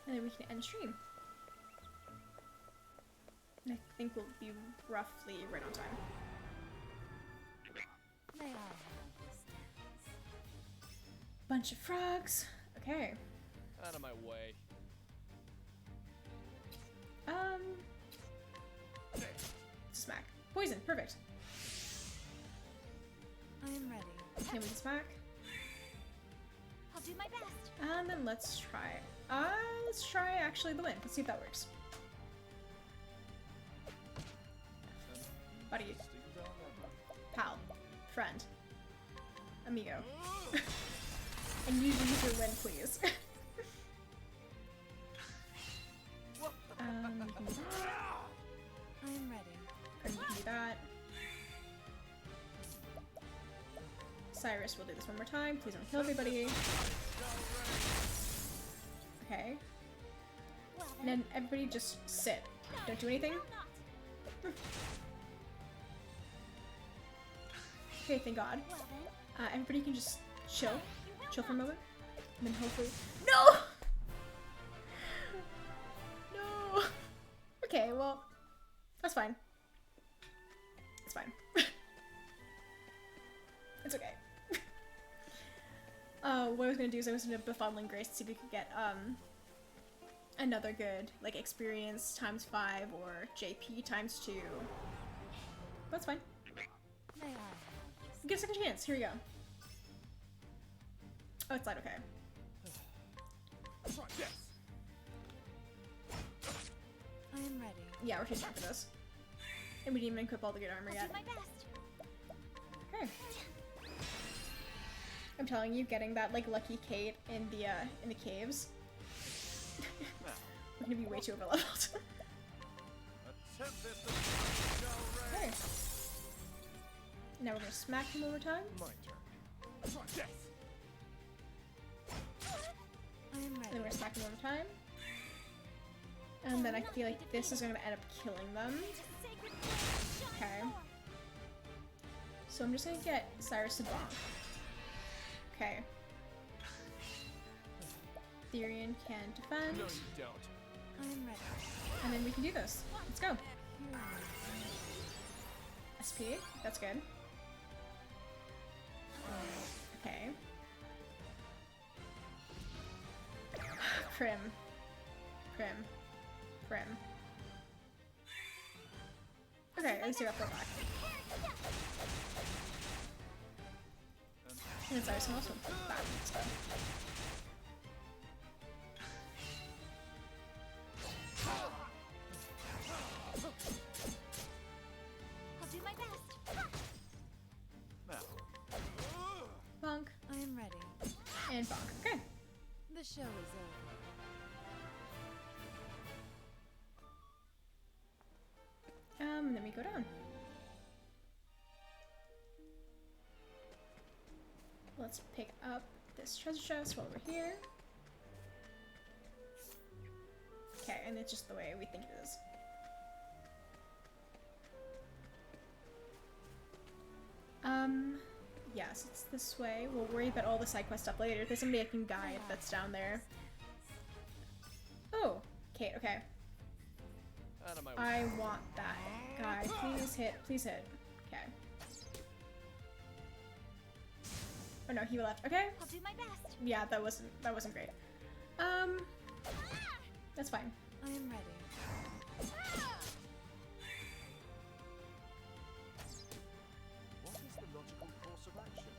A: And then we can end stream. And I think we'll be roughly right on time.
G: May I have this dance?
A: Bunch of frogs. Okay.
E: Out of my way.
A: Smack. Poison. Perfect.
G: I am ready.
A: Can we smack?
B: I'll do my best.
A: And then let's try. Let's try actually the wind. Let's see if that works. Buddy. Pal. Friend. Amigo. And you use your win, please. You can do that.
G: I am ready.
A: And you can do that. Cyrus, we'll do this one more time. Please don't kill everybody. Okay. And then everybody just sit. Don't do anything. Okay, thank God. Everybody can just chill. Chill for a moment. And then hopefully... No! No! Okay, well, that's fine. It's fine. It's okay. What I was gonna do is I was gonna befuddling Grace to see if we could get, another good, like, experience times 5 or JP times 2. That's fine.
G: May I have this?
A: Give us a second chance. Here we go. Oh, it's light, okay.
G: I am ready.
A: Yeah, we're too strong for this. And we didn't even equip all the good armor
B: I'll
A: yet.
B: do my best.
A: Okay. I'm telling you, getting that like lucky Kate in the caves. We're gonna be way too overleveled. Okay. Now we're gonna smack him one more time.
E: My turn. Try death.
G: I am
A: Then
G: ready.
A: we're gonna smack him one more time. And then I feel like this is gonna end up killing them. Okay. So I'm just gonna get Cyrus to bonk. Okay. Therian can defend.
E: No, you don't.
G: I am ready.
A: And then we can do this. Let's go.
G: Here I am.
A: SP. That's good. Okay. Prim. Prim. Prim. Okay, at least we got 4 back. And it's Cyrus can also back. So.
B: I'll do my best.
H: Now,
A: Bonk.
G: I am ready.
A: And bonk. Okay.
G: The show is over.
A: And then we go down. Let's pick up this treasure chest while we're here. Okay, and it's just the way we think it is. Yes, it's this way. We'll worry about all the side quest stuff later. If there's somebody I can guide that's down there. Oh, Kate, okay.
E: Out of my way.
A: I want that guy. Please hit. Please hit. Okay. Oh no, he left. Okay.
B: I'll do my best.
A: Yeah, that wasn't great. That's fine.
G: I am ready.
H: what is the logical course of action?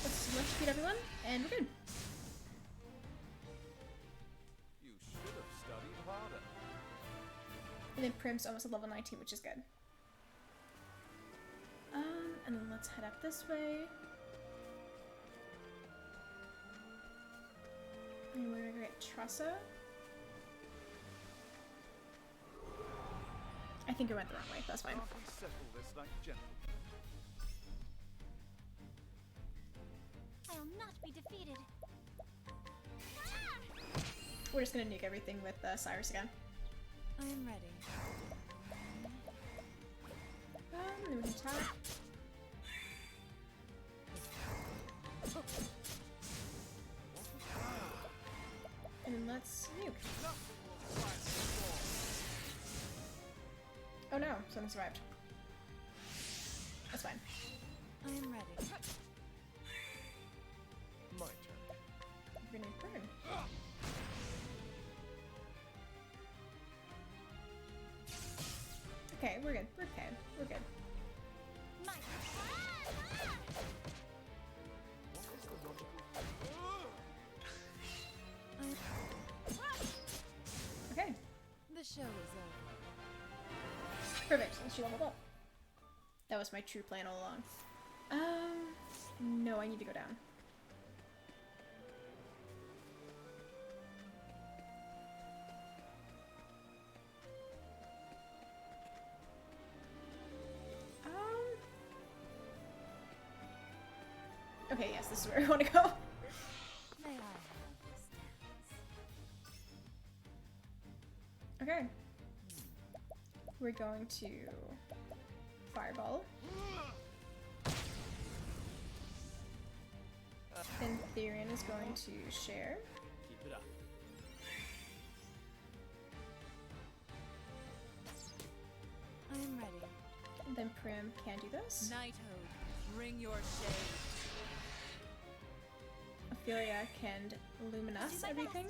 A: Let's electrocute everyone, and we're good.
H: You should have studied harder.
A: And then Prim's almost at level 19, which is good. And then let's head up this way. And we're gonna get Tressa. I think I went the wrong way. That's fine.
H: Can't we settle this like gentlemen?
B: I'll not be defeated.
A: We're just gonna nuke everything with Cyrus again.
G: I am ready.
A: And then we can attack. And then let's nuke. Oh no, someone survived. That's fine.
G: I am ready.
E: My turn.
A: We're gonna burn. Okay, we're good. We're okay. We're good.
B: My
H: What is the logical...
A: Okay.
G: The show is over.
A: Perfect. So she leveled up. That was my true plan all along. No, I need to go down. Okay, yes, this is where I want to go.
G: May I have this dance?
A: Okay. We're going to fireball. Then Therian is going to share.
E: Keep it up.
G: I am ready.
A: And then Prim can do this.
J: Knighthood, bring your shade.
A: Ophelia can luminous everything.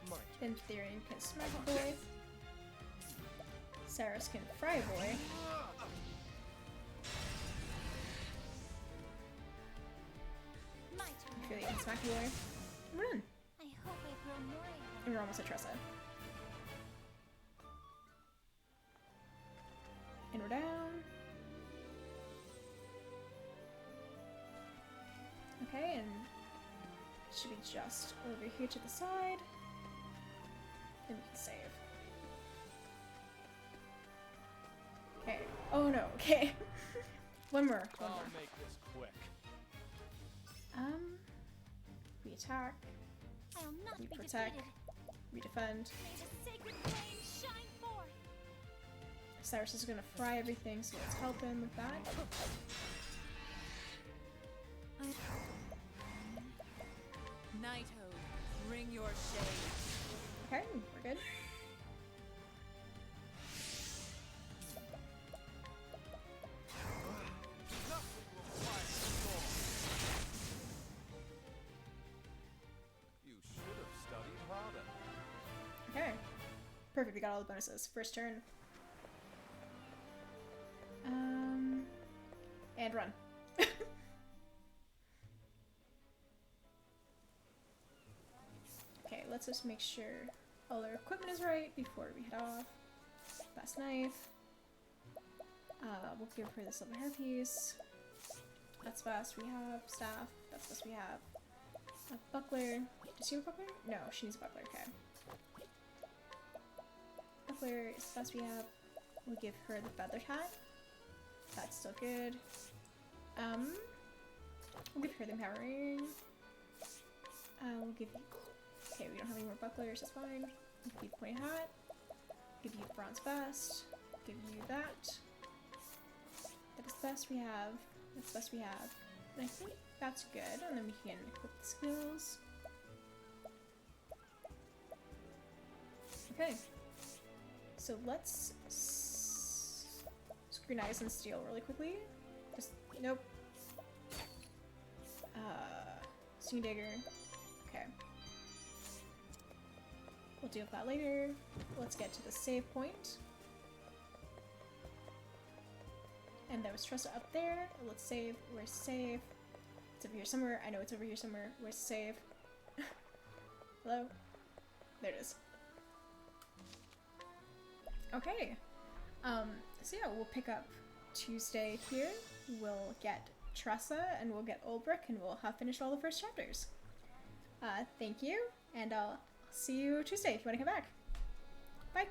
E: My
A: Then
E: turn.
A: Therian can smack a boy. Cyrus can fry a boy.
B: My turn.
A: Ophelia can smack a boy. And we're done.
B: I hope I grow more able.
A: And we're almost at Tressa. And we're down. Okay, and should be just over here to the side. Then we can save. Okay. Oh no, okay. One more.
E: I'll make this quick.
A: We attack.
B: I'll not
A: We
B: be
A: protect.
B: defeated.
A: We defend.
B: May the sacred flame shine forth.
A: Cyrus is gonna fry everything, so let's help him with that.
J: Knighthood, bring your shade.
A: Okay, we're good.
E: You should have studied harder.
A: Okay. Perfect, we got all the bonuses. First turn. And run. Okay, let's just make sure all our equipment is right before we head off. Best knife. We'll give her this little hairpiece. That's best. We have staff. That's best. We have a buckler. Does she have a buckler? No, she needs a buckler. Okay. Buckler is the best we have. We'll give her the feathered hat. That's still good. We'll give her the empowering. We'll give you. Okay, we don't have any more bucklers. That's fine. We'll give you the pointed hat. Give you the bronze vest. Give you that. That is the best we have. That's the best we have. And I think that's good. And then we can equip the skills. Okay. So let's scrutinize and steal really quickly. Just, nope. Sting Dagger. Okay. We'll deal with that later. Let's get to the save point. And there was Tressa up there. Let's save. Where's save? It's over here somewhere. I know it's over here somewhere. Where's save? Hello? There it is. Okay. So yeah, we'll pick up Tuesday here. We'll get Tressa and we'll get Ulbrich and we'll have finished all the first chapters. Thank you, and I'll see you Tuesday if you want to come back. Bye!